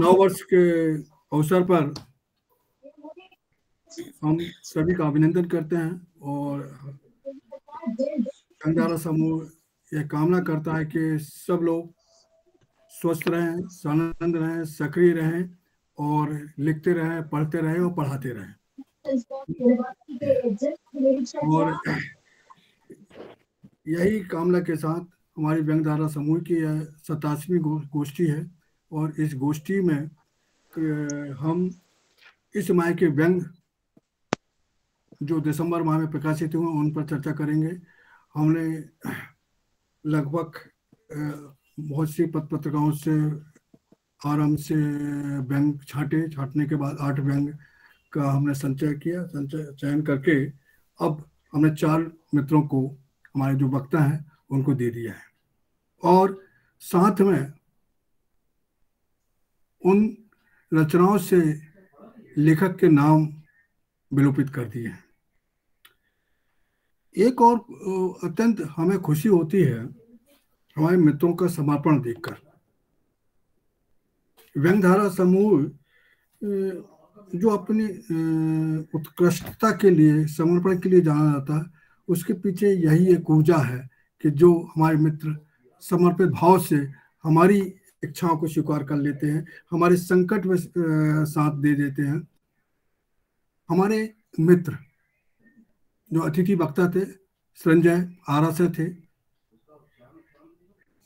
नव वर्ष के अवसर पर हम सभी का अभिनंदन करते हैं और जंगधारा समूह यह कामना करता है कि सब लोग स्वस्थ रहें, आनंद रहें, सक्रिय रहें और लिखते रहें, पढ़ते रहें और पढ़ाते रहें। और यही कामना के साथ हमारी व्यंगधारा समूह की यह 87वीं गोष्ठी है और इस गोष्ठी में हम इस माह के व्यंग जो दिसंबर माह में प्रकाशित हुए उन पर चर्चा करेंगे। हमने लगभग बहुत सी पत्रिकाओं से आराम से व्यंग छाटने के बाद 8 व्यंग का हमने चयन करके अब हमने 4 मित्रों को, हमारे जो वक्ता हैं, उनको दे दिया है और साथ में उन रचनाओं से लेखक के नाम विलोपित कर दिए हैं। एक और अत्यंत हमें खुशी होती है हमारे मित्रों का समर्पण देखकर। व्यंगधारा समूह जो अपनी उत्कृष्टता के लिए, समर्पण के लिए जाना जाता है, उसके पीछे यही एक ऊर्जा है कि जो हमारे मित्र समर्पित भाव से हमारी इच्छाओं को स्वीकार कर लेते हैं, हमारे संकट में साथ दे देते हैं। हमारे मित्र जो अतिथि वक्ता थे, संजय आरा से थे,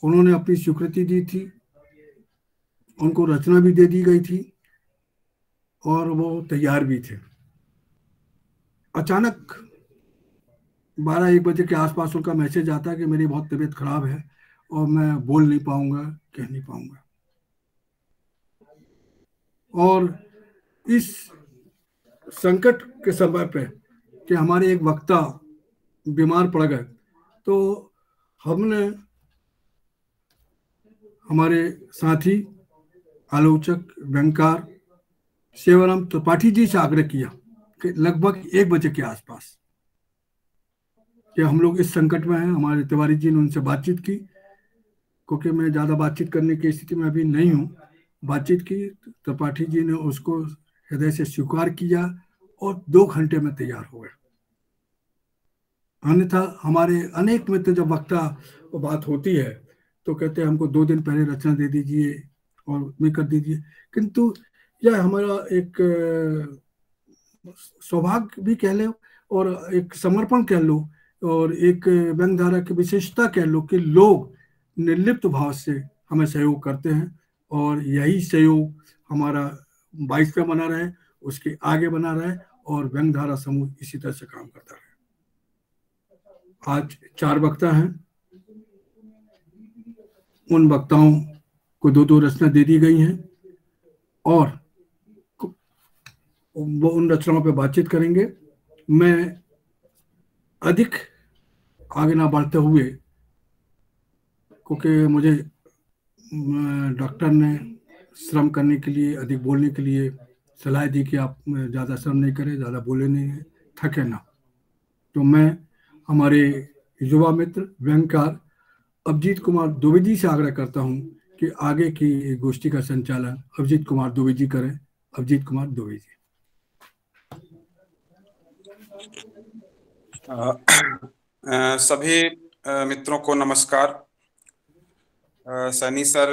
उन्होंने अपनी स्वीकृति दी थी, उनको रचना भी दे दी गई थी और वो तैयार भी थे। अचानक 12-1 बजे के आसपास उनका मैसेज आता है कि मेरी बहुत तबीयत खराब है और मैं बोल नहीं पाऊंगा, कह नहीं पाऊंगा। और इस संकट के समय पे कि हमारे एक वक्ता बीमार पड़ गए, तो हमने हमारे साथी आलोचक व्यंगकार सेवाराम त्रिपाठी जी से आग्रह किया कि लगभग 1 बजे के आसपास कि हम लोग इस संकट में हैं। हमारे तिवारी जी ने उनसे बातचीत की, क्योंकि मैं ज़्यादा बातचीत करने की स्थिति में अभी नहीं हूँ। बातचीत की, त्रिपाठी जी ने उसको हृदय से स्वीकार किया और 2 घंटे में तैयार हो गए। अन्यथा हमारे अनेक मित्र जब वक्ता बात होती है तो कहते हैं हमको 2 दिन पहले रचना दे दीजिए और मैं कर दीजिए, किंतु यह हमारा एक सौभाग्य भी कह लो और एक समर्पण कह लो और एक व्यंगधारा की विशेषता कह लो कि लोग निर्लिप्त भाव से हमें सहयोग करते हैं और यही सहयोग हमारा 22वां बना रहे, उसके आगे बना रहे और व्यंगधारा समूह इसी तरह से काम करता रहे। आज 4 वक्ता हैं, उन वक्ताओं को 2-2 रचना दे दी गई हैं और वो उन रचनाओं पे बातचीत करेंगे। मैं अधिक आगे ना बढ़ते हुए, क्योंकि मुझे डॉक्टर ने श्रम करने के लिए, अधिक बोलने के लिए सलाह दी कि आप ज़्यादा श्रम नहीं करें, ज़्यादा बोले नहीं, थके ना। तो मैं हमारे युवा मित्र व्यंगकार अभिजीत कुमार दुबे जी से आग्रह करता हूं कि आगे की गोष्ठी का संचालन अभिजीत कुमार दुबे जी करें। अभिजीत कुमार दुबे जी। सभी मित्रों को नमस्कार। सैनी सर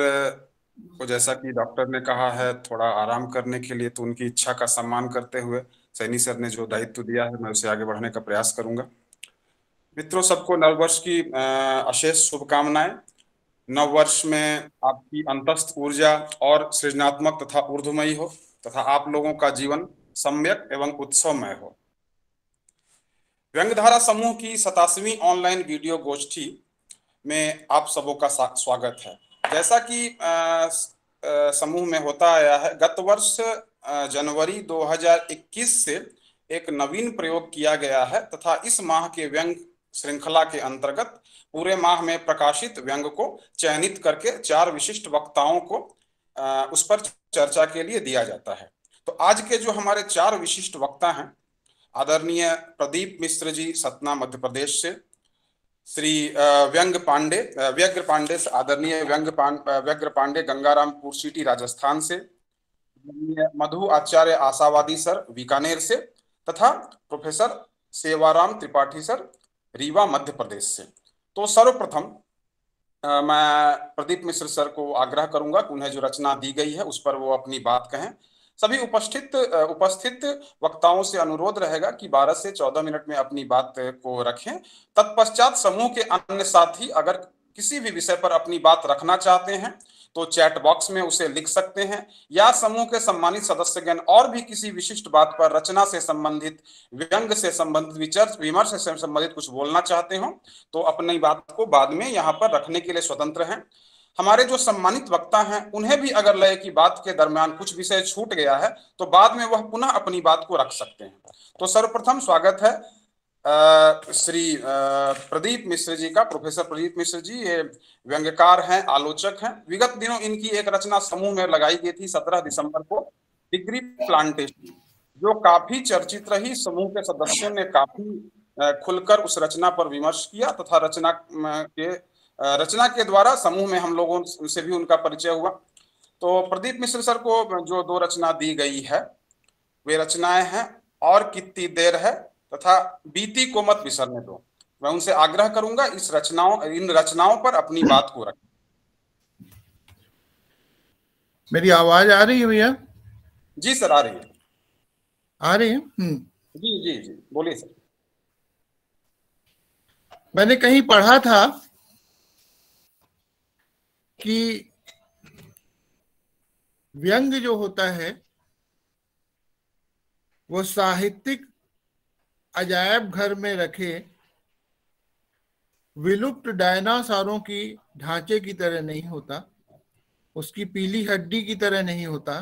को जैसा कि डॉक्टर ने कहा है थोड़ा आराम करने के लिए, तो उनकी इच्छा का सम्मान करते हुए सैनी सर ने जो दायित्व दिया है मैं उसे आगे बढ़ाने का प्रयास करूंगा। मित्रों, सबको नववर्ष की अशेष शुभकामनाएं। नववर्ष में आपकी अंतस्थ ऊर्जा और सृजनात्मक तथा ऊर्ध्वमयी हो तथा आप लोगों का जीवन सम्यक एवं उत्सवमय हो। व्यंगधारा समूह की 87वीं ऑनलाइन वीडियो गोष्ठी में आप सबों का स्वागत है। जैसा कि समूह में होता आया है, गत वर्ष जनवरी 2021 से एक नवीन प्रयोग किया गया है तथा इस माह के व्यंग श्रृंखला के अंतर्गत पूरे माह में प्रकाशित व्यंग को चयनित करके 4 विशिष्ट वक्ताओं को उस पर चर्चा के लिए दिया जाता है। तो आज के जो हमारे 4 विशिष्ट वक्ता हैं, आदरणीय प्रदीप मिश्र जी सतना मध्य प्रदेश से, श्री व्यंग्य पांडे आदरणीय व्यंग्य पांडे गंगारामपुर सिटी राजस्थान से, मधु आचार्य आशावादी सर बीकानेर से, तथा प्रोफेसर सेवाराम त्रिपाठी सर रीवा मध्य प्रदेश से। तो सर्वप्रथम मैं प्रदीप मिश्र सर को आग्रह करूंगा कि उन्हें जो रचना दी गई है उस पर वो अपनी बात कहें। सभी उपस्थित वक्ताओं से अनुरोध रहेगा कि 12 से 14 मिनट में अपनी बात को रखें। तत्पश्चात समूह के अन्य साथी अगर किसी भी विषय पर अपनी बात रखना चाहते हैं तो चैट बॉक्स में उसे लिख सकते हैं, या समूह के सम्मानित सदस्यगण और भी किसी विशिष्ट बात पर, रचना से संबंधित, व्यंग से संबंधित, विमर्श से संबंधित कुछ बोलना चाहते हो तो अपनी बात को बाद में यहाँ पर रखने के लिए स्वतंत्र हैं। हमारे जो सम्मानित वक्ता हैं उन्हें भी अगर लय की बात के दरमियान कुछ विषय छूट गया है तो बाद में वह पुनः अपनी बात को रख सकते हैं। तो सर्वप्रथम स्वागत है श्री प्रदीप मिश्र जी का। प्रोफेसर प्रदीप मिश्र जी ये व्यंग्यकार हैं, आलोचक हैं। विगत दिनों इनकी एक रचना समूह में लगाई गई थी 17 दिसंबर को, डिग्री प्लांटेशन, जो काफी चर्चित रही। समूह के सदस्यों ने काफी खुलकर उस रचना पर विमर्श किया तथा रचना के द्वारा समूह में हम लोगों से भी उनका परिचय हुआ। तो प्रदीप मिश्र सर को जो 2 रचना दी गई है वे रचनाएं हैं और कितनी देर है तथा बीती को मत बिसरने दो। मैं उनसे आग्रह करूंगा इन रचनाओं पर अपनी बात को रखें। मेरी आवाज आ रही है भैया? जी सर, आ रही है। आ रही है? जी जी जी, बोलिए सर। मैंने कहीं पढ़ा था कि व्यंग जो होता है वो साहित्यिक अजायब घर में रखे विलुप्त डायनासोरों की ढांचे की तरह नहीं होता, उसकी पीली हड्डी की तरह नहीं होता,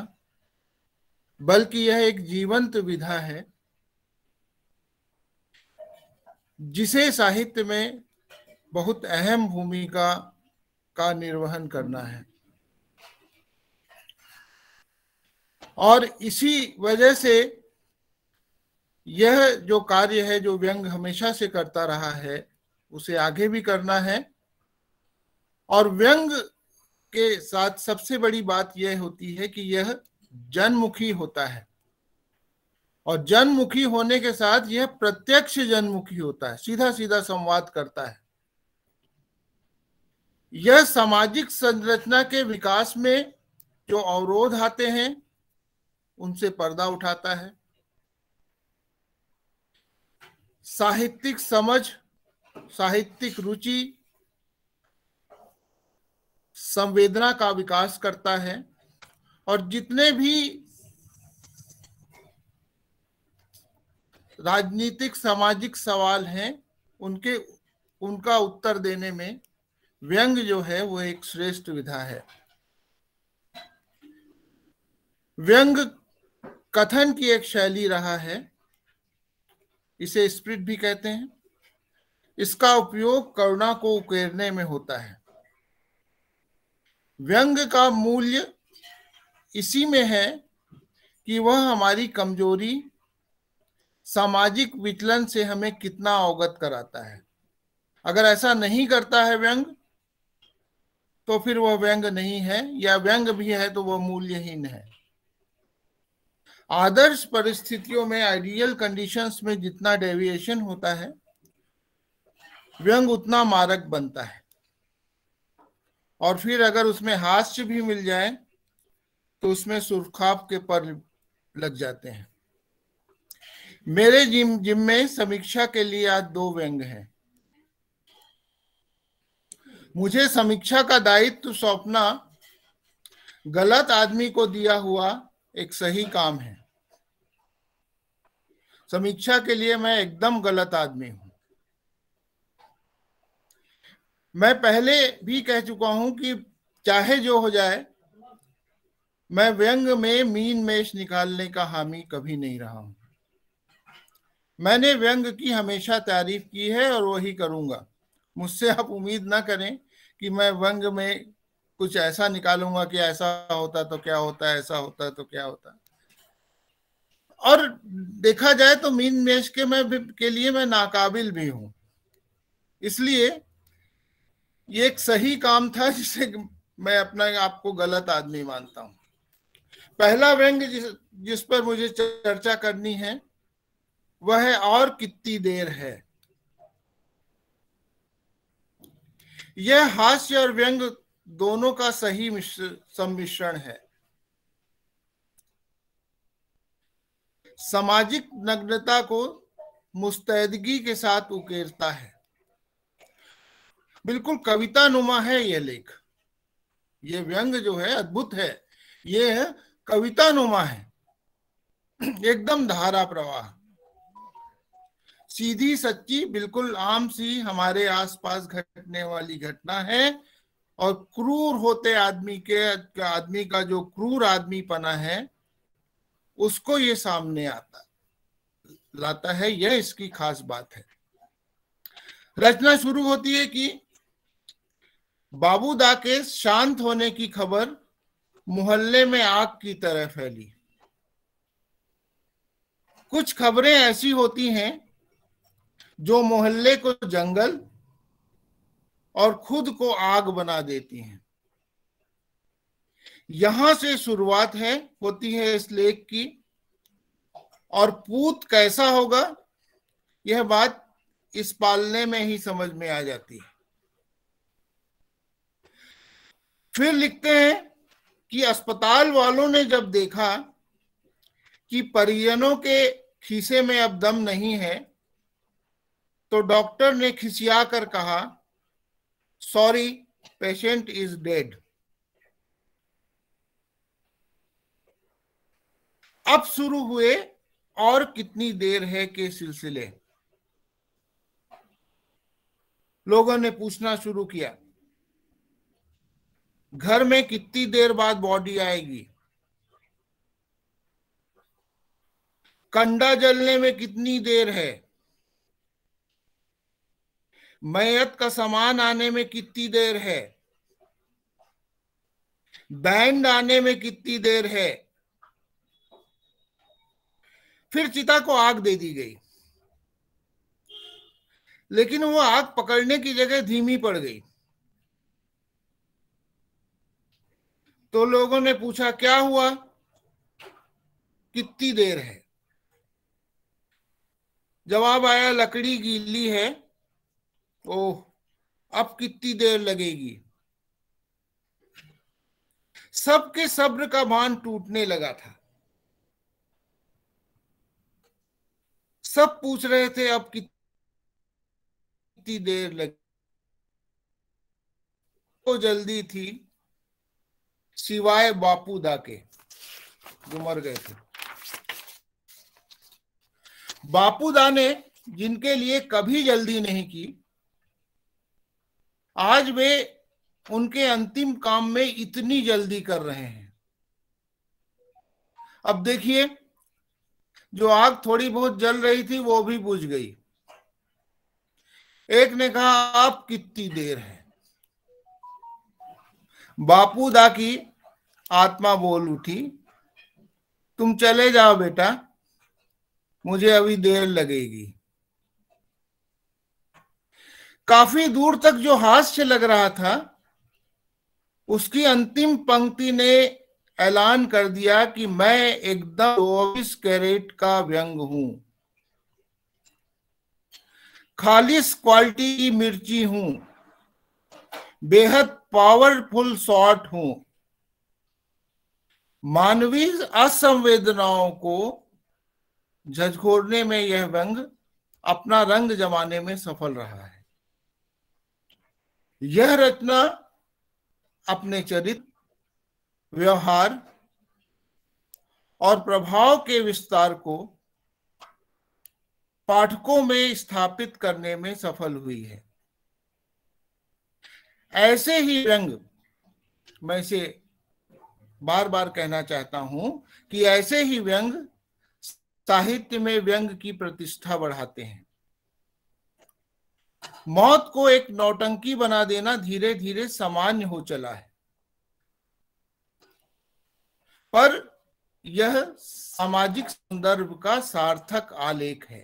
बल्कि यह एक जीवंत विधा है जिसे साहित्य में बहुत अहम भूमिका का निर्वहन करना है। और इसी वजह से यह जो कार्य है जो व्यंग हमेशा से करता रहा है उसे आगे भी करना है। और व्यंग के साथ सबसे बड़ी बात यह होती है कि यह जनमुखी होता है, और जनमुखी होने के साथ यह प्रत्यक्ष जनमुखी होता है, सीधा सीधा संवाद करता है। यह सामाजिक संरचना के विकास में जो अवरोध आते हैं उनसे पर्दा उठाता है। साहित्यिक समझ, साहित्यिक रुचि, संवेदना का विकास करता है, और जितने भी राजनीतिक सामाजिक सवाल हैं उनका उत्तर देने में व्यंग जो है वो एक श्रेष्ठ विधा है। व्यंग कथन की एक शैली रहा है, इसे स्पिरिट भी कहते हैं। इसका उपयोग करुणा को उकेरने में होता है। व्यंग का मूल्य इसी में है कि वह हमारी कमजोरी, सामाजिक विचलन से हमें कितना अवगत कराता है। अगर ऐसा नहीं करता है व्यंग तो फिर वह व्यंग नहीं है, या व्यंग भी है तो वह मूल्यहीन है। आदर्श परिस्थितियों में, आइडियल कंडीशंस में जितना डेविएशन होता है व्यंग उतना मारक बनता है। और फिर अगर उसमें हास्य भी मिल जाए तो उसमें सुर्खाब के पर लग जाते हैं। मेरे जिम में समीक्षा के लिए आज 2 व्यंग हैं। मुझे समीक्षा का दायित्व सौंपना गलत आदमी को दिया हुआ एक सही काम है। समीक्षा के लिए मैं एकदम गलत आदमी हूं। मैं पहले भी कह चुका हूं कि चाहे जो हो जाए मैं व्यंग में मीन मेष निकालने का हामी कभी नहीं रहा हूं। मैंने व्यंग की हमेशा तारीफ की है और वही करूंगा। मुझसे आप उम्मीद ना करें कि मैं व्यंग में कुछ ऐसा निकालूंगा कि ऐसा होता तो क्या होता, ऐसा होता तो क्या होता। और देखा जाए तो मीन मेष के लिए मैं नाकाबिल भी हूं। इसलिए ये एक सही काम था जिसे मैं अपना आपको गलत आदमी मानता हूं। पहला व्यंग जिस पर मुझे चर्चा करनी है वह है और कितनी देर है। यह हास्य और व्यंग दोनों का सही सम्मिश्रण है। सामाजिक नग्नता को मुस्तैदगी के साथ उकेरता है। बिल्कुल कविता नुमा है यह लेख। ये व्यंग जो है अद्भुत है, ये कविता नुमा है, एकदम धारा प्रवाह, सीधी सच्ची, बिल्कुल आम सी हमारे आसपास घटने वाली घटना है। और क्रूर होते आदमी का जो क्रूर आदमीपना है उसको ये सामने लाता है। यह इसकी खास बात है। रचना शुरू होती है कि बाबूदा के शांत होने की खबर मोहल्ले में आग की तरह फैली। कुछ खबरें ऐसी होती हैं जो मोहल्ले को जंगल और खुद को आग बना देती हैं। यहां से शुरुआत होती है इस लेख की। और पूत कैसा होगा यह बात इस पालने में ही समझ में आ जाती है। फिर लिखते हैं कि अस्पताल वालों ने जब देखा कि परिजनों के खीसे में अब दम नहीं है तो डॉक्टर ने खिसिया कर कहा, सॉरी पेशेंट इज डेड। अब शुरू हुए और कितनी देर है के सिलसिले। लोगों ने पूछना शुरू किया, घर में कितनी देर बाद बॉडी आएगी, कंडा जलने में कितनी देर है, मैयत का सामान आने में कितनी देर है, बैंड आने में कितनी देर है। फिर चिता को आग दे दी गई, लेकिन वो आग पकड़ने की जगह धीमी पड़ गई। तो लोगों ने पूछा, क्या हुआ, कितनी देर है। जवाब आया, लकड़ी गीली है, ओह अब कितनी देर लगेगी। सबके सब्र का बांध टूटने लगा था। सब पूछ रहे थे अब कितनी देर लगी। तो जल्दी थी सिवाय बापूदा के जो मर गए थे। बापूदा ने जिनके लिए कभी जल्दी नहीं की, आज वे उनके अंतिम काम में इतनी जल्दी कर रहे हैं। अब देखिए, जो आग थोड़ी बहुत जल रही थी वो भी बुझ गई। एक ने कहा, अब कितनी देर है। बापूदा की आत्मा बोल उठी, तुम चले जाओ बेटा, मुझे अभी देर लगेगी। काफी दूर तक जो हास्य लग रहा था, उसकी अंतिम पंक्ति ने ऐलान कर दिया कि मैं एकदम 24 कैरेट का व्यंग हूं, खालिस क्वालिटी की मिर्ची हूं, बेहद पावरफुल शॉट हूं। मानवीय असंवेदनाओं को झकझोरने में यह व्यंग अपना रंग जमाने में सफल रहा है। यह रचना अपने चरित्र, व्यवहार और प्रभाव के विस्तार को पाठकों में स्थापित करने में सफल हुई है। ऐसे ही व्यंग, मैं इसे बार बार कहना चाहता हूं कि ऐसे ही व्यंग साहित्य में व्यंग की प्रतिष्ठा बढ़ाते हैं। मौत को एक नौटंकी बना देना धीरे धीरे सामान्य हो चला है, पर यह सामाजिक संदर्भ का सार्थक आलेख है।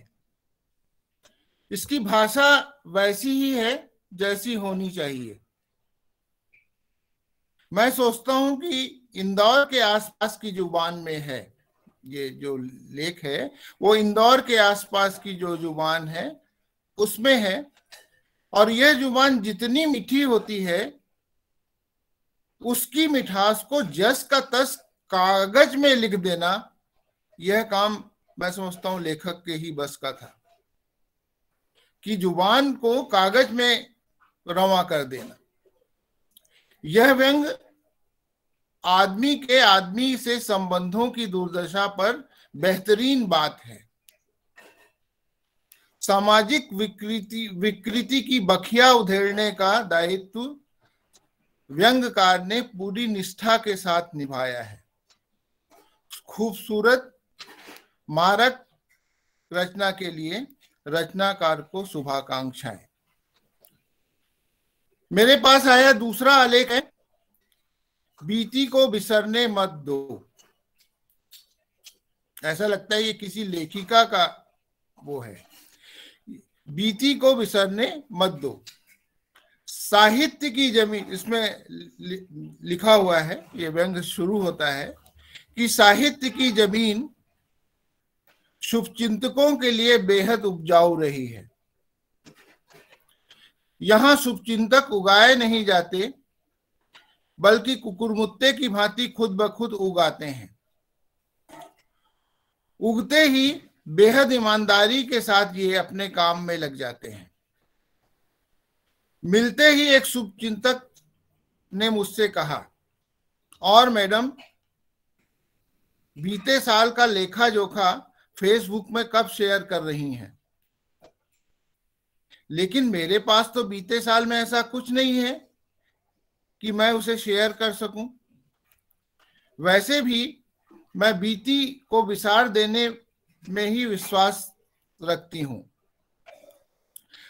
इसकी भाषा वैसी ही है जैसी होनी चाहिए। मैं सोचता हूं कि इंदौर के आसपास की जुबान में है, ये जो लेख है वो इंदौर के आसपास की जो जुबान है उसमें है, और यह जुबान जितनी मीठी होती है उसकी मिठास को जस का तस कागज में लिख देना, यह काम मैं समझता हूं लेखक के ही बस का था, कि जुबान को कागज में रवा कर देना। यह व्यंग आदमी के आदमी से संबंधों की दुर्दशा पर बेहतरीन बात है। सामाजिक विकृति की बखिया उधेड़ने का दायित्व व्यंगकार ने पूरी निष्ठा के साथ निभाया है। खूबसूरत मारक रचना के लिए रचनाकार को शुभाकांक्षाएं। मेरे पास आया दूसरा आलेख है, बीती को बिसरने मत दो। ऐसा लगता है ये किसी लेखिका का वो है। बीती को बिसरने मत दो। साहित्य की जमीन, इसमें लिखा हुआ है, ये व्यंग शुरू होता है कि साहित्य की जमीन शुभचिंतकों के लिए बेहद उपजाऊ रही है। यहां शुभचिंतक उगाए नहीं जाते बल्कि कुकुरमुत्ते की भांति खुद ब खुद उगाते हैं। उगते ही बेहद ईमानदारी के साथ ये अपने काम में लग जाते हैं। मिलते ही एक शुभचिंतक ने मुझसे कहा, और मैडम बीते साल का लेखा जोखा फेसबुक में कब शेयर कर रही हैं? लेकिन मेरे पास तो बीते साल में ऐसा कुछ नहीं है कि मैं उसे शेयर कर सकूं। वैसे भी मैं बीती को विसार देने में ही विश्वास रखती हूं।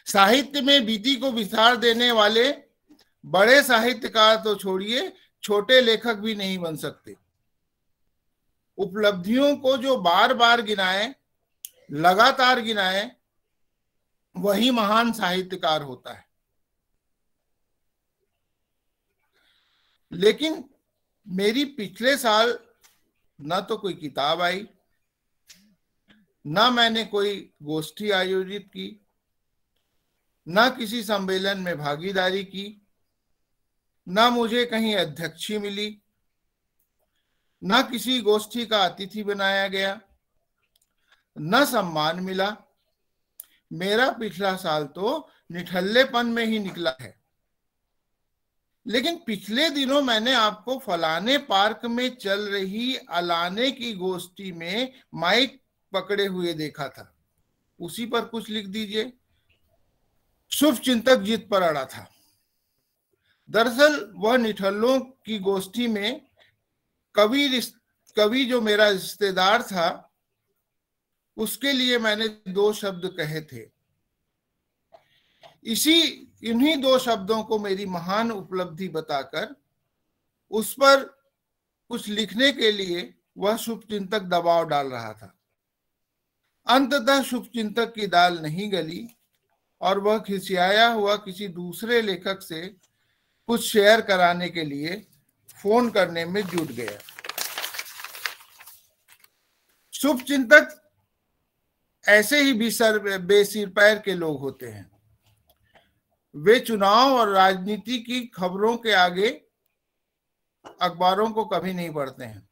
साहित्य में बीती को विसार देने वाले बड़े साहित्यकार तो छोड़िए, छोटे लेखक भी नहीं बन सकते। उपलब्धियों को जो बार बार गिनाए, लगातार गिनाए, वही महान साहित्यकार होता है। लेकिन मेरी पिछले साल ना तो कोई किताब आई, ना मैंने कोई गोष्ठी आयोजित की, ना किसी सम्मेलन में भागीदारी की, ना मुझे कहीं अध्यक्षी मिली, ना किसी गोष्ठी का अतिथि बनाया गया, ना सम्मान मिला। मेरा पिछला साल तो निठल्लेपन में ही निकला है। लेकिन पिछले दिनों मैंने आपको फलाने पार्क में चल रही अलाने की गोष्ठी में माइक पकड़े हुए देखा था, उसी पर कुछ लिख दीजिए। शुभ चिंतक जिद पर अड़ा था। दरअसल वह निठल्लों की गोष्ठी में कवि जो मेरा रिश्तेदार था, उसके लिए मैंने 2 शब्द कहे थे। इन्हीं 2 शब्दों को मेरी महान उपलब्धि बताकर उस पर कुछ लिखने के लिए वह शुभचिंतक दबाव डाल रहा था। अंततः शुभचिंतक की दाल नहीं गली और वह खिसियाया हुआ किसी दूसरे लेखक से कुछ शेयर कराने के लिए फोन करने में जुट गया। शुभचिंतक ऐसे ही बेसिर पैर के लोग होते हैं। वे चुनाव और राजनीति की खबरों के आगे अखबारों को कभी नहीं पढ़ते हैं।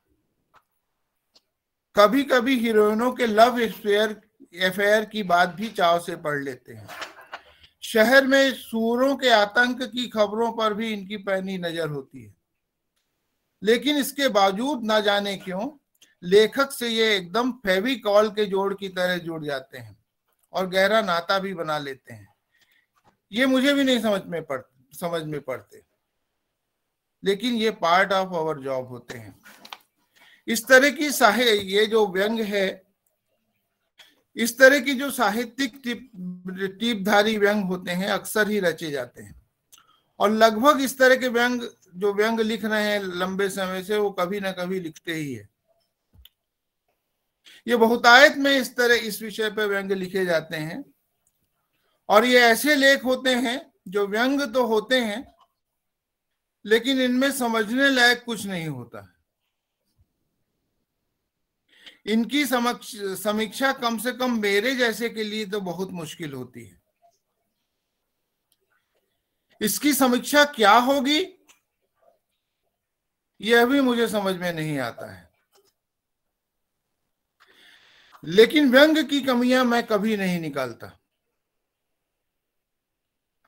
कभी कभी हीरोइनों के लव अफेयर की बात भी चाव से पढ़ लेते हैं। शहर में सूरों के आतंक की खबरों पर भी इनकी पैनी नजर होती है। लेकिन इसके बावजूद न जाने क्यों लेखक से ये एकदम फेविकॉल के जोड़ की तरह जुड़ जाते हैं और गहरा नाता भी बना लेते हैं। ये मुझे भी नहीं समझ में पड़ते, लेकिन ये पार्ट ऑफ आवर जॉब होते हैं। इस तरह की ये जो व्यंग है, इस तरह की जो साहित्यिक टीपधारी व्यंग होते हैं अक्सर ही रचे जाते हैं, और लगभग इस तरह के व्यंग लिख रहे हैं लंबे समय से, वो कभी ना कभी लिखते ही है। ये बहुतायत में इस विषय पर व्यंग लिखे जाते हैं। और ये ऐसे लेख होते हैं जो व्यंग तो होते हैं, लेकिन इनमें समझने लायक कुछ नहीं होता है। इनकी समीक्षा कम से कम मेरे जैसे के लिए तो बहुत मुश्किल होती है। इसकी समीक्षा क्या होगी यह भी मुझे समझ में नहीं आता है। लेकिन व्यंग की कमियां मैं कभी नहीं निकालता।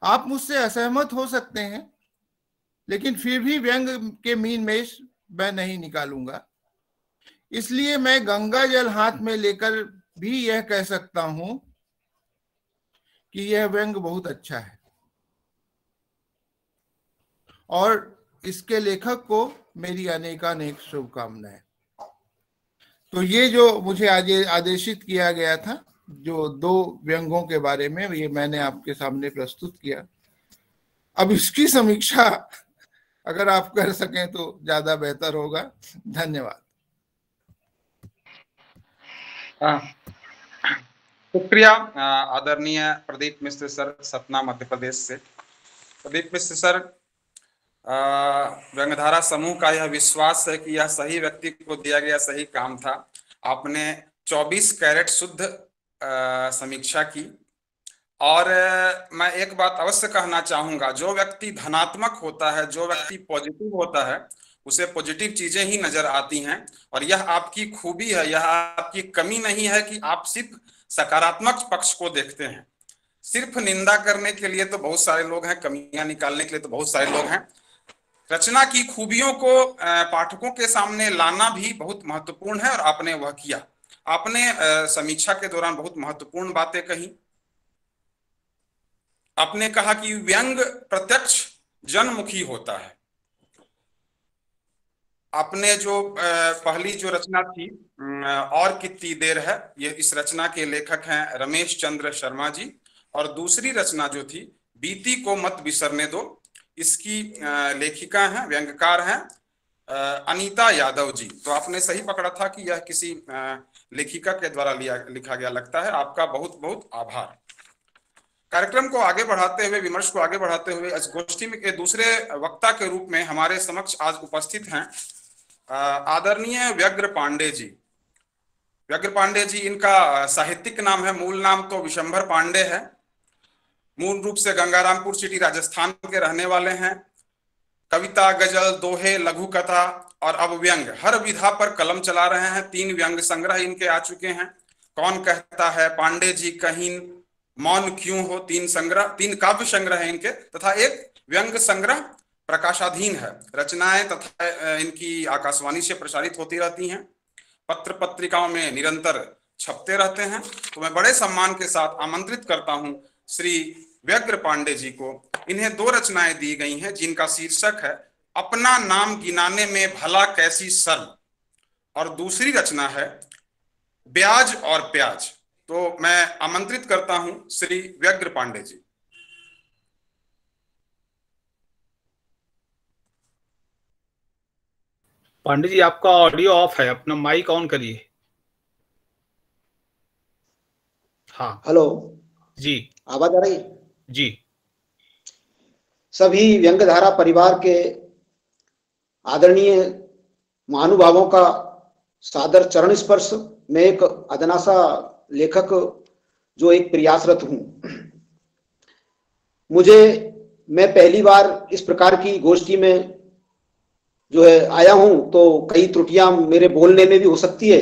आप मुझसे असहमत हो सकते हैं, लेकिन फिर भी व्यंग के मीन मेष मैं नहीं निकालूंगा। इसलिए मैं गंगा जल हाथ में लेकर भी यह कह सकता हूं कि यह व्यंग बहुत अच्छा है और इसके लेखक को मेरी अनेकानेक शुभकामनाएं। तो ये जो मुझे आज आदेशित किया गया था, जो 2 व्यंगों के बारे में, ये मैंने आपके सामने प्रस्तुत किया। अब इसकी समीक्षा अगर आप कर सकें तो ज्यादा बेहतर होगा। धन्यवाद। शुक्रिया आदरणीय प्रदीप मिश्र सर, सतना मध्य प्रदेश से। प्रदीप मिश्र सर, व्यंगधारा समूह का यह विश्वास है कि यह सही व्यक्ति को दिया गया सही काम था। आपने 24 कैरेट शुद्ध समीक्षा की। और मैं एक बात अवश्य कहना चाहूंगा, जो व्यक्ति धनात्मक होता है, जो व्यक्ति पॉजिटिव होता है, उसे पॉजिटिव चीजें ही नजर आती हैं। और यह आपकी खूबी है, यह आपकी कमी नहीं है कि आप सिर्फ सकारात्मक पक्ष को देखते हैं। सिर्फ निंदा करने के लिए तो बहुत सारे लोग हैं, कमियां निकालने के लिए तो बहुत सारे लोग हैं। रचना की खूबियों को पाठकों के सामने लाना भी बहुत महत्वपूर्ण है और आपने वह किया। आपने समीक्षा के दौरान बहुत महत्वपूर्ण बातें कही। आपने कहा कि व्यंग प्रत्यक्ष जनमुखी होता है। आपने जो पहली जो रचना थी और कितनी देर है, ये इस रचना के लेखक हैं रमेश चंद्र शर्मा जी। और दूसरी रचना जो थी बीती को मत बिसरने दो, इसकी लेखिका हैं, व्यंगकार हैं अनीता यादव जी। तो आपने सही पकड़ा था कि यह किसी लेखिका के द्वारा लिखा गया लगता है। आपका बहुत बहुत आभार। कार्यक्रम को आगे बढ़ाते हुए, विमर्श को आगे बढ़ाते हुए, इस गोष्ठी में के दूसरे वक्ता के रूप में हमारे समक्ष आज उपस्थित हैं आदरणीय व्यग्र पांडे जी। व्यग्र पांडे जी, इनका साहित्यिक नाम है, मूल नाम तो विशंभर पांडे है। मूल रूप से गंगारामपुर सिटी राजस्थान के रहने वाले हैं। कविता, गजल, दोहे, लघु कथा और अब व्यंग, हर विधा पर कलम चला रहे हैं। 3 व्यंग संग्रह इनके आ चुके हैं। कौन कहता है, पांडे जी कहीं, मौन क्यों हो, 3 संग्रह, 3 काव्य संग्रह है इनके, तथा एक व्यंग संग्रह प्रकाशाधीन है। रचनाएं तथा इनकी आकाशवाणी से प्रसारित होती रहती हैं, पत्र पत्रिकाओं में निरंतर छपते रहते हैं। तो मैं बड़े सम्मान के साथ आमंत्रित करता हूं श्री व्यग्र पांडे जी को। इन्हें 2 रचनाएं दी गई हैं जिनका शीर्षक है अपना नाम गिनाने में भला कैसी शर्म, और दूसरी रचना है ब्याज और प्याज। तो मैं आमंत्रित करता हूं श्री व्यग्र पांडे जी। पांडे जी, आपका ऑडियो ऑफ है, अपना माइक ऑन करिए। हाँ, हेलो जी, आवाज आ रही है जी। सभी व्यंगधारा परिवार के आदरणीय महानुभावों का सादर चरण स्पर्श। मैं एक अदनासा लेखक जो एक प्रयासरत हूं। मैं पहली बार इस प्रकार की गोष्ठी में जो है आया हूं, तो कई त्रुटियां मेरे बोलने में भी हो सकती है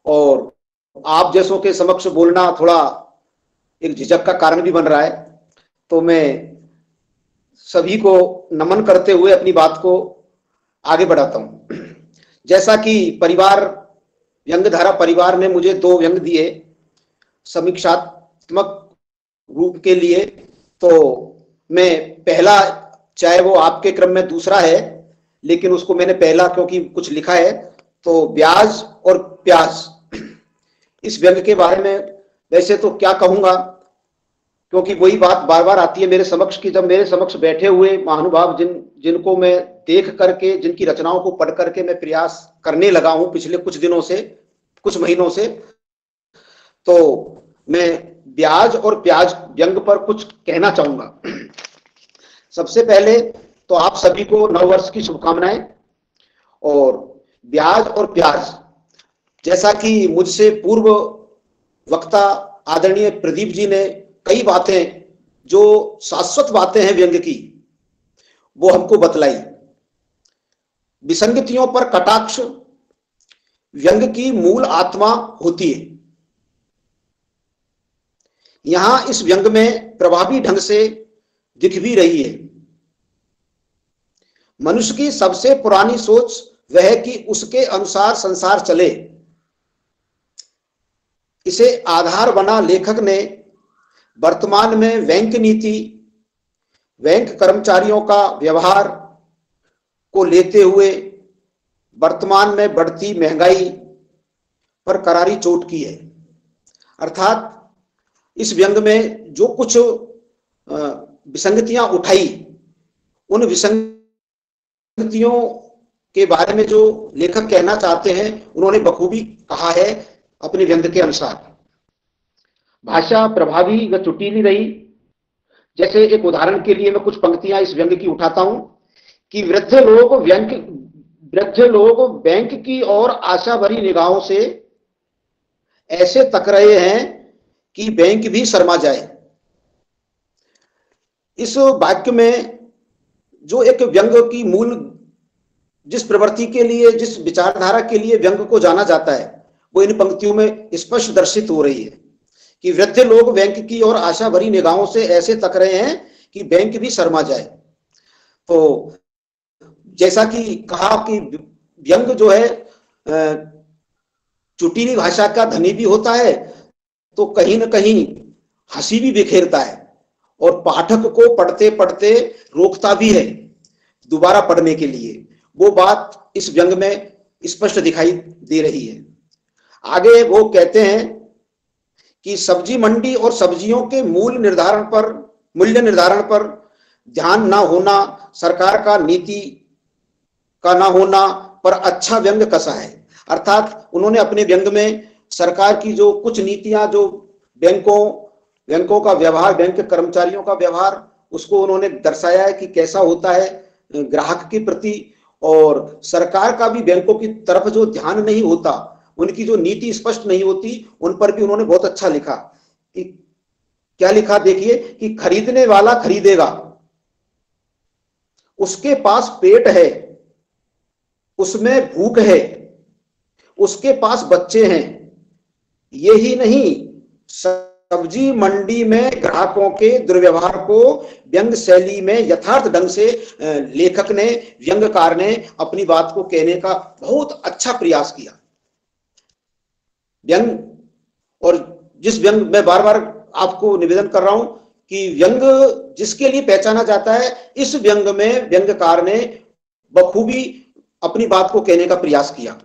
और आप जैसों के समक्ष बोलना थोड़ा एक झिझक का कारण भी बन रहा है। तो मैं सभी को नमन करते हुए अपनी बात को आगे बढ़ाता हूं। जैसा कि व्यंगधारा परिवार ने मुझे 2 व्यंग दिए समीक्षात्मक रूप के लिए, तो मैं पहला, चाहे वो आपके क्रम में दूसरा है, लेकिन उसको मैंने पहला क्योंकि कुछ लिखा है, तो ब्याज और प्याज, इस व्यंग के बारे में वैसे तो क्या कहूंगा, क्योंकि वही बात बार बार आती है मेरे समक्ष की जब मेरे समक्ष बैठे हुए महानुभाव जिनको मैं देख करके, जिनकी रचनाओं को पढ़ करके मैं प्रयास करने लगा हूं पिछले कुछ दिनों से, कुछ महीनों से, तो मैं ब्याज और प्याज व्यंग पर कुछ कहना चाहूंगा। सबसे पहले तो आप सभी को नववर्ष की शुभकामनाएं। और ब्याज और प्याज, जैसा कि मुझसे पूर्व वक्ता आदरणीय प्रदीप जी ने कई बातें जो शाश्वत बातें हैं व्यंग की, वो हमको बतलाई। विसंगतियों पर कटाक्ष व्यंग की मूल आत्मा होती है। यहां इस व्यंग में प्रभावी ढंग से दिख भी रही है। मनुष्य की सबसे पुरानी सोच वह है कि उसके अनुसार संसार चले। इसे आधार बना लेखक ने वर्तमान में बैंक नीति, बैंक कर्मचारियों का व्यवहार को लेते हुए वर्तमान में बढ़ती महंगाई पर करारी चोट की है। अर्थात इस व्यंग में जो कुछ विसंगतियां उठाई, उन विसंगतियों के बारे में जो लेखक कहना चाहते हैं उन्होंने बखूबी कहा है अपने व्यंग के अनुसार। भाषा प्रभावी व चुटीली रही। जैसे एक उदाहरण के लिए मैं कुछ पंक्तियां इस व्यंग की उठाता हूं कि वृद्ध लोग बैंक की ओर आशा भरी निगाहों से ऐसे तक रहे हैं कि बैंक भी शर्मा जाए। इस वाक्य में जो एक व्यंग की मूल, जिस प्रवृत्ति के लिए, जिस विचारधारा के लिए व्यंग को जाना जाता है, वो इन पंक्तियों में स्पष्ट दर्शित हो रही है कि वृद्ध लोग बैंक की ओर आशा भरी निगाहों से ऐसे तक रहे हैं कि बैंक भी शर्मा जाए। तो जैसा कि कहा कि व्यंग जो है चुटीली भाषा का धनी भी होता है, तो कहीं ना कहीं हंसी भी बिखेरता है और पाठक को पढ़ते पढ़ते रोकता भी है दोबारा पढ़ने के लिए। वो बात इस व्यंग में स्पष्ट दिखाई दे रही है। आगे वो कहते हैं कि सब्जी मंडी और सब्जियों के मूल्य निर्धारण पर ध्यान ना होना, सरकार का नीति का ना होना पर अच्छा व्यंग कसा है। अर्थात उन्होंने अपने व्यंग में सरकार की जो कुछ नीतियां, जो बैंकों का व्यवहार, बैंक के कर्मचारियों का व्यवहार, उसको उन्होंने दर्शाया है कि कैसा होता है ग्राहक के प्रति। और सरकार का भी बैंकों की तरफ जो ध्यान नहीं होता, उनकी जो नीति स्पष्ट नहीं होती, उन पर भी उन्होंने बहुत अच्छा लिखा। कि क्या लिखा देखिए कि खरीदने वाला खरीदेगा, उसके पास पेट है, उसमें भूख है, उसके पास बच्चे हैं। यही नहीं, सब्जी मंडी में ग्राहकों के दुर्व्यवहार को व्यंग शैली में यथार्थ ढंग से लेखक ने, व्यंगकार ने अपनी बात को कहने का बहुत अच्छा प्रयास किया। व्यंग, और जिस व्यंग, मैं बार बार आपको निवेदन कर रहा हूं कि व्यंग जिसके लिए पहचाना जाता है, इस व्यंग में व्यंगकार ने बखूबी अपनी बात को कहने का प्रयास किया।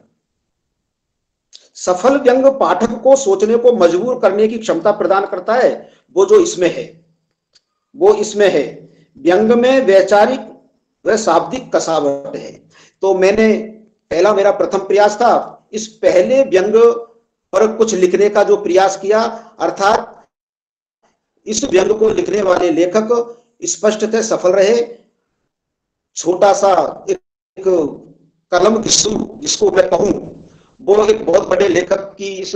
सफल व्यंग पाठक को सोचने को मजबूर करने की क्षमता प्रदान करता है, वो जो इसमें है, वो इसमें है। व्यंग में वैचारिक व शाब्दिक कसावट है। तो मेरा प्रथम प्रयास था इस पहले व्यंग पर कुछ लिखने का जो प्रयास किया, अर्थात इस व्यंग को लिखने वाले लेखक स्पष्टतः सफल रहे। छोटा सा एक कलम किस्सू जिसको मैं कहूं, वो एक बहुत बड़े लेखक की इस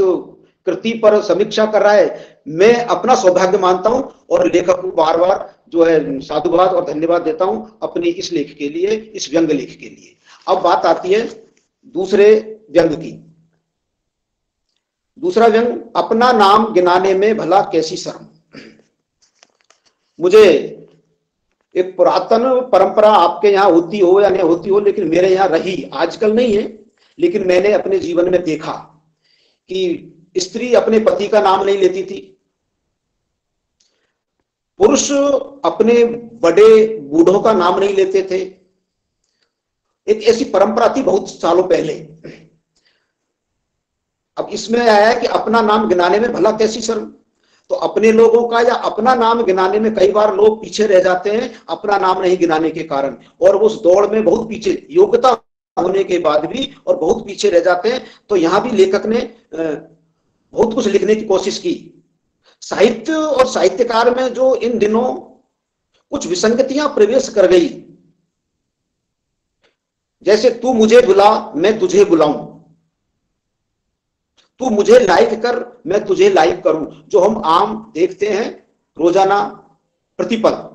कृति पर समीक्षा कर रहा है। मैं अपना सौभाग्य मानता हूं और लेखक को बार बार जो है साधुवाद और धन्यवाद देता हूं अपने इस लेख के लिए, इस व्यंग लेख के लिए। अब बात आती है दूसरे व्यंग की। दूसरा व्यंग, अपना नाम गिनाने में भला कैसी शर्म। मुझे एक पुरातन परंपरा आपके यहाँ होती हो या नहीं होती हो, लेकिन मेरे यहाँ रही, आजकल नहीं है, लेकिन मैंने अपने जीवन में देखा कि स्त्री अपने पति का नाम नहीं लेती थी, पुरुष अपने बड़े बूढ़ों का नाम नहीं लेते थे। एक ऐसी परंपरा थी बहुत सालों पहले। अब इसमें आया है कि अपना नाम गिनाने में भला कैसी शर्म। तो अपने लोगों का या अपना नाम गिनाने में कई बार लोग पीछे रह जाते हैं अपना नाम नहीं गिनाने के कारण, और उस दौड़ में बहुत पीछे, योग्यता होने के बाद भी और बहुत पीछे रह जाते हैं। तो यहां भी लेखक ने बहुत कुछ लिखने की कोशिश की। साहित्य और साहित्यकार में जो इन दिनों कुछ विसंगतियां प्रवेश कर गई, जैसे तू मुझे बुला मैं तुझे बुलाऊं, तू मुझे लाइक कर मैं तुझे लाइक करूं, जो हम आम देखते हैं रोजाना प्रतिपल।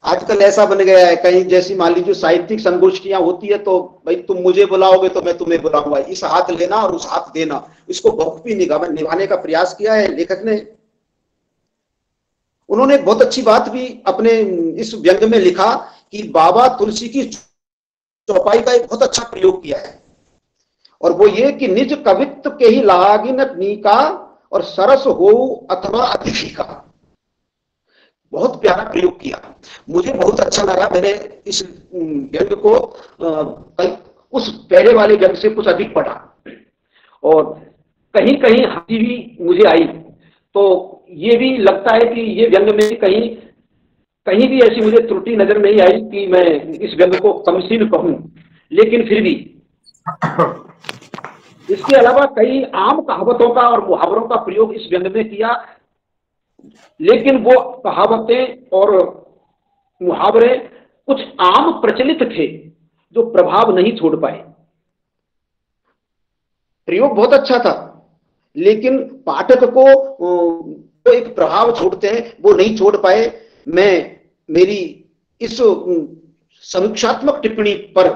आजकल ऐसा बन गया है, कहीं जैसी मान लीजिए साहित्यिक संगोष्ठियां होती है तो भाई तुम मुझे बुलाओगे तो मैं तुम्हें बुलाऊंगा, इस हाथ लेना और उस हाथ देना, इसको बखूबी निभाने का प्रयास किया है लेखक ने। उन्होंने एक बहुत अच्छी बात भी अपने इस व्यंग में लिखा कि बाबा तुलसी की चौपाई का एक बहुत अच्छा प्रयोग किया है, और वो ये कि निज कवित्व के ही लागिन नीका और सरस हो अथवा अतिथि का। बहुत प्यारा प्रयोग किया, मुझे बहुत अच्छा लगा। मैंने इस व्यंग को उस पहले वाले व्यंग से कुछ अधिक पढ़ा और कहीं कहीं हंसी भी मुझे आई, तो ये भी लगता है कि ये व्यंग में कहीं भी ऐसी मुझे त्रुटि नजर नहीं आई कि मैं इस व्यंग को कमसीन कहूं, लेकिन फिर भी इसके अलावा कई आम कहावतों का और मुहावरों का प्रयोग इस व्यंग में किया, लेकिन वो कहावतें और मुहावरे कुछ आम प्रचलित थे जो प्रभाव नहीं छोड़ पाए। प्रयोग बहुत अच्छा था, लेकिन पाठक को जो एक प्रभाव छोड़ते हैं वो नहीं छोड़ पाए। मेरी इस समीक्षात्मक टिप्पणी पर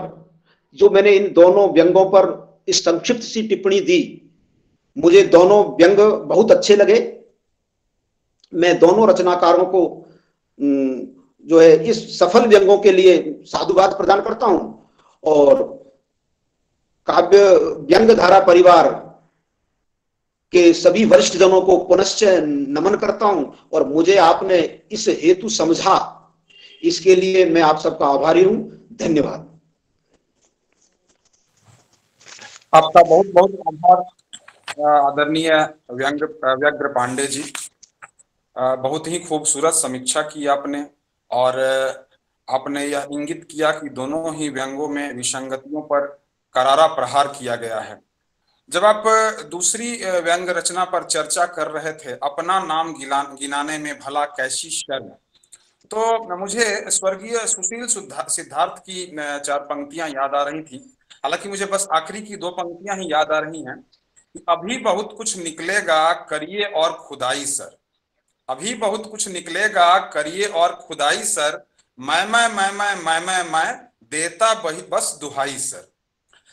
जो मैंने इन दोनों व्यंगों पर इस संक्षिप्त सी टिप्पणी दी, मुझे दोनों व्यंग बहुत अच्छे लगे। मैं दोनों रचनाकारों को जो है इस सफल व्यंगों के लिए साधुवाद प्रदान करता हूं और काव्य व्यंग धारा परिवार के सभी वरिष्ठ जनों को पुनश्च नमन करता हूं, और मुझे आपने इस हेतु समझा, इसके लिए मैं आप सबका आभारी हूं। धन्यवाद। आपका बहुत बहुत आभार आदरणीय व्यग्र पांडे जी। बहुत ही खूबसूरत समीक्षा की आपने, और आपने यह इंगित किया कि दोनों ही व्यंगों में विसंगतियों पर करारा प्रहार किया गया है। जब आप दूसरी व्यंग रचना पर चर्चा कर रहे थे, अपना नाम गिनाने में भला कैसी शर्म, तो मुझे स्वर्गीय सुशील सिद्धार्थ की 4 पंक्तियां याद आ रही थी। हालांकि मुझे बस आखिरी की 2 पंक्तियां ही याद आ रही हैं कि अभी बहुत कुछ निकलेगा करिए और खुदाई सर, अभी बहुत कुछ निकलेगा करिए और खुदाई सर, मैं देता बस दुहाई सर।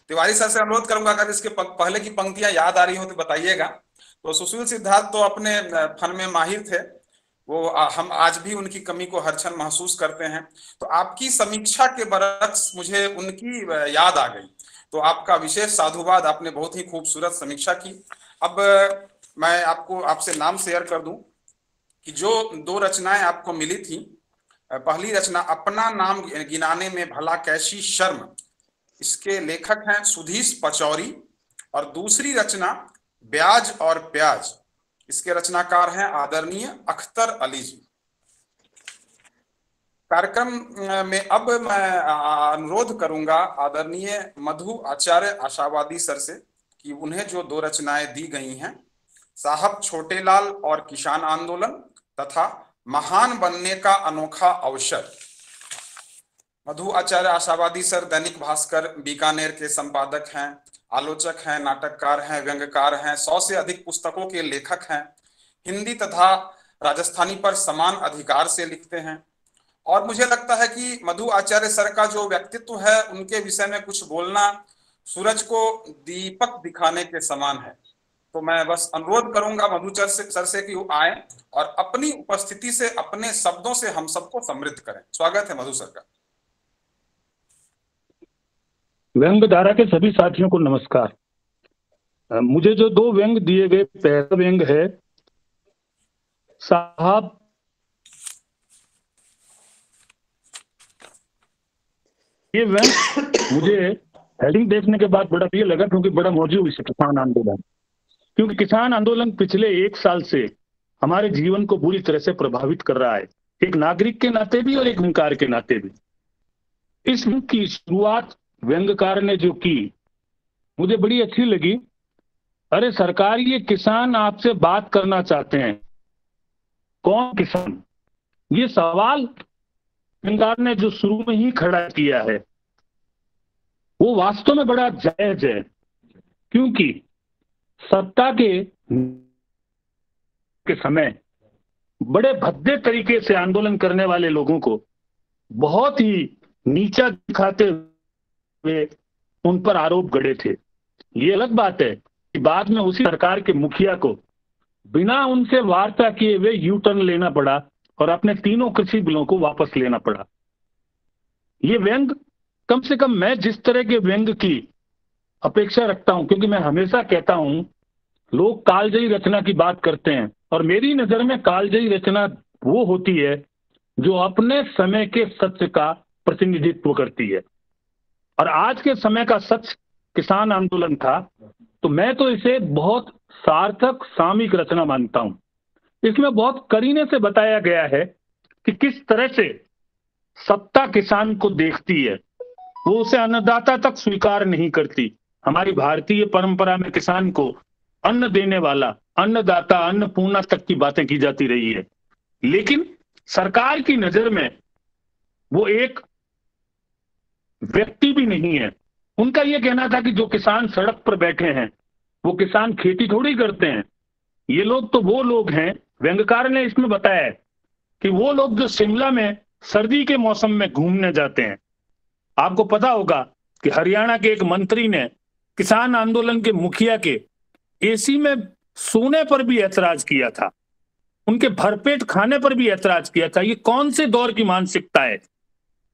तिवारी सर से अनुरोध करूंगा अगर इसके पहले की पंक्तियां याद आ रही हो तो बताइएगा। तो सुशील सिद्धार्थ तो अपने फन में माहिर थे, वो हम आज भी उनकी कमी को हर क्षण महसूस करते हैं। तो आपकी समीक्षा के बरक्स मुझे उनकी याद आ गई, तो आपका विशेष साधुवाद। आपने बहुत ही खूबसूरत समीक्षा की। अब मैं आपसे नाम शेयर कर दूं कि जो 2 रचनाएं आपको मिली थी, पहली रचना अपना नाम गिनाने में भला कैसी शर्म, इसके लेखक हैं सुधीश पचौरी, और दूसरी रचना ब्याज और प्याज, इसके रचनाकार हैं आदरणीय अख्तर अली जी। कार्यक्रम में अब मैं अनुरोध करूंगा आदरणीय मधु आचार्य आशावादी सर से कि उन्हें जो 2 रचनाएं दी गई हैं, साहब छोटेलाल और किसान आंदोलन तथा महान बनने का अनोखा अवसर। मधु आचार्य आशावादी सर दैनिक भास्कर बीकानेर के संपादक हैं, आलोचक हैं, नाटककार हैं, व्यंग्यकार हैं, 100 से अधिक पुस्तकों के लेखक हैं, हिंदी तथा राजस्थानी पर समान अधिकार से लिखते हैं। और मुझे लगता है कि मधु आचार्य सर का जो व्यक्तित्व है, उनके विषय में कुछ बोलना सूरज को दीपक दिखाने के समान है। तो मैं बस अनुरोध करूंगा मधु सर से कि वो आए और अपनी उपस्थिति से, अपने शब्दों से हम सबको समृद्ध करें। स्वागत है मधु सर का। व्यंग धारा के सभी साथियों को नमस्कार। मुझे जो 2 व्यंग दिए गए, पहला व्यंग है साहब, ये व्यंग मुझे हेडिंग देखने के बाद बड़ा प्रिय लगा, क्योंकि बड़ा मौजूद है किसान आंदोलन। क्योंकि किसान आंदोलन पिछले 1 साल से हमारे जीवन को बुरी तरह से प्रभावित कर रहा है, एक नागरिक के नाते भी और एक व्यंगकार के नाते भी। इस व्यंग की शुरुआत व्यंगकार ने जो की मुझे बड़ी अच्छी लगी। अरे सरकार, ये किसान आपसे बात करना चाहते हैं। कौन किसान? ये सवाल सरकार ने जो शुरू में ही खड़ा किया है वो वास्तव में बड़ा जायज है, क्योंकि सत्ता के समय बड़े भद्दे तरीके से आंदोलन करने वाले लोगों को बहुत ही नीचा दिखाते हुए उन पर आरोप गढ़े थे। ये अलग बात है कि बाद में उसी सरकार के मुखिया को बिना उनसे वार्ता किए हुए यू टर्न लेना पड़ा और अपने 3 कृषि बिलों को वापस लेना पड़ा। ये व्यंग, कम से कम मैं जिस तरह के व्यंग की अपेक्षा रखता हूं, क्योंकि मैं हमेशा कहता हूं लोग कालजयी रचना की बात करते हैं, और मेरी नजर में कालजयी रचना वो होती है जो अपने समय के सत्य का प्रतिनिधित्व करती है। और आज के समय का सच किसान आंदोलन था, तो मैं तो इसे बहुत सार्थक सामयिक रचना मानता हूं। इसमें बहुत करीने से बताया गया है कि किस तरह से सत्ता किसान को देखती है, वो उसे अन्नदाता तक स्वीकार नहीं करती। हमारी भारतीय परंपरा में किसान को अन्न देने वाला, अन्नदाता, अन्नपूर्णा तक की बातें की जाती रही है, लेकिन सरकार की नजर में वो एक व्यक्ति भी नहीं है। उनका यह कहना था कि जो किसान सड़क पर बैठे हैं वो किसान खेती थोड़ी करते हैं, ये लोग तो वो लोग हैं, व्यंग्यकार ने इसमें बताया है कि वो लोग जो शिमला में सर्दी के मौसम में घूमने जाते हैं। आपको पता होगा कि हरियाणा के एक मंत्री ने किसान आंदोलन के मुखिया के एसी में सोने पर भी ऐतराज किया था, उनके भरपेट खाने पर भी ऐतराज किया था। ये कौन से दौर की मानसिकता है?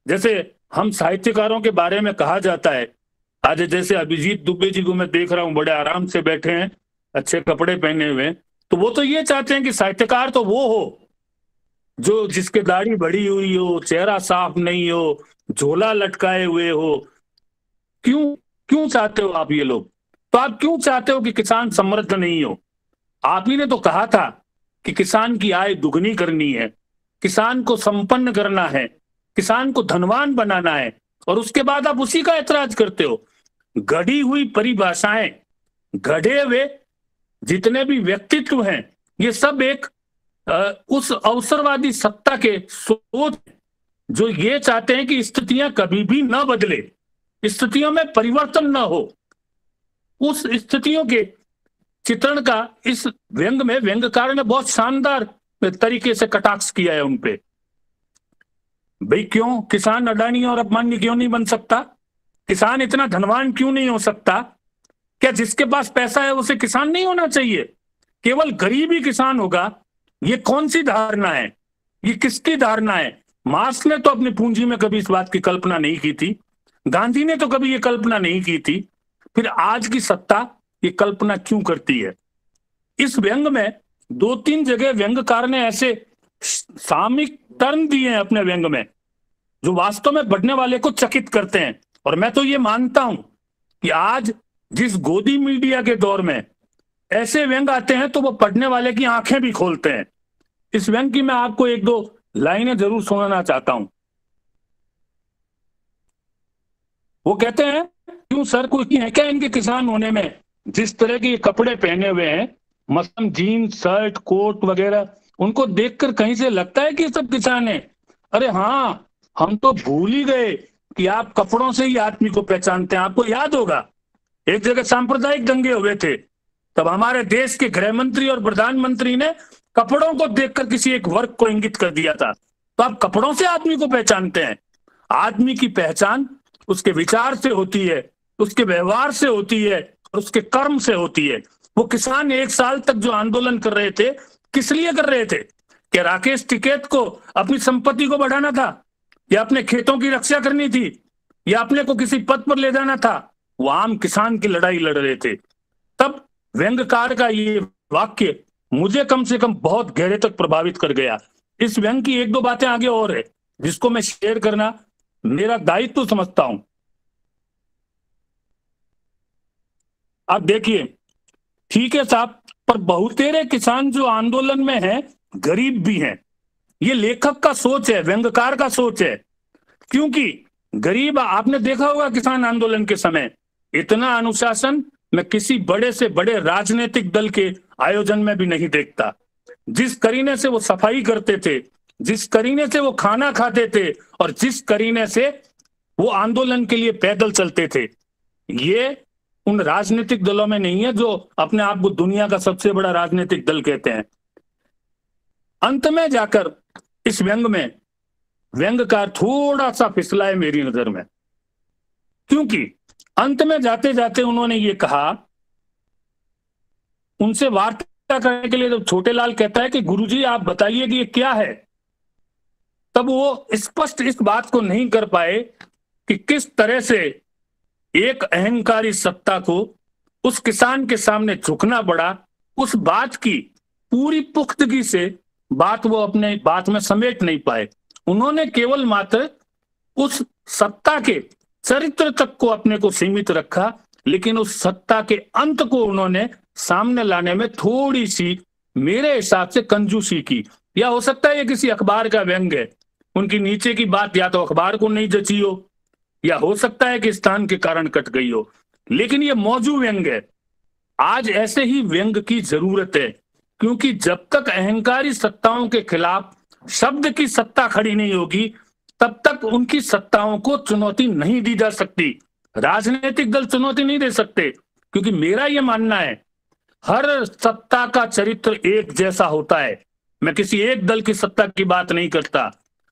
जैसे हम साहित्यकारों के बारे में कहा जाता है, आज जैसे अभिजीत दुबे जी को मैं देख रहा हूं, बड़े आराम से बैठे हैं, अच्छे कपड़े पहने हुए, तो वो तो ये चाहते हैं कि साहित्यकार तो वो हो जो जिसके दाढ़ी बड़ी हुई हो, चेहरा साफ नहीं हो, झोला लटकाए हुए हो। क्यों चाहते हो आप ये लोग? तो आप क्यों चाहते हो कि किसान समृद्ध नहीं हो? आप ही ने तो कहा था कि किसान की आय दुगनी करनी है, किसान को संपन्न करना है, किसान को धनवान बनाना है, और उसके बाद आप उसी का ऐतराज करते हो। गढ़ी हुई परिभाषाएं, गढ़े हुए जितने भी व्यक्तित्व हैं, ये सब एक उस अवसरवादी सत्ता के सोच जो ये चाहते हैं कि स्थितियां कभी भी ना बदले, स्थितियों में परिवर्तन ना हो। उस स्थितियों के चित्रण का इस व्यंग में व्यंग्यकार ने बहुत शानदार तरीके से कटाक्ष किया है उनपे। भाई क्यों किसान अडानी और अपमान्य क्यों नहीं बन सकता? किसान इतना धनवान क्यों नहीं हो सकता? क्या जिसके पास पैसा है उसे किसान नहीं होना चाहिए? केवल गरीब ही किसान होगा, ये कौन सी धारणा है? ये किसकी धारणा है? मार्क्स ने तो अपनी पूंजी में कभी इस बात की कल्पना नहीं की थी, गांधी ने तो कभी ये कल्पना नहीं की थी, फिर आज की सत्ता ये कल्पना क्यों करती है? इस व्यंग में 2-3 जगह व्यंग्यकार ने ऐसे सामयिक टर्न दिए हैं अपने व्यंग में जो वास्तव में पढ़ने वाले को चकित करते हैं। और मैं तो ये मानता हूं कि आज जिस गोदी मीडिया के दौर में ऐसे व्यंग आते हैं तो वो पढ़ने वाले की आंखें भी खोलते हैं। इस व्यंग की मैं आपको 1-2 लाइनें जरूर सुनाना चाहता हूं। वो कहते हैं, क्यों सर कोई है क्या इनके किसान होने में? जिस तरह के कपड़े पहने हुए हैं, मसलन जीन्स, शर्ट, कोट वगैरह, उनको देखकर कहीं से लगता है कि सब किसान है। अरे हाँ, हम तो भूल ही गए कि आप कपड़ों से ही आदमी को पहचानते हैं। आपको याद होगा एक जगह सांप्रदायिक दंगे हुए थे, तब हमारे देश के गृह मंत्री और प्रधानमंत्री ने कपड़ों को देखकर किसी एक वर्ग को इंगित कर दिया था। तो आप कपड़ों से आदमी को पहचानते हैं। आदमी की पहचान उसके विचार से होती है, उसके व्यवहार से होती है, और उसके कर्म से होती है। वो किसान 1 साल तक जो आंदोलन कर रहे थे, किस लिए कर रहे थे? क्या राकेश टिकैत को अपनी संपत्ति को बढ़ाना था, या अपने खेतों की रक्षा करनी थी, या अपने को किसी पद पर ले जाना था? वो आम किसान की लड़ाई लड़ रहे थे। तब व्यंग्यकार का ये वाक्य मुझे कम से कम बहुत गहरे तक प्रभावित कर गया। इस व्यंग की 1-2 बातें आगे और है जिसको मैं शेयर करना मेरा दायित्व समझता हूं। आप देखिए, ठीक है साहब, पर बहुतेरे किसान जो आंदोलन में हैं गरीब भी हैं। ये लेखक का सोच है, व्यंग्यकार का सोच है। क्योंकि गरीब, आपने देखा होगा किसान आंदोलन के समय इतना अनुशासन मैं किसी बड़े से बड़े राजनीतिक दल के आयोजन में भी नहीं देखता। जिस करीने से वो सफाई करते थे, जिस करीने से वो खाना खाते थे और जिस करीने से वो आंदोलन के लिए पैदल चलते थे, ये उन राजनीतिक दलों में नहीं है जो अपने आप को दुनिया का सबसे बड़ा राजनीतिक दल कहते हैं। अंत में जाकर इस व्यंग में व्यंगकार थोड़ा सा फिसला है मेरी नजर में, क्योंकि अंत में जाते जाते उन्होंने ये कहा, उनसे वार्ता करने के लिए जब छोटे लाल कहता है कि गुरुजी आप बताइए कि ये क्या है, तब वो स्पष्ट इस बात को नहीं कर पाए कि किस तरह से एक अहंकारी सत्ता को उस किसान के सामने झुकना पड़ा। उस बात की पूरी पुख्तगी से बात वो अपने बात में समेट नहीं पाए। उन्होंने केवल मात्र उस सत्ता के चरित्र तक को अपने को सीमित रखा, लेकिन उस सत्ता के अंत को उन्होंने सामने लाने में थोड़ी सी मेरे हिसाब से कंजूसी की। या हो सकता है ये किसी अखबार का व्यंग है, उनकी नीचे की बात या तो अखबार को नहीं जची हो, या हो सकता है कि स्थान के कारण कट गई हो, लेकिन ये मौजू व्यंग है। आज ऐसे ही व्यंग की जरूरत है, क्योंकि जब तक अहंकारी सत्ताओं के खिलाफ शब्द की सत्ता खड़ी नहीं होगी, तब तक उनकी सत्ताओं को चुनौती नहीं दी जा सकती। राजनीतिक दल चुनौती नहीं दे सकते, क्योंकि मेरा यह मानना है हर सत्ता का चरित्र एक जैसा होता है। मैं किसी एक दल की सत्ता की बात नहीं करता,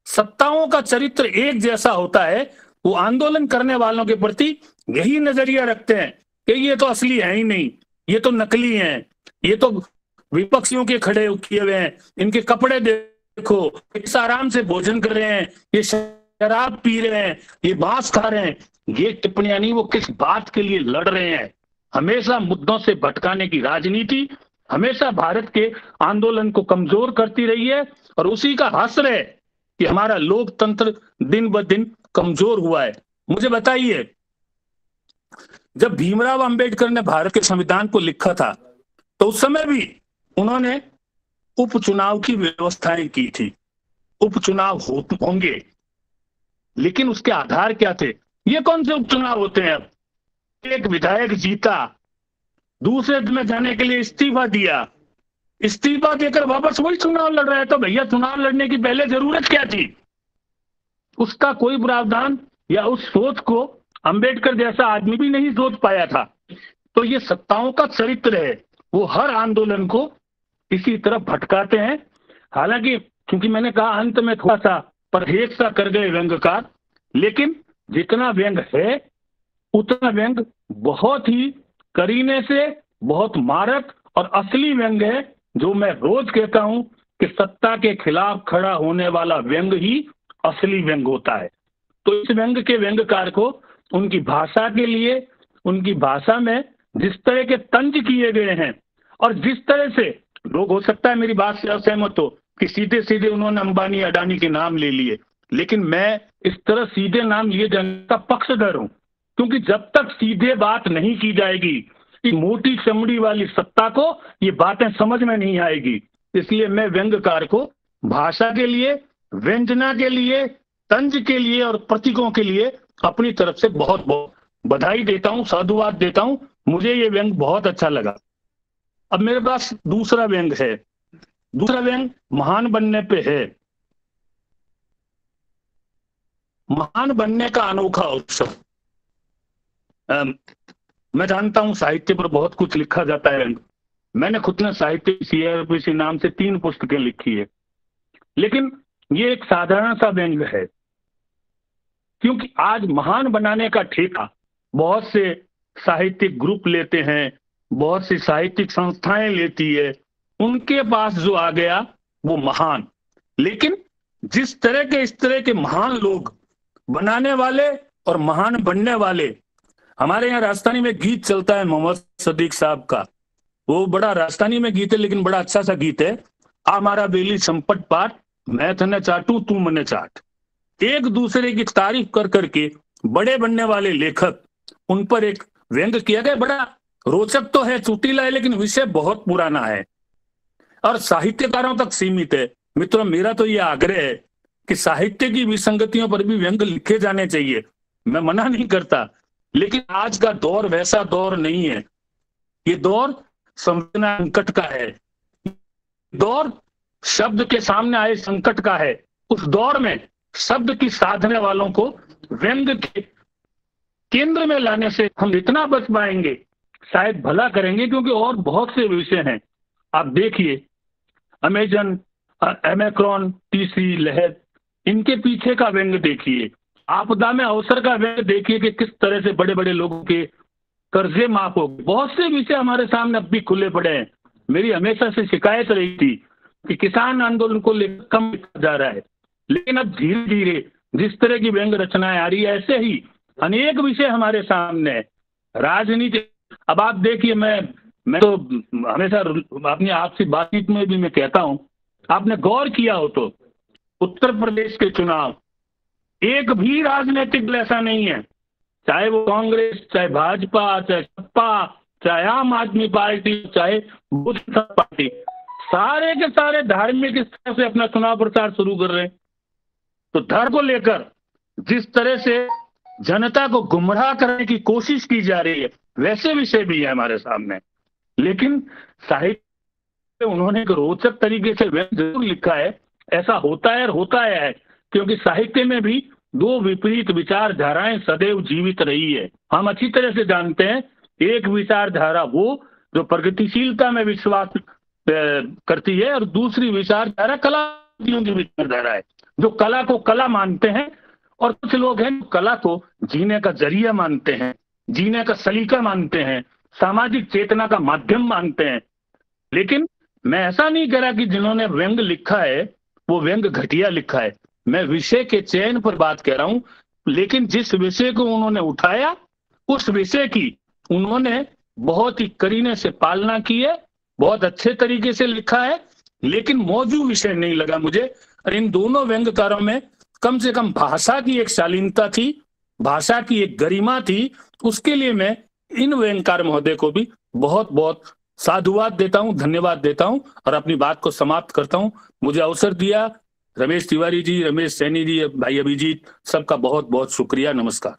सत्ताओं का चरित्र एक जैसा होता है। वो आंदोलन करने वालों के प्रति यही नजरिया रखते हैं कि ये तो असली है ही नहीं, ये तो नकली हैं, ये तो विपक्षियों के खड़े किए हुए हैं, इनके कपड़े देखो, इस आराम से भोजन कर रहे हैं, ये शराब पी रहे हैं, ये बांस खा रहे हैं। ये टिप्पणियां नहीं, वो किस बात के लिए लड़ रहे हैं। हमेशा मुद्दों से भटकाने की राजनीति हमेशा भारत के आंदोलन को कमजोर करती रही है, और उसी का हश्र है कि हमारा लोकतंत्र दिन ब दिन कमजोर हुआ है। मुझे बताइए, जब भीमराव अंबेडकर ने भारत के संविधान को लिखा था, तो उस समय भी उन्होंने उपचुनाव की व्यवस्थाएं की थी। उपचुनाव होंगे, लेकिन उसके आधार क्या थे? ये कौन से उपचुनाव होते हैं? अब एक विधायक जीता, दूसरे में जाने के लिए इस्तीफा दिया, इस्तीफा देकर वापस वही चुनाव लड़ रहा है। तो भैया चुनाव लड़ने की पहले जरूरत क्या थी? उसका कोई प्रावधान या उस सोच को अंबेडकर जैसा आदमी भी नहीं सोच पाया था। तो ये सत्ताओं का चरित्र है, वो हर आंदोलन को इसी तरफ भटकाते हैं। हालांकि क्योंकि मैंने कहा अंत में थोड़ा सा परहेज सा कर गए व्यंगकार, लेकिन जितना व्यंग है उतना व्यंग बहुत ही करीने से, बहुत मारक और असली व्यंग है, जो मैं रोज कहता हूं कि सत्ता के खिलाफ खड़ा होने वाला व्यंग ही असली व्यंग होता है। तो इस व्यंग के व्यंगकार को उनकी भाषा के लिए, उनकी भाषा में जिस तरह के तंज किए गए हैं, और जिस तरह से लोग, हो सकता है मेरी बात से असहमत हो कि सीधे सीधे उन्होंने अंबानी अडानी के नाम ले लिए, लेकिन मैं इस तरह सीधे नाम लिए जाने का पक्षधर हूं, क्योंकि जब तक सीधे बात नहीं की जाएगी, इस मोटी चमड़ी वाली सत्ता को ये बातें समझ में नहीं आएगी। इसलिए मैं व्यंगकार को भाषा के लिए, व्यंजना के लिए, तंज के लिए और प्रतीकों के लिए अपनी तरफ से बहुत बहुत बधाई देता हूं, साधुवाद देता हूं। मुझे ये व्यंग बहुत अच्छा लगा। अब मेरे पास दूसरा व्यंग है। दूसरा व्यंग महान बनने पे है। महान बनने का अनोखा उत्सव। मैं जानता हूं साहित्य पर बहुत कुछ लिखा जाता है। मैंने खुद ने साहित्य CRPC नाम से 3 पुस्तकें लिखी है, लेकिन ये एक साधारण सा व्यंग है, क्योंकि आज महान बनाने का ठेका बहुत से साहित्यिक ग्रुप लेते हैं, बहुत सी साहित्यिक संस्थाएं लेती है। उनके पास जो आ गया वो महान। लेकिन जिस तरह के इस तरह के महान लोग बनाने वाले और महान बनने वाले, हमारे यहाँ राजस्थानी में गीत चलता है मोहम्मद सदीक साहब का, वो बड़ा राजस्थानी में गीत है लेकिन बड़ा अच्छा सा गीत है। आ मारा बेली संपट पाठ, मैं तने चाटू तू मने चाट। एक दूसरे की तारीफ कर करके बड़े बनने वाले लेखक, उन पर एक व्यंग किया गया। बड़ा रोचक तो है, चुटीला है, लेकिन विषय बहुत पुराना है और साहित्यकारों तक सीमित है। मित्रों, मेरा तो यह आग्रह है कि साहित्य की विसंगतियों पर भी व्यंग लिखे जाने चाहिए। मैं मना नहीं करता, लेकिन आज का दौर वैसा दौर नहीं है। ये दौर संवेदना संकट का है, दौर शब्द के सामने आए संकट का है। उस दौर में शब्द की साधने वालों को व्यंग के केंद्र में लाने से हम इतना बच पाएंगे, शायद भला करेंगे, क्योंकि और बहुत से विषय हैं। आप देखिए अमेजन, एमेक्रॉन, तीसरी लहर, इनके पीछे का व्यंग देखिए। आपदा में अवसर का व्यंग देखिए कि किस तरह से बड़े बड़े लोगों के कर्जे माफ हो गए। बहुत से विषय हमारे सामने अब भी खुले पड़े हैं। मेरी हमेशा से शिकायत रही थी कि किसान आंदोलन को लेकर कम लिखा जा रहा है, लेकिन अब धीरे धीरे जिस तरह की व्यंग रचनाएं आ रही है, ऐसे ही अनेक विषय हमारे सामने है। राजनीति, अब आप देखिए, मैं तो हमेशा अपनी आपसी बातचीत में भी मैं कहता हूं, आपने गौर किया हो तो उत्तर प्रदेश के चुनाव, एक भी राजनीतिक दल ऐसा नहीं है, चाहे वो कांग्रेस, चाहे भाजपा, चाहे सपा, चाहे आम आदमी पार्टी, चाहे बहुजन पार्टी, सारे के सारे धार्मिक स्तर से अपना चुनाव प्रचार शुरू कर रहे हैं। तो धर्म को लेकर जिस तरह से जनता को गुमराह करने की कोशिश की जा रही है, वैसे विषय भी है हमारे सामने। लेकिन साहित्य में उन्होंने एक रोचक तरीके से व्यंग जरूर लिखा है। ऐसा होता है और होता है क्योंकि साहित्य में भी दो विपरीत विचारधाराएं सदैव जीवित रही है। हम अच्छी तरह से जानते हैं, एक विचारधारा वो जो प्रगतिशीलता में विश्वास करती है, और दूसरी विचारधारा कलावादियों की विचारधारा है, जो कला को कला मानते हैं। और कुछ लोग हैं कला को जीने का जरिया मानते हैं, जीने का सलीका मानते हैं, सामाजिक चेतना का माध्यम मानते हैं। लेकिन मैं ऐसा नहीं कह रहा कि जिन्होंने व्यंग लिखा है वो व्यंग घटिया लिखा है। मैं विषय के चयन पर बात कह रहा हूं। लेकिन जिस विषय को उन्होंने उठाया, उस विषय की उन्होंने बहुत ही करीने से पालना की है, बहुत अच्छे तरीके से लिखा है। लेकिन मौजू विषय नहीं लगा मुझे। और इन दोनों व्यंगकारों में कम से कम भाषा की एक शालीनता थी, भाषा की एक गरिमा थी। उसके लिए मैं इन व्यंगकार महोदय को भी बहुत बहुत साधुवाद देता हूं, धन्यवाद देता हूं और अपनी बात को समाप्त करता हूं। मुझे अवसर दिया रमेश तिवारी जी, रमेश सैनी जी, भाई अभिजीत, सबका बहुत बहुत शुक्रिया। नमस्कार।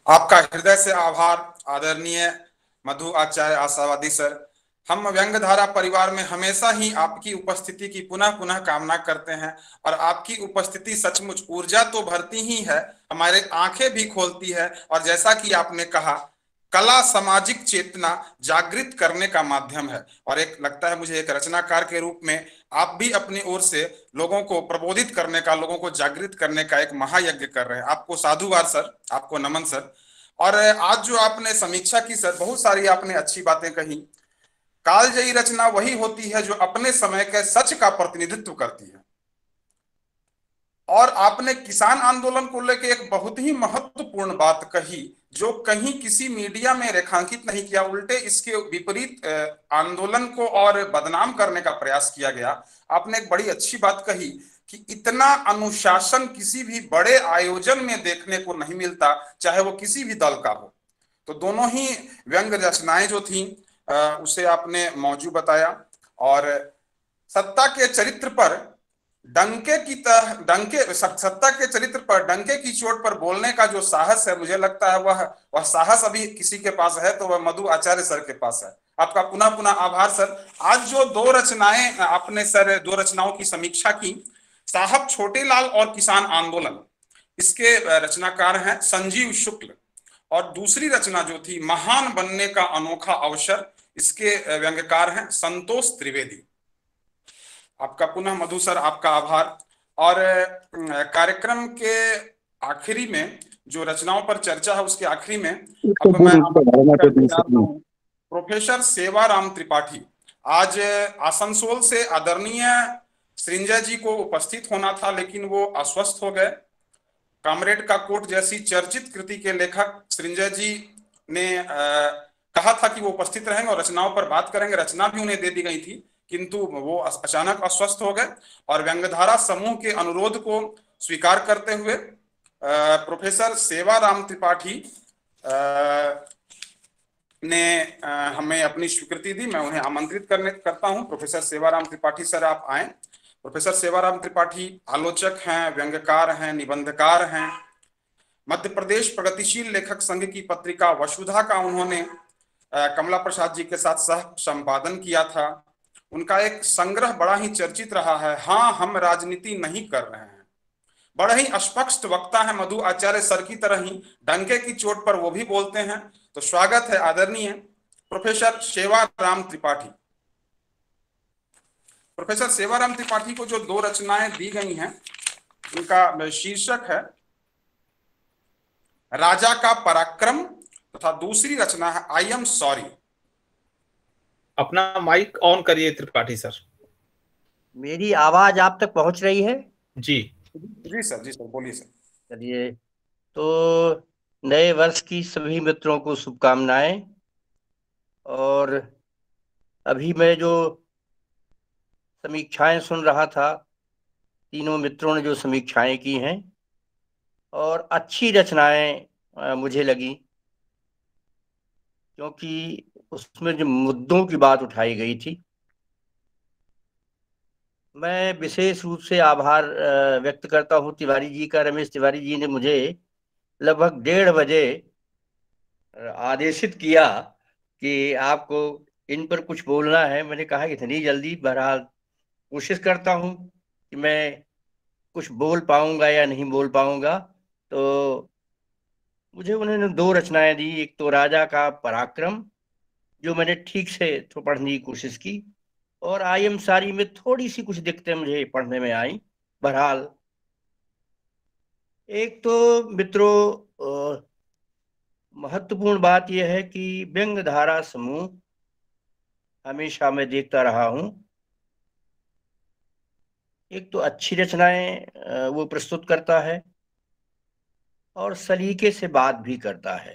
आपका हृदय से आभार आदरणीय मधु आचार्य आशावादी सर। हम व्यंगधारा परिवार में हमेशा ही आपकी उपस्थिति की पुनः पुनः कामना करते हैं और आपकी उपस्थिति सचमुच ऊर्जा तो भरती ही है, हमारे आंखें भी खोलती है। और जैसा कि आपने कहा, कला सामाजिक चेतना जागृत करने का माध्यम है। और एक लगता है मुझे एक रचनाकार के रूप में आप भी अपनी ओर से लोगों को प्रबोधित करने का, लोगों को जागृत करने का एक महायज्ञ कर रहे हैं। आपको साधुवाद सर, आपको नमन सर। और आज जो आपने समीक्षा की सर, बहुत सारी आपने अच्छी बातें कही। कालजयी रचना वही होती है जो अपने समय के सच का प्रतिनिधित्व करती है। और आपने किसान आंदोलन को लेकर एक बहुत ही महत्वपूर्ण बात कही जो कहीं किसी मीडिया में रेखांकित नहीं किया, उल्टे इसके विपरीत आंदोलन को और बदनाम करने का प्रयास किया गया। आपने एक बड़ी अच्छी बात कही कि इतना अनुशासन किसी भी बड़े आयोजन में देखने को नहीं मिलता, चाहे वो किसी भी दल का हो। तो दोनों ही व्यंग रचनाएं जो थी उसे आपने मौजू बताया। और सत्ता के चरित्र पर सत्ता के चरित्र पर डंके की चोट पर बोलने का जो साहस है, मुझे लगता है वह साहस अभी किसी के पास है तो वह मधु आचार्य सर के पास है। आपका पुनः पुनः आभार सर। आज जो दो रचनाएं आपने सर, दो रचनाओं की समीक्षा की, साहब छोटेलाल और किसान आंदोलन, इसके रचनाकार हैं संजीव शुक्ल। और दूसरी रचना जो थी महान बनने का अनोखा अवसर, इसके व्यंग्यकार हैं संतोष त्रिवेदी। आपका पुनः मधु सर, आपका आभार। और कार्यक्रम के आखिरी में जो रचनाओं पर चर्चा है उसके आखिरी में अब मैं प्रोफेसर सेवाराम त्रिपाठी, आज आसनसोल से आदरणीय सृंजय जी को उपस्थित होना था लेकिन वो अस्वस्थ हो गए। कामरेड का कोट जैसी चर्चित कृति के लेखक सृंजय जी ने कहा था कि वो उपस्थित रहेंगे और रचनाओं पर बात करेंगे। रचना भी उन्हें दे दी गई थी किंतु वो अचानक अस्वस्थ हो गए। और व्यंग्यधारा समूह के अनुरोध को स्वीकार करते हुए प्रोफेसर सेवाराम त्रिपाठी ने हमें अपनी स्वीकृति दी। मैं उन्हें आमंत्रित करता हूं। प्रोफेसर सेवाराम त्रिपाठी सर, आप आए। प्रोफेसर सेवाराम त्रिपाठी आलोचक हैं, व्यंग्यकार हैं, निबंधकार हैं मध्य प्रदेश प्रगतिशील लेखक संघ की पत्रिका वसुधा का उन्होंने कमला प्रसाद जी के साथ सह संपादन किया था। उनका एक संग्रह बड़ा ही चर्चित रहा है, हाँ हम राजनीति नहीं कर रहे हैं। बड़े ही स्पष्ट वक्ता है, मधु आचार्य सर की तरह ही डंके की चोट पर वो भी बोलते हैं। तो स्वागत है आदरणीय प्रोफेसर सेवाराम त्रिपाठी। प्रोफेसर सेवाराम त्रिपाठी को जो 2 रचनाएं दी गई हैं, उनका शीर्षक है राजा का पराक्रम तथा दूसरी रचना है आई एम सॉरी। अपना माइक ऑन करिए त्रिपाठी सर। मेरी आवाज आप तक पहुंच रही है? जी जी सर बोलिए सर। चलिए, तो नए वर्ष की सभी मित्रों को शुभकामनाएं। और अभी मैं जो समीक्षाएं सुन रहा था, तीनों मित्रों ने जो समीक्षाएं की हैं और अच्छी रचनाएं मुझे लगी, क्योंकि उसमें जो मुद्दों की बात उठाई गई थी। मैं विशेष रूप से आभार व्यक्त करता हूं तिवारी जी का। रमेश तिवारी जी ने मुझे लगभग 1:30 बजे आदेशित किया कि आपको इन पर कुछ बोलना है। मैंने कहा इतनी जल्दी? बहरहाल कोशिश करता हूं कि मैं कुछ बोल पाऊंगा या नहीं बोल पाऊंगा। तो मुझे उन्होंने 2 रचनाएं दी। एक तो राजा का पराक्रम, जो मैंने ठीक से तो पढ़ने की कोशिश की, और आई एम सॉरी में थोड़ी सी कुछ दिक्कतें मुझे पढ़ने में आई। बहरहाल एक तो मित्रों, महत्वपूर्ण बात यह है कि व्यंग धारा समूह हमेशा मैं देखता रहा हूं, एक तो अच्छी रचनाएं वो प्रस्तुत करता है और सलीके से बात भी करता है।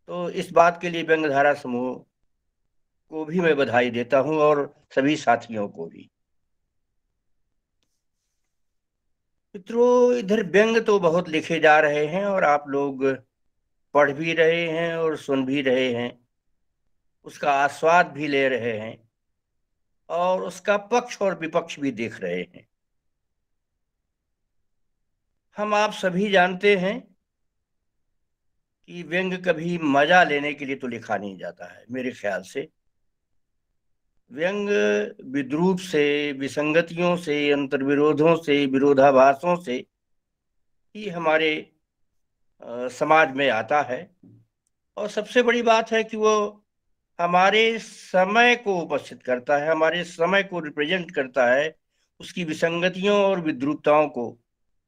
तो इस बात के लिए व्यंग धारा समूह को भी मैं बधाई देता हूं और सभी साथियों को भी। मित्रों, इधर व्यंग तो बहुत लिखे जा रहे हैं और आप लोग पढ़ भी रहे हैं और सुन भी रहे हैं, उसका आस्वाद भी ले रहे हैं और उसका पक्ष और विपक्ष भी देख रहे हैं। हम आप सभी जानते हैं कि व्यंग कभी मजा लेने के लिए तो लिखा नहीं जाता है। मेरे ख्याल से व्यंग विद्रूप से, विसंगतियों से, अंतर्विरोधों से, विरोधाभासों से ही हमारे समाज में आता है। और सबसे बड़ी बात है कि वो हमारे समय को उपस्थित करता है, हमारे समय को रिप्रेजेंट करता है, उसकी विसंगतियों और विद्रूपताओं को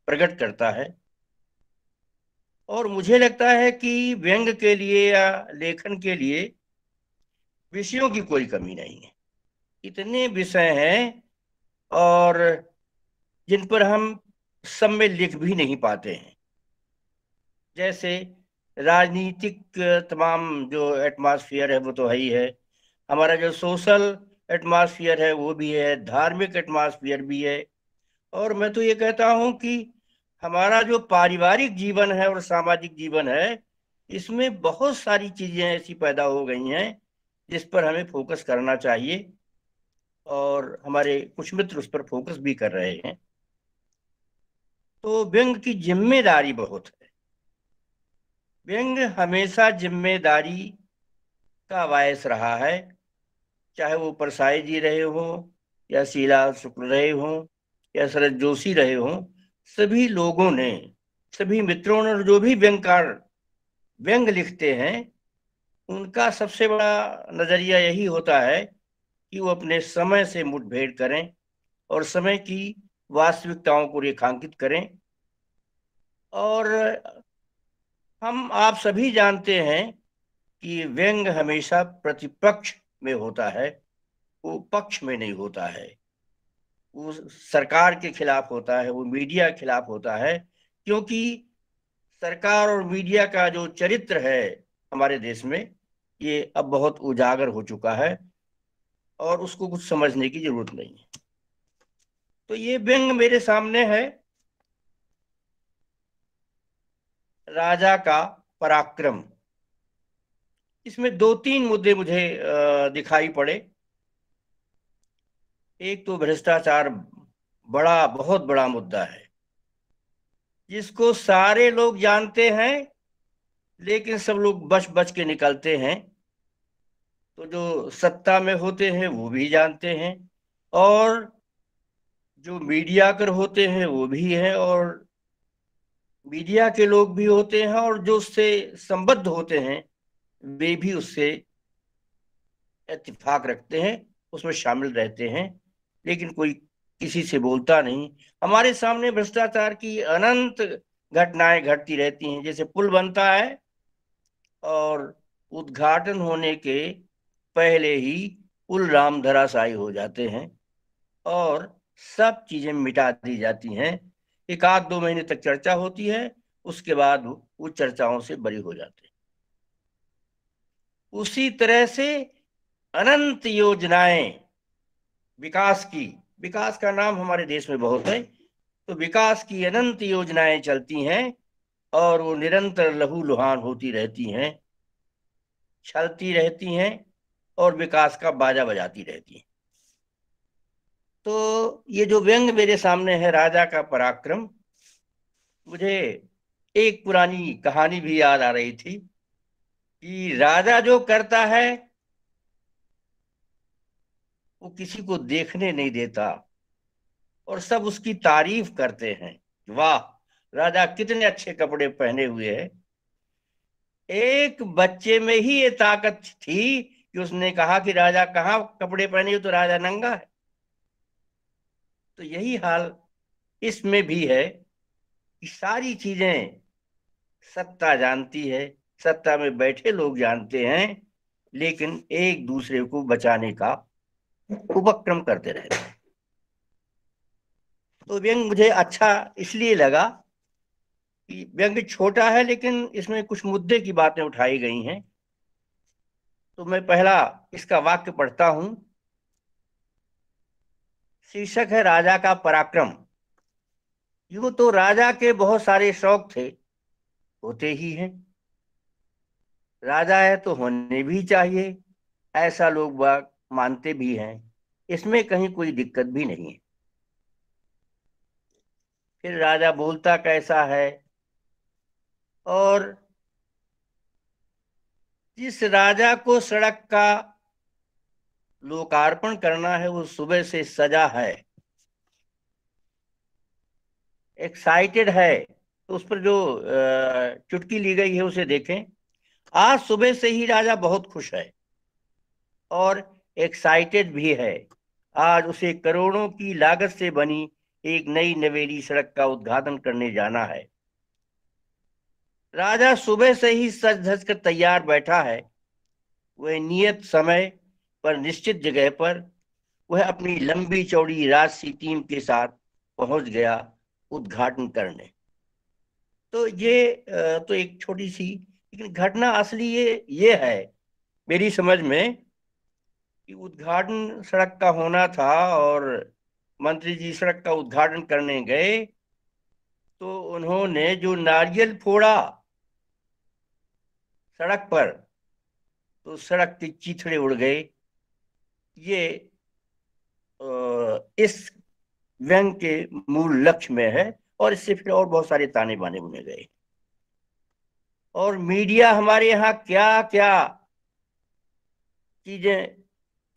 प्रकट करता है। और मुझे लगता है कि व्यंग के लिए या लेखन के लिए विषयों की कोई कमी नहीं है। इतने विषय हैं और जिन पर हम सब में लिख भी नहीं पाते हैं। जैसे राजनीतिक तमाम जो एटमॉस्फेयर है वो तो है ही है, हमारा जो सोशल एटमॉस्फेयर है वो भी है, धार्मिक एटमॉस्फेयर भी है, और मैं तो ये कहता हूं कि हमारा जो पारिवारिक जीवन है और सामाजिक जीवन है, इसमें बहुत सारी चीजें ऐसी पैदा हो गई हैं जिस पर हमें फोकस करना चाहिए और हमारे कुछ मित्र उस पर फोकस भी कर रहे हैं। तो व्यंग की जिम्मेदारी बहुत है। व्यंग हमेशा जिम्मेदारी का वायस रहा है, चाहे वो परसाई जी रहे हो या शीला शुक्ल रहे हो या शरद जोशी रहे हो। सभी लोगों ने, सभी मित्रों ने जो भी व्यंग लिखते हैं, उनका सबसे बड़ा नजरिया यही होता है कि वो अपने समय से मुठभेड़ करें और समय की वास्तविकताओं को रेखांकित करें। और हम आप सभी जानते हैं कि व्यंग हमेशा प्रतिपक्ष में होता है, वो पक्ष में नहीं होता है। वो सरकार के खिलाफ होता है, वो मीडिया के खिलाफ होता है, क्योंकि सरकार और मीडिया का जो चरित्र है हमारे देश में, ये अब बहुत उजागर हो चुका है और उसको कुछ समझने की जरूरत नहीं है। तो ये व्यंग मेरे सामने है, राजा का पराक्रम। इसमें 2-3 मुद्दे मुझे दिखाई पड़े। एक तो भ्रष्टाचार बहुत बड़ा मुद्दा है, जिसको सारे लोग जानते हैं लेकिन सब लोग बच बच के निकलते हैं। तो जो सत्ता में होते हैं वो भी जानते हैं, और जो मीडिया कर होते हैं वो भी हैं, और मीडिया के लोग भी होते हैं, और जो उससे संबद्ध होते हैं वे भी उससे इत्तेफाक रखते हैं, उसमें शामिल रहते हैं, लेकिन कोई किसी से बोलता नहीं। हमारे सामने भ्रष्टाचार की अनंत घटनाएं घटती रहती हैं। जैसे पुल बनता है और उद्घाटन होने के पहले ही पुल राम धराशायी हो जाते हैं और सब चीजें मिटा दी जाती हैं। 1-2 महीने तक चर्चा होती है, उसके बाद वो चर्चाओं से बरी हो जाते हैं। उसी तरह से अनंत योजनाएं विकास का नाम हमारे देश में बहुत है, तो विकास की अनंत योजनाएं चलती हैं और वो निरंतर लहूलुहान होती रहती हैं, चलती रहती हैं और विकास का बाजा बजाती रहती हैं। तो ये जो व्यंग मेरे सामने है, राजा का पराक्रम, मुझे एक पुरानी कहानी भी याद आ रही थी कि राजा जो करता है वो किसी को देखने नहीं देता और सब उसकी तारीफ करते हैं, वाह राजा कितने अच्छे कपड़े पहने हुए हैं। एक बच्चे में ही ये ताकत थी कि उसने कहा कि राजा कहाँ कपड़े पहने हो, तो राजा नंगा है। तो यही हाल इसमें भी है कि सारी चीजें सत्ता जानती है, सत्ता में बैठे लोग जानते हैं, लेकिन एक दूसरे को बचाने का उपक्रम करते रहते हैं। तो व्यंग मुझे अच्छा इसलिए लगा कि व्यंग छोटा है लेकिन इसमें कुछ मुद्दे की बातें उठाई गई हैं। तो मैं पहला इसका वाक्य पढ़ता हूं। शीर्षक है राजा का पराक्रम। यूं तो राजा के बहुत सारे शौक थे, होते ही हैं। राजा है तो होने भी चाहिए, ऐसा लोग बाग मानते भी हैं, इसमें कहीं कोई दिक्कत भी नहीं है। फिर राजा बोलता कैसा है, और जिस राजा को सड़क का लोकार्पण करना है वो सुबह से सजा है, एक्साइटेड है। तो उस पर जो चुटकी ली गई है उसे देखें। आज सुबह से ही राजा बहुत खुश है और एक्साइटेड भी है। आज उसे करोड़ों की लागत से बनी एक नई नवेली सड़क का उद्घाटन करने जाना है। राजा सुबह से ही सज धज कर तैयार बैठा है। वह नियत समय पर निश्चित जगह पर वह अपनी लंबी चौड़ी राजसी टीम के साथ पहुंच गया उद्घाटन करने। तो ये तो एक छोटी सी, लेकिन घटना असली ये है मेरी समझ में कि उद्घाटन सड़क का होना था और मंत्री जी सड़क का उद्घाटन करने गए, तो उन्होंने जो नारियल फोड़ा सड़क पर, तो सड़क के चीथड़े उड़ गए। ये इस व्यंग के मूल लक्ष्य में है, और इससे फिर और बहुत सारे ताने बाने बुने गए। और मीडिया हमारे यहाँ क्या क्या चीजें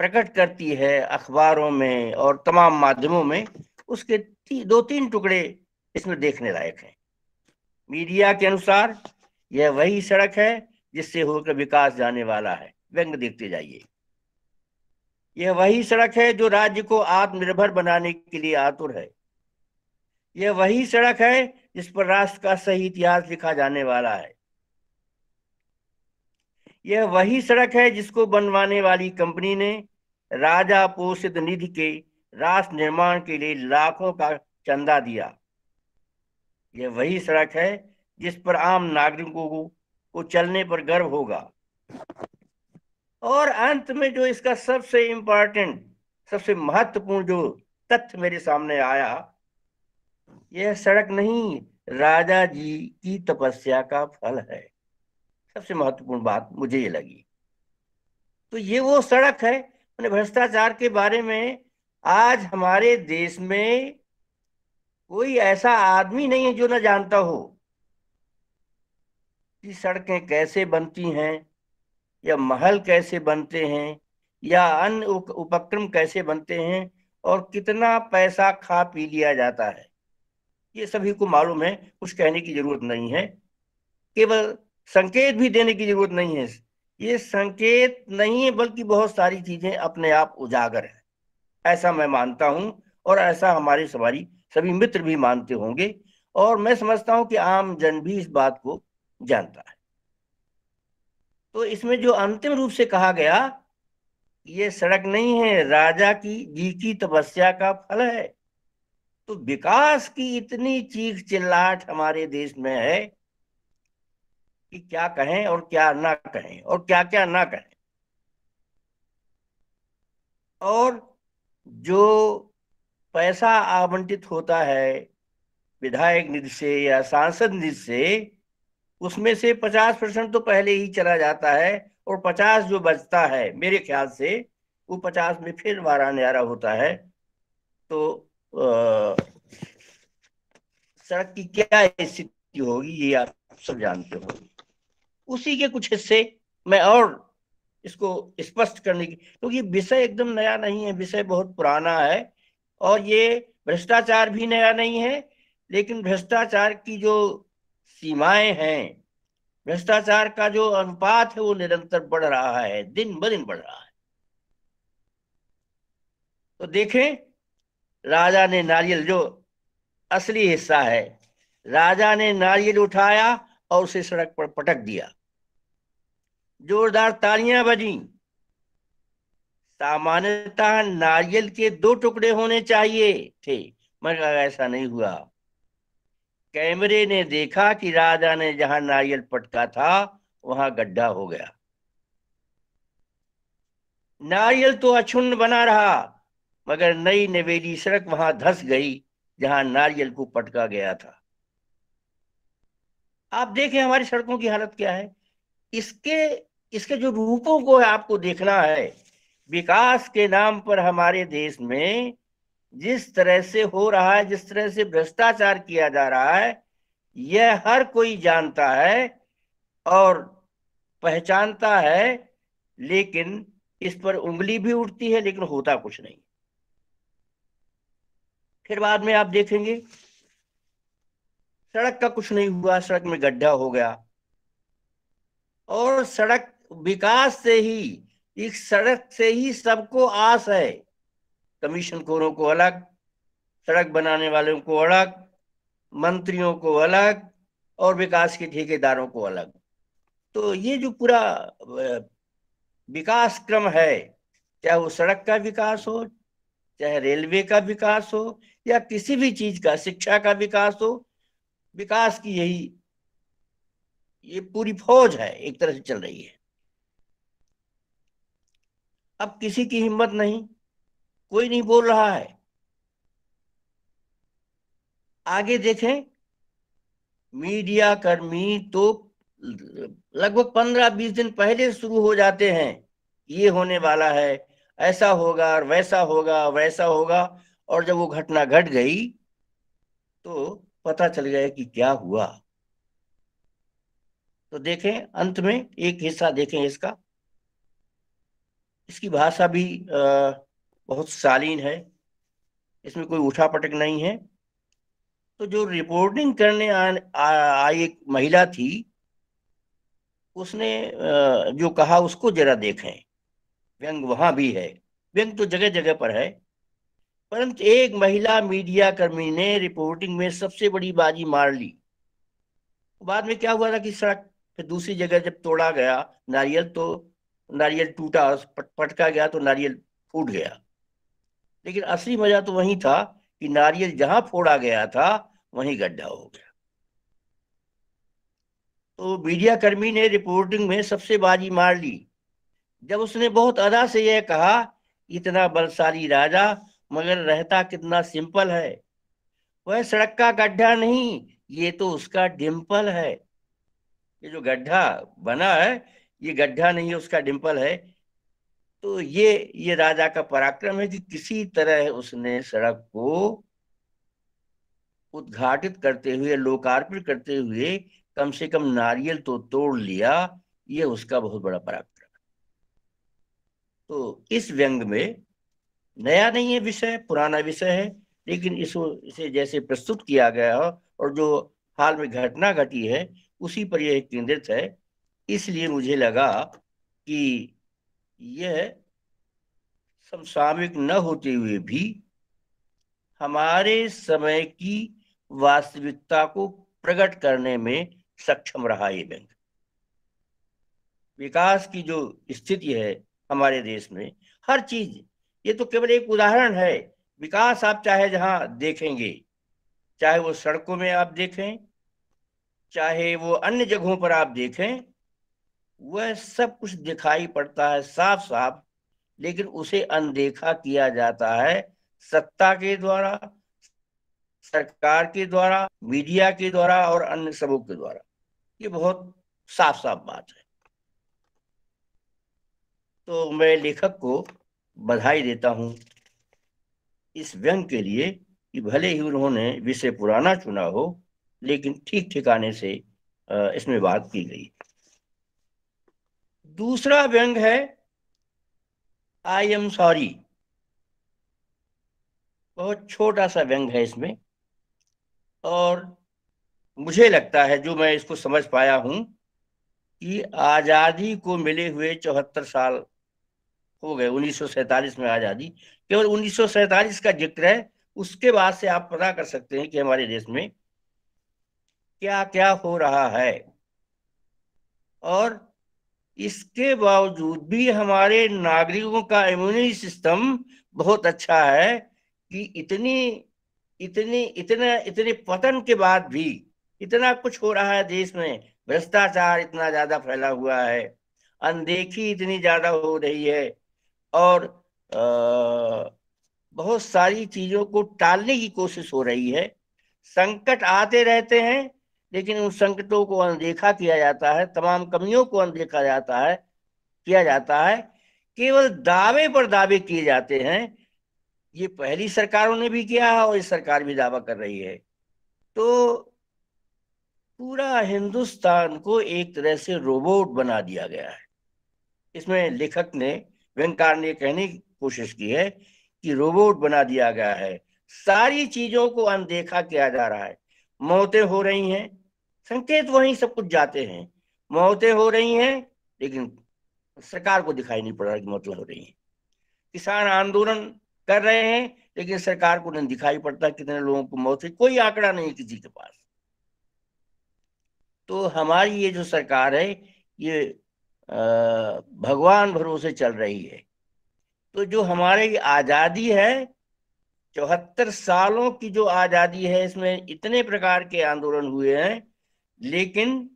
प्रकट करती है अखबारों में और तमाम माध्यमों में, उसके 2-3 टुकड़े इसमें देखने लायक हैं। मीडिया के अनुसार यह वही सड़क है जिससे होकर विकास जाने वाला है। व्यंग देखते जाइए। यह वही सड़क है जो राज्य को आत्मनिर्भर बनाने के लिए आतुर है। यह वही सड़क है जिस पर राष्ट्र का सही इतिहास लिखा जाने वाला है। यह वही सड़क है जिसको बनवाने वाली कंपनी ने राजा पोषित निधि के राष्ट्र निर्माण के लिए लाखों का चंदा दिया। यह वही सड़क है जिस पर आम नागरिकों को चलने पर गर्व होगा। और अंत में जो इसका सबसे इम्पोर्टेंट, सबसे महत्वपूर्ण जो तथ्य मेरे सामने आया, यह सड़क नहीं राजा जी की तपस्या का फल है। सबसे महत्वपूर्ण बात मुझे ये लगी। तो ये वो सड़क है। मैंने भ्रष्टाचार के बारे में आज हमारे देश में कोई ऐसा आदमी नहीं है जो न जानता हो कि सड़कें कैसे बनती हैं, या महल कैसे बनते हैं, या अन्य उपक्रम कैसे बनते हैं, और कितना पैसा खा पी लिया जाता है। ये सभी को मालूम है, कुछ कहने की जरूरत नहीं है, केवल संकेत भी देने की जरूरत नहीं है। ये संकेत नहीं है, बल्कि बहुत सारी चीजें अपने आप उजागर है, ऐसा मैं मानता हूं, और ऐसा हमारे सभी मित्र भी मानते होंगे, और मैं समझता हूं कि आम जन भी इस बात को जानता है। तो इसमें जो अंतिम रूप से कहा गया, ये सड़क नहीं है, राजा जी की तपस्या का फल है। तो विकास की इतनी चीख चिल्लाहट हमारे देश में है कि क्या कहें और क्या ना कहें, और क्या क्या ना कहें। और जो पैसा आवंटित होता है विधायक निधि से या सांसद निधि से, उसमें से 50% तो पहले ही चला जाता है, और 50 जो बचता है मेरे ख्याल से, वो 50 में फिर वारा न्यारा होता है। तो सड़क की क्या स्थिति होगी ये आप सब जानते हो। उसी के कुछ हिस्से मैं और इसको स्पष्ट करने की, क्योंकि विषय एकदम नया नहीं है, विषय बहुत पुराना है, और ये भ्रष्टाचार भी नया नहीं है, लेकिन भ्रष्टाचार की जो सीमाएं हैं, भ्रष्टाचार का जो अनुपात है, वो निरंतर बढ़ रहा है, दिन ब दिन बढ़ रहा है। तो देखें, राजा ने नारियल, जो असली हिस्सा है, राजा ने नारियल उठाया और उसे सड़क पर पटक दिया, जोरदार तालियां बजी। सामान्यतः नारियल के 2 टुकड़े होने चाहिए थे, मगर ऐसा नहीं हुआ। कैमरे ने देखा कि राजा ने जहां नारियल पटका था वहां गड्ढा हो गया। नारियल तो अक्षुण्ण बना रहा, मगर नई नवेली सड़क वहां धंस गई जहां नारियल को पटका गया था। आप देखें हमारी सड़कों की हालत क्या है। इसके इसके जो रूपों को है आपको देखना है। विकास के नाम पर हमारे देश में जिस तरह से हो रहा है, जिस तरह से भ्रष्टाचार किया जा रहा है, यह हर कोई जानता है और पहचानता है, लेकिन इस पर उंगली भी उठती है, लेकिन होता कुछ नहीं। फिर बाद में आप देखेंगे सड़क का कुछ नहीं हुआ, सड़क में गड्ढा हो गया। और सड़क विकास से ही, इस सड़क से ही सबको आस है। कमीशन खोरों को अलग, सड़क बनाने वालों को अलग, मंत्रियों को अलग, और विकास के ठेकेदारों को अलग। तो ये जो पूरा विकास क्रम है, चाहे वो सड़क का विकास हो, चाहे रेलवे का विकास हो, या किसी भी चीज का, शिक्षा का विकास हो, विकास की ये पूरी फौज है, एक तरह से चल रही है। अब किसी की हिम्मत नहीं, कोई नहीं बोल रहा है। आगे देखें, मीडिया कर्मी तो लगभग 15-20 दिन पहले शुरू हो जाते हैं, ये होने वाला है, ऐसा होगा और वैसा होगा, वैसा होगा। और जब वो घटना घट गई तो पता चल गया कि क्या हुआ। तो देखें, अंत में एक हिस्सा देखें इसका। इसकी भाषा भी बहुत शालीन है, इसमें कोई उठा पटक नहीं है। तो जो रिपोर्टिंग करने आई एक महिला थी, उसने जो कहा उसको जरा देखें। व्यंग वहां भी है, व्यंग तो जगह जगह पर है, परंतु एक महिला मीडिया कर्मी ने रिपोर्टिंग में सबसे बड़ी बाजी मार ली। बाद में क्या हुआ था कि सड़क फिर दूसरी जगह जब तोड़ा गया नारियल, तो नारियल टूटा, पटका गया तो नारियल फूट गया। लेकिन असली मजा तो वही था कि नारियल जहां फोड़ा गया था वहीं गड्ढा हो गया। तो मीडिया कर्मी ने रिपोर्टिंग में सबसे बाजी मार ली जब उसने बहुत अदा से यह कहा, इतना बलशाली राजा मगर रहता कितना सिंपल है। वह सड़क का गड्ढा नहीं, ये तो उसका डिंपल है। ये जो गड्ढा बना है, ये गड्ढा नहीं है, उसका डिंपल है। तो ये राजा का पराक्रम है कि किसी तरह उसने सड़क को उद्घाटित करते हुए, लोकार्पित करते हुए कम से कम नारियल तो तोड़ लिया, ये उसका बहुत बड़ा पराक्रम। तो इस व्यंग में नया नहीं है विषय, पुराना विषय है, लेकिन इसे जैसे प्रस्तुत किया गया हो और जो हाल में घटना घटी है उसी पर यह केंद्रित है, इसलिए मुझे लगा कि यह समसामयिक न होते हुए भी हमारे समय की वास्तविकता को प्रकट करने में सक्षम रहा ये व्यंग। विकास की जो स्थिति है हमारे देश में, हर चीज, ये तो केवल एक उदाहरण है। विकास आप चाहे जहां देखेंगे, चाहे वो सड़कों में आप देखें, चाहे वो अन्य जगहों पर आप देखें, वह सब कुछ दिखाई पड़ता है साफ साफ, लेकिन उसे अनदेखा किया जाता है सत्ता के द्वारा, सरकार के द्वारा, मीडिया के द्वारा और अन्य सबों के द्वारा। ये बहुत साफ साफ बात है। तो मैं लेखक को बधाई देता हूं इस व्यंग के लिए कि भले ही उन्होंने विषय पुराना चुना हो, लेकिन ठीक ठिकाने से इसमें बात की गई। दूसरा व्यंग है आई एम सॉरी। बहुत छोटा सा व्यंग है इसमें, और मुझे लगता है, जो मैं इसको समझ पाया हूं, कि आजादी को मिले हुए 74 साल हो गए। 1947 में आजादी, केवल 1947 का जिक्र है, उसके बाद से आप पता कर सकते हैं कि हमारे देश में क्या क्या हो रहा है। और इसके बावजूद भी हमारे नागरिकों का इम्यूनिटी सिस्टम बहुत अच्छा है कि इतने पतन के बाद भी इतना कुछ हो रहा है देश में, भ्रष्टाचार इतना ज्यादा फैला हुआ है, अनदेखी इतनी ज्यादा हो रही है, और बहुत सारी चीजों को टालने की कोशिश हो रही है। संकट आते रहते हैं, लेकिन उन संकटों को अनदेखा किया जाता है, तमाम कमियों को अनदेखा किया जाता है, केवल दावे पर दावे किए जाते हैं। ये पहली सरकारों ने भी किया है और इस सरकार भी दावा कर रही है। तो पूरा हिंदुस्तान को एक तरह से रोबोट बना दिया गया है। इसमें लेखक ने, व्यंगकार ने कहने की कोशिश की है कि रोबोट बना दिया गया है, सारी चीजों को अनदेखा किया जा रहा है। मौतें हो रही हैं, संकेत वहीं सब कुछ जाते हैं, मौतें हो रही हैं, लेकिन सरकार को दिखाई नहीं पड़ रहा कि मौतें हो रही हैं। किसान आंदोलन कर रहे हैं, लेकिन सरकार को नहीं दिखाई पड़ता कितने लोगों को मौत हुई, कोई आंकड़ा नहीं किसी के पास। तो हमारी ये जो सरकार है, ये भगवान भरोसे चल रही है। तो जो हमारी आजादी है, 74 सालों की जो आजादी है, इसमें इतने प्रकार के आंदोलन हुए हैं, लेकिन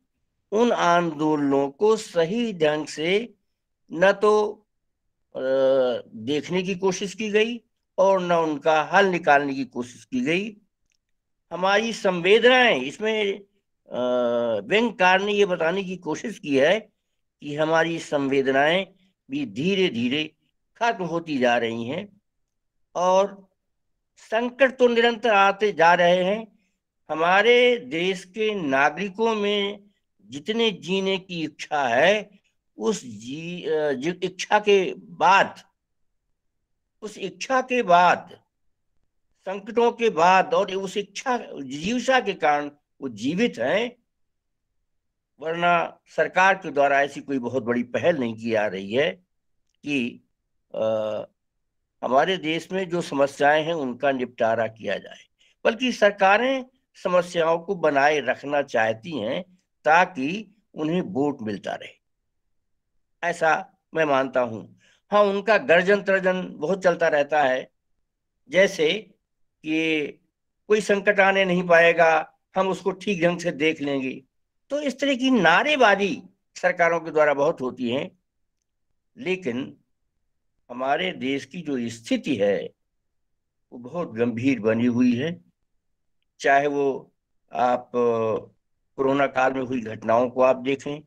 उन आंदोलनों को सही ढंग से न तो देखने की कोशिश की गई और न उनका हल निकालने की कोशिश की गई। हमारी संवेदनाएं, इसमें व्यंगकार ने ये बताने की कोशिश की है कि हमारी संवेदनाएं भी धीरे धीरे खत्म होती जा रही हैं, और संकट तो निरंतर आते जा रहे हैं। हमारे देश के नागरिकों में जितने जीने की इच्छा है, उस इच्छा के बाद, उस इच्छा के बाद, संकटों के बाद, और उस इच्छा जिज्ञासा के कारण वो जीवित हैं, वरना सरकार के द्वारा ऐसी कोई बहुत बड़ी पहल नहीं की जा रही है कि हमारे देश में जो समस्याएं हैं उनका निपटारा किया जाए, बल्कि सरकारें समस्याओं को बनाए रखना चाहती हैं ताकि उन्हें वोट मिलता रहे, ऐसा मैं मानता हूं। हाँ, उनका गर्जन तर्जन बहुत चलता रहता है, जैसे कि कोई संकट आने नहीं पाएगा, हम उसको ठीक ढंग से देख लेंगे। तो इस तरह की नारेबाजी सरकारों के द्वारा बहुत होती है, लेकिन हमारे देश की जो स्थिति है वो बहुत गंभीर बनी हुई है। चाहे वो आप कोरोना काल में हुई घटनाओं को आप देखें,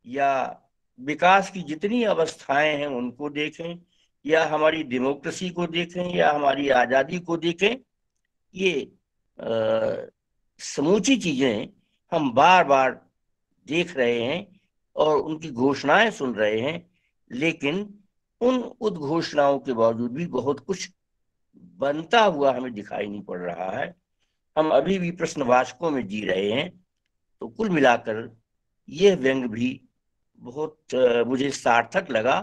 या विकास की जितनी अवस्थाएं हैं उनको देखें, या हमारी डेमोक्रेसी को देखें, या हमारी आजादी को देखें, ये समूची चीजें हम बार बार देख रहे हैं और उनकी घोषणाएं सुन रहे हैं, लेकिन उन उद्घोषणाओं के बावजूद भी बहुत कुछ बनता हुआ हमें दिखाई नहीं पड़ रहा है। हम अभी भी प्रश्नवाचकों में जी रहे हैं। तो कुल मिलाकर यह व्यंग भी बहुत मुझे सार्थक लगा।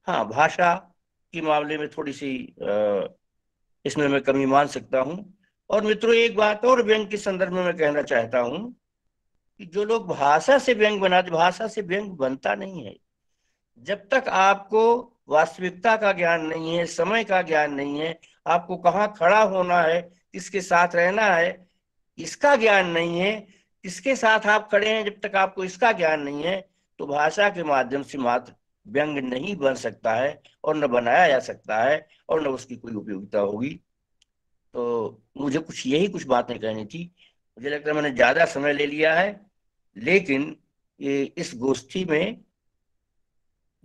हाँ, भाषा के मामले में थोड़ी सी इसमें मैं कमी मान सकता हूँ। और मित्रों, एक बात और व्यंग के संदर्भ में मैं कहना चाहता हूँ कि जो लोग भाषा से व्यंग बनाते, भाषा से व्यंग बनता नहीं है। जब तक आपको वास्तविकता का ज्ञान नहीं है, समय का ज्ञान नहीं है, आपको कहाँ खड़ा होना है, किसके साथ रहना है, इसका ज्ञान नहीं है, किसके साथ आप खड़े हैं, जब तक आपको इसका ज्ञान नहीं है, तो भाषा के माध्यम से मात्र व्यंग नहीं बन सकता है और न बनाया जा सकता है और न उसकी कोई उपयोगिता होगी। तो मुझे कुछ बातें कहनी थी। मुझे लगता है मैंने ज्यादा समय ले लिया है, लेकिन ये इस गोष्ठी में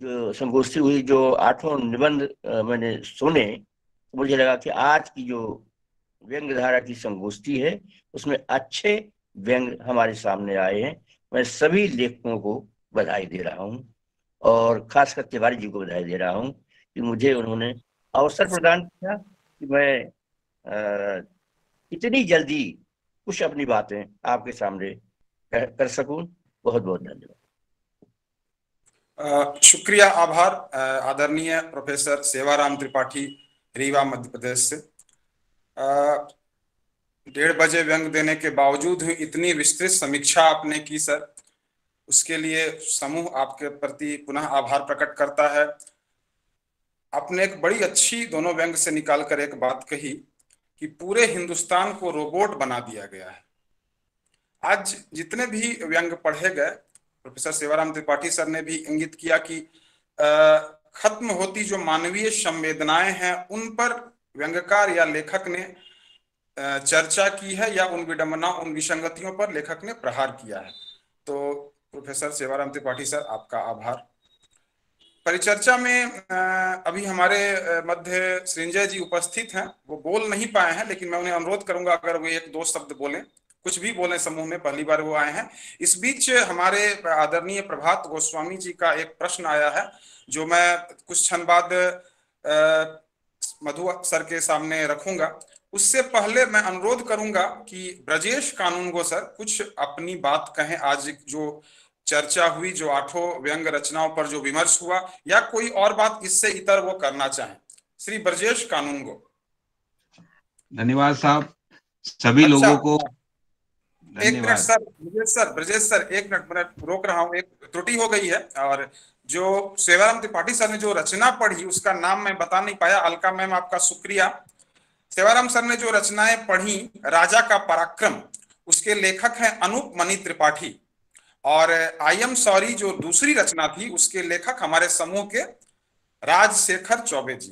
जो संगोष्ठी हुई, जो 8 निबंध मैंने सुने, तो मुझे लगा कि आज की जो व्यंग धारा की संगोष्ठी है उसमें अच्छे व्यंग हमारे सामने आए हैं। मैं सभी लेखकों को बधाई दे रहा हूँ और खासकर तिवारी जी को बधाई दे रहा हूँ कि मुझे उन्होंने अवसर प्रदान किया कि मैं इतनी जल्दी कुछ अपनी बातें आपके सामने कर सकूं। बहुत बहुत धन्यवाद। शुक्रिया, आभार आदरणीय प्रोफेसर सेवाराम त्रिपाठी, रीवा मध्य प्रदेश से। 1:30 बजे व्यंग देने के बावजूद ही इतनी विस्तृत समीक्षा आपने की सर, उसके लिए समूह आपके प्रति पुनः आभार प्रकट करता है। आपने एक बड़ी अच्छी दोनों व्यंग से निकालकर एक बात कही कि पूरे हिंदुस्तान को रोबोट बना दिया गया है। आज जितने भी व्यंग पढ़े गए, प्रोफेसर सेवाराम त्रिपाठी सर ने भी इंगित किया कि खत्म होती जो मानवीय संवेदनाएं हैं उन पर व्यंग्यकार या लेखक ने चर्चा की है, या उन विडंबना, उन विसंगतियों पर लेखक ने प्रहार किया है। तो प्रोफेसर सेवाराम त्रिपाठी सर, आपका आभार। परिचर्चा में अभी हमारे मध्य सृंजय जी उपस्थित हैं, वो बोल नहीं पाए हैं, लेकिन मैं उन्हें अनुरोध करूंगा अगर वो 1-2 शब्द बोलें, कुछ भी बोलें समूह में, पहली बार वो आए हैं। इस बीच हमारे आदरणीय प्रभात गोस्वामी जी का एक प्रश्न आया है जो मैं कुछ क्षण बाद मधु सर के सामने रखूंगा। उससे पहले मैं अनुरोध करूंगा कि ब्रजेश कानूनगो सर कुछ अपनी बात कहें। आज जो चर्चा हुई, जो 8 व्यंग रचनाओं पर जो विमर्श हुआ, या कोई और बात इससे इतर वो करना चाहें। श्री ब्रजेश कानूनगो। धन्यवाद साहब, सभी लोगों को एक minute sir, Brajesh sir 1 minute मैं रोक रहा हूँ, एक त्रुटि हो गई है। और जो सेवाराम त्रिपाठी सर ने जो रचना पढ़ी उसका नाम मैं बता नहीं पाया। अलका मैम, आपका शुक्रिया। सेवाराम सर ने जो रचनाएं पढ़ी, राजा का पराक्रम, उसके लेखक हैं अनूप मणि त्रिपाठी। और आई एम सॉरी जो दूसरी रचना थी, उसके लेखक हमारे समूह के राजशेखर चौबे जी।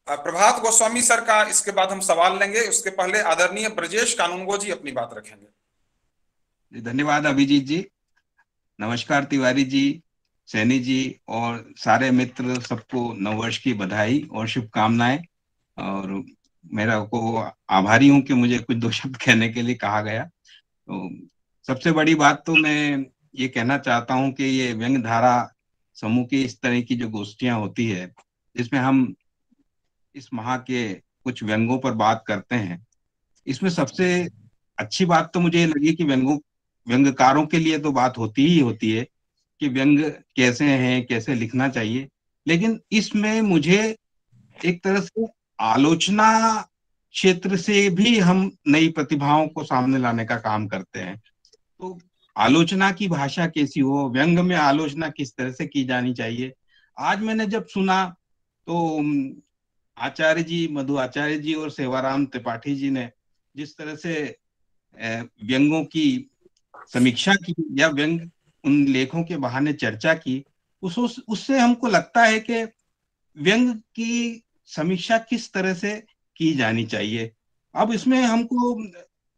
प्रभात गोस्वामी सर का इसके बाद हम सवाल लेंगे, उसके पहले आदरणीय ब्रजेश कानूनगो जी अपनी बात रखेंगे। धन्यवाद अभिजीत जी। नमस्कार तिवारी जी, सैनी जी और सारे मित्र, सबको नववर्ष की बधाई और शुभकामनाएं। और मेरा को आभारी हूं कि मुझे कुछ 2 शब्द कहने के लिए कहा गया। तो सबसे बड़ी बात तो मैं ये कहना चाहता हूं कि ये व्यंग धारा समूह की इस तरह की जो गोष्ठियां होती है, जिसमें हम इस माह के कुछ व्यंगों पर बात करते हैं, इसमें सबसे अच्छी बात तो मुझे लगी कि व्यंग्यकारों के लिए तो बात होती ही होती है कि व्यंग कैसे हैं, कैसे लिखना चाहिए। लेकिन इसमें मुझे एक तरह से आलोचना क्षेत्र से भी हम नई प्रतिभाओं को सामने लाने का काम करते हैं। तो आलोचना की भाषा कैसी हो, व्यंग में आलोचना किस तरह से की जानी चाहिए। आज मैंने जब सुना तो आचार्य जी, मधु आचार्य जी और सेवाराम त्रिपाठी जी ने जिस तरह से व्यंगों की समीक्षा की या व्यंग उन लेखों के बहाने चर्चा की, उससे हमको लगता है कि व्यंग की समीक्षा किस तरह से की जानी चाहिए। अब इसमें हमको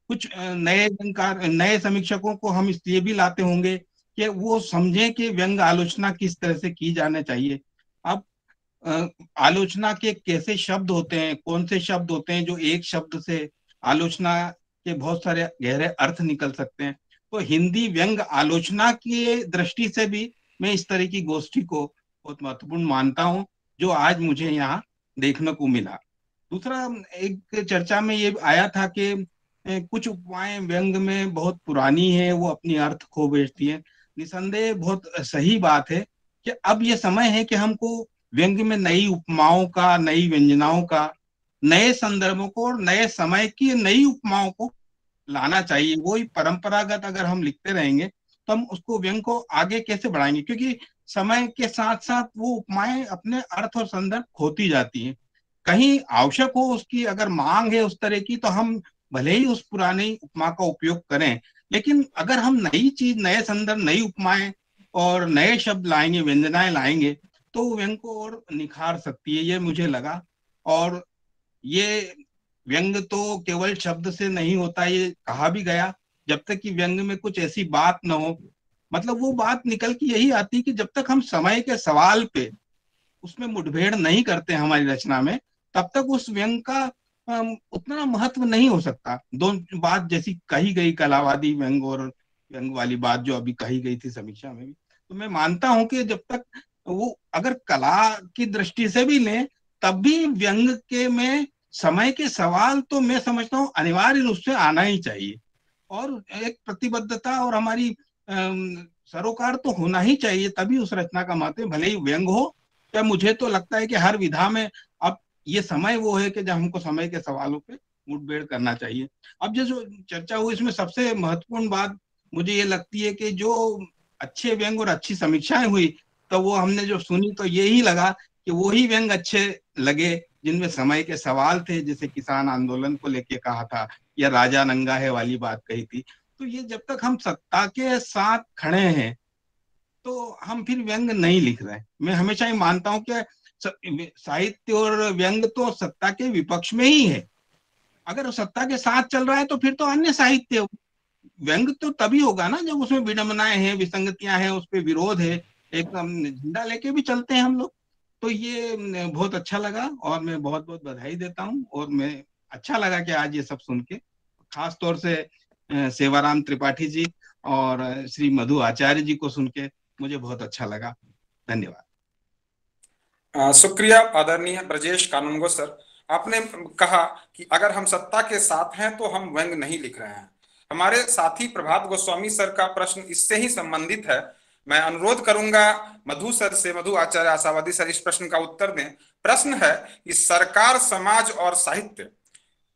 कुछ नए समीक्षकों को हम इसलिए भी लाते होंगे कि वो समझें कि व्यंग आलोचना किस तरह से की जानी चाहिए। अब आलोचना के कैसे शब्द होते हैं, कौन से शब्द होते हैं जो एक शब्द से आलोचना के बहुत सारे गहरे अर्थ निकल सकते हैं। तो हिंदी व्यंग आलोचना की दृष्टि से भी मैं इस तरह की गोष्ठी को बहुत महत्वपूर्ण मानता हूं, जो आज मुझे यहाँ देखने को मिला। दूसरा, एक चर्चा में ये आया था कि कुछ उपमाएं व्यंग में बहुत पुरानी है, वो अपनी अर्थ खो बैठती है। निसंदेह बहुत सही बात है कि अब ये समय है कि हमको व्यंग में नई उपमाओं का, नई व्यंजनाओं का, नए संदर्भों को और नए समय की नई उपमाओं को लाना चाहिए। वही परंपरागत अगर हम लिखते रहेंगे तो हम उसको व्यंग को आगे कैसे बढ़ाएंगे, क्योंकि समय के साथ साथ वो उपमाएं अपने अर्थ और संदर्भ खोती जाती हैं। कहीं आवश्यक हो उसकी अगर मांग है उस तरह की, तो हम भले ही उस पुरानी उपमा का उपयोग करें, लेकिन अगर हम नई चीज, नए संदर्भ, नई उपमाएं और नए शब्द लाएंगे, व्यंजनाएं लाएंगे, तो व्यंग को और निखार सकती है, ये मुझे लगा। और ये व्यंग तो केवल शब्द से नहीं होता, ये कहा भी गया, जब तक कि व्यंग में कुछ ऐसी बात न हो, मतलब वो बात निकल के यही आती कि जब तक हम समय के सवाल पे उसमें मुठभेड़ नहीं करते हमारी रचना में, तब तक उस व्यंग का उतना महत्व नहीं हो सकता। दो बात जैसी कही गई, कलावादी व्यंग और व्यंग वाली बात जो अभी कही गई थी समीक्षा में भी, तो मैं मानता हूं कि जब तक वो अगर कला की दृष्टि से भी लें, तब भी व्यंग के में समय के सवाल तो मैं समझता हूँ अनिवार्य रूप से आना ही चाहिए, और एक प्रतिबद्धता और हमारी सरोकार तो होना ही चाहिए, तभी उस रचना का महत्व, भले ही व्यंग हो या। मुझे तो लगता है कि हर विधा में अब ये समय वो है कि जब हमको समय के सवालों पे मुठभेड़ करना चाहिए। अब जो चर्चा हुई इसमें सबसे महत्वपूर्ण बात मुझे ये लगती है कि जो अच्छे व्यंग और अच्छी समीक्षाएं हुई, तो वो हमने जो सुनी तो यही लगा कि वही व्यंग अच्छे लगे जिनमें समय के सवाल थे, जैसे किसान आंदोलन को लेके कहा था या राजा नंगा है वाली बात कही थी। तो ये जब तक हम सत्ता के साथ खड़े हैं तो हम फिर व्यंग नहीं लिख रहे। मैं हमेशा ही मानता हूं कि साहित्य और व्यंग तो सत्ता के विपक्ष में ही है। अगर सत्ता के साथ चल रहा है तो फिर तो अन्य साहित्य, व्यंग तो तभी होगा ना जब उसमें विडंबनाएं हैं, विसंगतियां हैं, उस पर विरोध है, एक झंडा लेके भी चलते हैं हम लोग। तो ये बहुत अच्छा लगा और मैं बहुत बहुत बधाई देता हूँ। और मैं अच्छा लगा कि आज ये सब सुन के, खास तौर से सेवाराम त्रिपाठी जी और श्री मधु आचार्य जी को सुन के मुझे बहुत अच्छा लगा। धन्यवाद। शुक्रिया आदरणीय ब्रजेश कानूनगो सर। आपने कहा कि अगर हम सत्ता के साथ हैं तो हम व्यंग नहीं लिख रहे हैं। हमारे साथी प्रभात गोस्वामी सर का प्रश्न इससे ही संबंधित है। मैं अनुरोध करूंगा मधु सर से, मधु आचार्य आशावादी सर, इस प्रश्न का उत्तर दें। प्रश्न है कि सरकार, समाज और साहित्य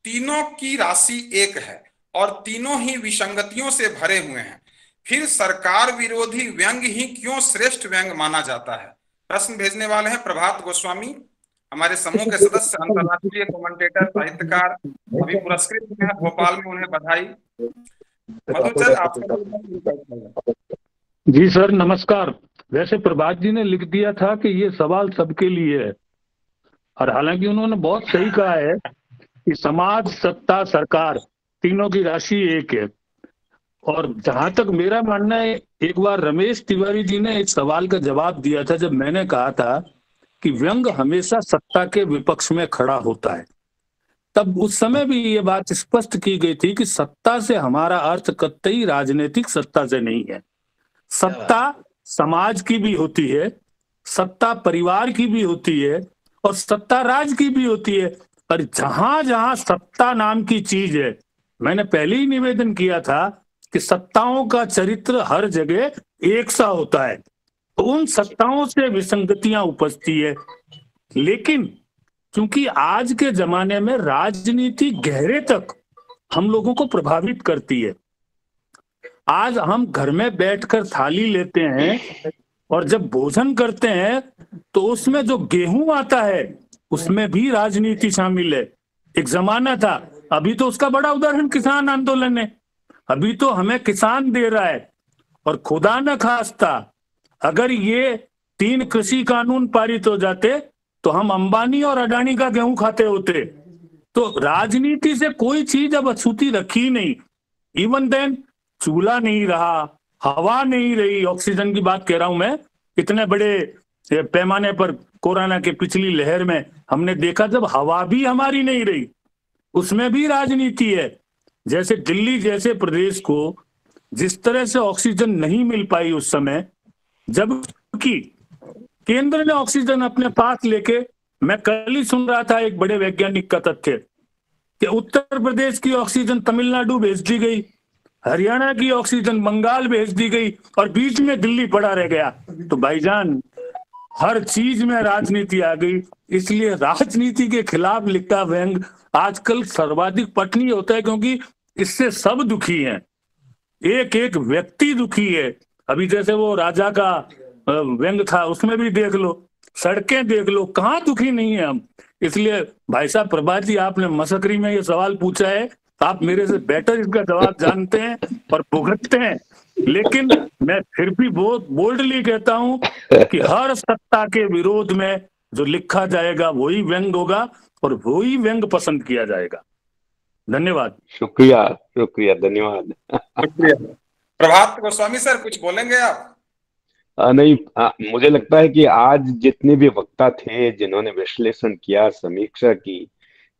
तीनों की राशि एक है और तीनों ही विसंगतियों से भरे हुए हैं, फिर सरकार विरोधी व्यंग ही क्यों श्रेष्ठ व्यंग माना जाता है? प्रश्न भेजने वाले हैं प्रभात गोस्वामी, हमारे समूह के सदस्य, अंतरराष्ट्रीय कमेंटेटर, साहित्यकार, अभी पुरस्कृत हैं भोपाल में, उन्हें बधाई। मधु सर आप। जी सर नमस्कार। वैसे प्रभात जी ने लिख दिया था कि ये सवाल सबके लिए है, और हालांकि उन्होंने बहुत सही कहा है कि समाज, सत्ता, सरकार तीनों की राशि एक है। और जहां तक मेरा मानना है, एक बार रमेश तिवारी जी ने एक सवाल का जवाब दिया था जब मैंने कहा था कि व्यंग हमेशा सत्ता के विपक्ष में खड़ा होता है। तब उस समय भी ये बात स्पष्ट की गई थी कि सत्ता से हमारा अर्थ कतई राजनीतिक सत्ता से नहीं है। सत्ता समाज की भी होती है, सत्ता परिवार की भी होती है, और सत्ता राज की भी होती है। पर जहां जहां सत्ता नाम की चीज है, मैंने पहले ही निवेदन किया था कि सत्ताओं का चरित्र हर जगह एक सा होता है, तो उन सत्ताओं से विसंगतियां उपजती है। लेकिन क्योंकि आज के जमाने में राजनीति गहरे तक हम लोगों को प्रभावित करती है, आज हम घर में बैठकर थाली लेते हैं और जब भोजन करते हैं तो उसमें जो गेहूं आता है उसमें भी राजनीति शामिल है। एक जमाना था, अभी तो उसका बड़ा उदाहरण किसान आंदोलन है। अभी तो हमें किसान दे रहा है, और खुदा न खास्ता अगर ये 3 कृषि कानून पारित हो जाते तो हम अंबानी और अडानी का गेहूं खाते होते। तो राजनीति से कोई चीज अब अछूती रखी नहीं। इवन देन चूल्हा नहीं रहा, हवा नहीं रही, ऑक्सीजन की बात कह रहा हूं मैं। इतने बड़े पैमाने पर कोरोना के पिछली लहर में हमने देखा, जब हवा भी हमारी नहीं रही, उसमें भी राजनीति है। जैसे दिल्ली जैसे प्रदेश को जिस तरह से ऑक्सीजन नहीं मिल पाई उस समय, जबकि केंद्र ने ऑक्सीजन अपने पास लेके, मैं कल ही सुन रहा था एक बड़े वैज्ञानिक का तथ्य कि उत्तर प्रदेश की ऑक्सीजन तमिलनाडु भेज दी गई, हरियाणा की ऑक्सीजन बंगाल भेज दी गई और बीच में दिल्ली पड़ा रह गया। तो भाईजान, हर चीज में राजनीति आ गई। इसलिए राजनीति के खिलाफ लिखा व्यंग आजकल सर्वाधिक पठनीय होता है, क्योंकि इससे सब दुखी हैं, एक एक व्यक्ति दुखी है। अभी जैसे वो राजा का व्यंग था, उसमें भी देख लो, सड़कें देख लो, कहाँ दुखी नहीं है हम। इसलिए भाई साहब प्रभात जी, आपने मसकरी में ये सवाल पूछा है, आप मेरे से बेटर इसका जवाब जानते हैं और भुगतते हैं, लेकिन मैं फिर भी बहुत बोल्डली कहता हूं कि हर सत्ता के विरोध में जो लिखा जाएगा वही व्यंग होगा और वही व्यंग पसंद किया जाएगा। धन्यवाद। शुक्रिया, शुक्रिया, धन्यवाद। प्रभात गोस्वामी सर, कुछ बोलेंगे आप? नहीं, मुझे लगता है कि आज जितने भी वक्ता थे जिन्होंने विश्लेषण किया, समीक्षा की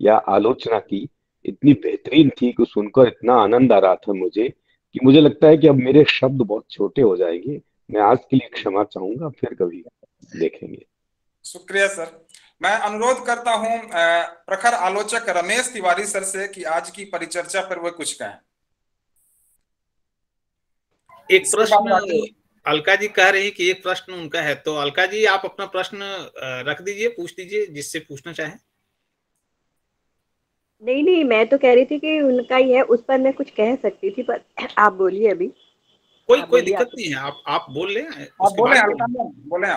या आलोचना की, इतनी बेहतरीन थी कि सुनकर इतना आनंद आ रहा था मुझे कि मुझे लगता है कि अब मेरे शब्द बहुत छोटे हो जाएंगे। मैं आज के लिए क्षमा चाहूंगा, फिर कभी देखेंगे। शुक्रिया सर। मैं अनुरोध करता हूं प्रखर आलोचक रमेश तिवारी सर से कि आज की परिचर्चा पर वो कुछ कहें। एक प्रश्न अलका जी कह रही कि एक प्रश्न उनका है, तो अलका जी आप अपना प्रश्न रख दीजिए, पूछ दीजिए जिससे पूछना चाहें। नहीं, मैं तो कह रही थी कि उनका ही है, उस पर मैं कुछ कह सकती थी, पर आप बोलिए अभी। कोई दिक्कत नहीं है, आप बोल लें। बोले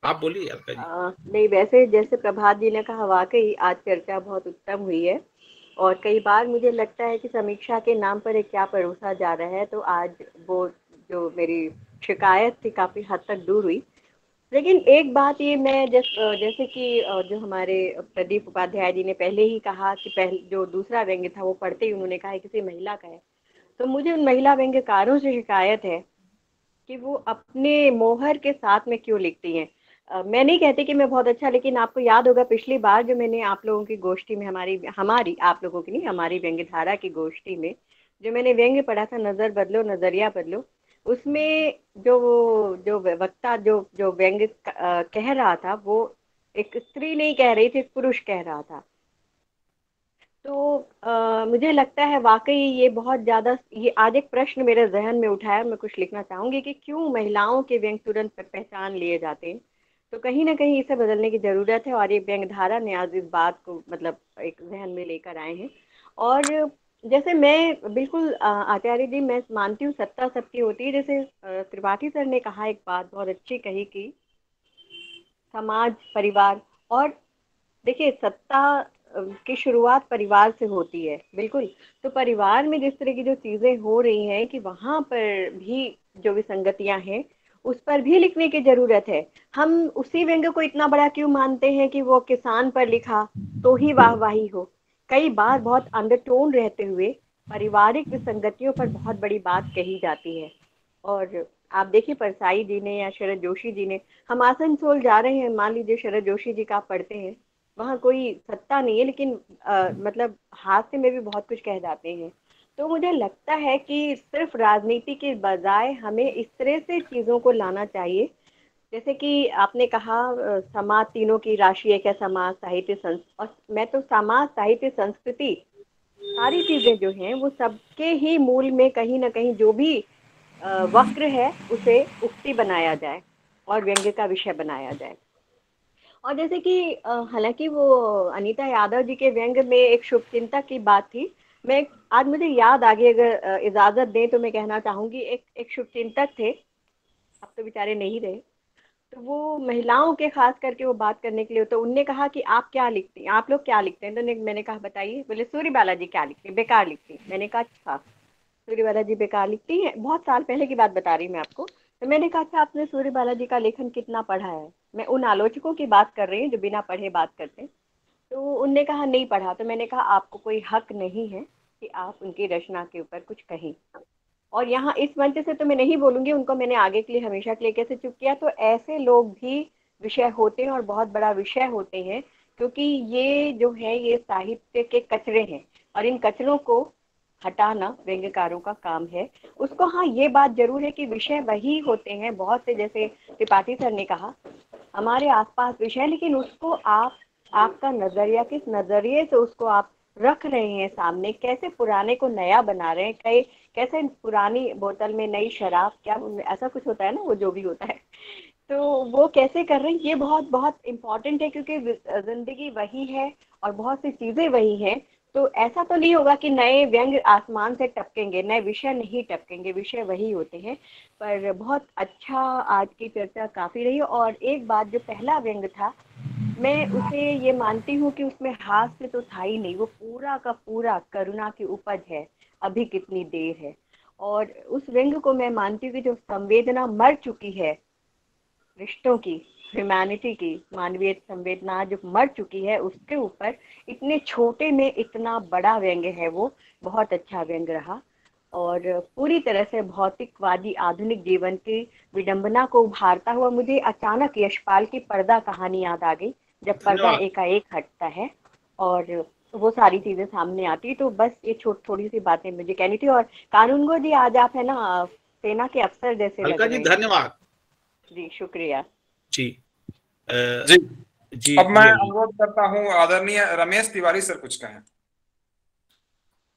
आप बोलिए अलका जी। नहीं, वैसे जैसे प्रभात जी ने कहा, वाकई आज चर्चा बहुत उत्तम हुई है और कई बार मुझे लगता है कि समीक्षा के नाम पर एक क्या परोसा जा रहा है, तो आज वो जो मेरी शिकायत थी काफ़ी हद तक दूर हुई। लेकिन एक बात ये, मैं जैसे कि जो हमारे प्रदीप उपाध्याय जी ने पहले ही कहा कि पहले जो दूसरा व्यंग्य था वो पढ़ते ही उन्होंने कहा किसी महिला का है, तो मुझे उन महिला व्यंग्यकारों से शिकायत है कि वो अपने मोहर के साथ में क्यों लिखती हैं। मैं नहीं कहती कि मैं बहुत अच्छा, लेकिन आपको याद होगा पिछली बार जो मैंने आप लोगों की गोष्ठी में, हमारी आप लोगों की नहीं, हमारी व्यंग्यधारा की गोष्ठी में जो मैंने व्यंग्य पढ़ा था, नज़र बदलो नज़रिया बदलो, उसमें जो वक्ता जो व्यंग्य कह रहा था वो एक स्त्री नहीं कह रही थी, एक पुरुष कह रहा था। तो मुझे लगता है वाकई ये बहुत ज़्यादा, ये आज एक प्रश्न मेरे जहन में उठाया, मैं कुछ लिखना चाहूँगी कि क्यों महिलाओं के व्यंग्य तुरंत पहचान लिए जाते हैं। तो कहीं ना कहीं इसे बदलने की ज़रूरत है और ये व्यंग्यधारा ने आज इस बात को मतलब एक जहन में लेकर आए हैं। और जैसे मैं बिल्कुल आचार्य जी, मैं मानती हूँ सत्ता सबकी होती है। जैसे त्रिपाठी सर ने कहा, एक बात बहुत अच्छी कही कि समाज, परिवार, और देखिए सत्ता की शुरुआत परिवार से होती है, बिल्कुल। तो परिवार में जिस तरह की जो चीज़ें हो रही हैं कि वहाँ पर भी जो विसंगतियाँ हैं उस पर भी लिखने की ज़रूरत है। हम उसी व्यंग्य को इतना बड़ा क्यों मानते हैं कि वो किसान पर लिखा तो ही वाहवाही हो। कई बार बहुत अंडरटोन रहते हुए पारिवारिक विसंगतियों पर बहुत बड़ी बात कही जाती है। और आप देखिए परसाई जी ने या शरद जोशी जी ने, हम आसनसोल जा रहे हैं, मान लीजिए शरद जोशी जी का आप पढ़ते हैं, वहाँ कोई सत्ता नहीं है, लेकिन मतलब हास्य में भी बहुत कुछ कह जाते हैं। तो मुझे लगता है कि सिर्फ राजनीति के बजाय हमें इस तरह से चीज़ों को लाना चाहिए, जैसे कि आपने कहा समाज तीनों की राशि एक है, समाज, साहित्य, और मैं तो समाज, साहित्य, संस्कृति, सारी चीज़ें जो हैं वो सबके ही मूल में कहीं ना कहीं जो भी वक्र है उसे उक्ति बनाया जाए और व्यंग्य का विषय बनाया जाए। और जैसे कि हालांकि वो अनीता यादव जी के व्यंग्य में एक शुभचिंतक की बात थी, मैं आज मुझे याद आ गई, अगर इजाज़त दें तो मैं कहना चाहूँगी, एक शुभचिंतक थे, अब तो बेचारे नहीं रहे, तो वो महिलाओं के खास करके वो बात करने के लिए, तो उनने कहा कि आप क्या लिखती हैं, आप लोग क्या लिखते हैं, तो मैंने कहा बताइए, बोले सूर्यबाला जी क्या लिखती हैं, बेकार लिखती हैं। मैंने कहा अच्छा सूर्यबाला जी बेकार लिखती हैं, बहुत साल पहले की बात बता रही मैं आपको। तो मैंने कहा अच्छा आपने सूर्यबाला जी का लेखन कितना पढ़ा है, मैं उन आलोचकों की बात कर रही हूँ जो बिना पढ़े बात करते हैं। तो उनने कहा नहीं पढ़ा। तो मैंने कहा आपको कोई हक नहीं है कि आप उनकी रचना के ऊपर कुछ कहें, और यहाँ इस मंच से तो मैं नहीं बोलूँगी, उनको मैंने आगे के लिए हमेशा के लिए कैसे चुप किया। तो ऐसे लोग भी विषय होते हैं और बहुत बड़ा विषय होते हैं, क्योंकि ये जो है ये साहित्य के कचरे हैं और इन कचरों को हटाना व्यंग्यकारों का काम है। उसको हाँ ये बात जरूर है कि विषय वही होते हैं बहुत से, जैसे त्रिपाठी सर ने कहा हमारे आसपास विषय, लेकिन उसको आपका नजरिया किस नजरिए से उसको आप रख रहे हैं सामने, कैसे पुराने को नया बना रहे हैं, कैसे पुरानी बोतल में नई शराब, क्या ऐसा कुछ होता है ना, वो जो भी होता है तो वो कैसे कर रहे हैं, ये बहुत बहुत इम्पोर्टेंट है, क्योंकि जिंदगी वही है और बहुत सी चीजें वही हैं। तो ऐसा तो नहीं होगा कि नए व्यंग आसमान से टपकेंगे, नए विषय नहीं टपकेंगे, विषय वही होते हैं। पर बहुत अच्छा आज की चर्चा काफी रही। और एक बात, जो पहला व्यंग था मैं उसे ये मानती हूँ कि उसमें हास्य तो था ही नहीं, वो पूरा का पूरा करुणा की उपज है, अभी कितनी देर है। और उस व्यंग को मैं मानती हूँ कि जो संवेदना मर चुकी है, रिश्तों की, ह्यूमैनिटी की, मानवीय संवेदना जो मर चुकी है, उसके ऊपर इतने छोटे में इतना बड़ा व्यंग है, वो बहुत अच्छा व्यंग रहा। और पूरी तरह से भौतिकवादी आधुनिक जीवन की विडंबना को उभारता हुआ मुझे अचानक यशपाल की पर्दा कहानी याद आ गई, जब पर्दा एकाएक हटता है और वो सारी चीजें सामने आती। तो बस ये थोड़ी सी बातें मुझे कहनी थी। और कानूनगो जी, आज आप है ना सेना के अफसर जैसे लग रहे हैं। धन्यवाद जी, शुक्रिया जी। जी अब मैं अनुरोध करता हूँ आदरणीय रमेश तिवारी सर कुछ कहें।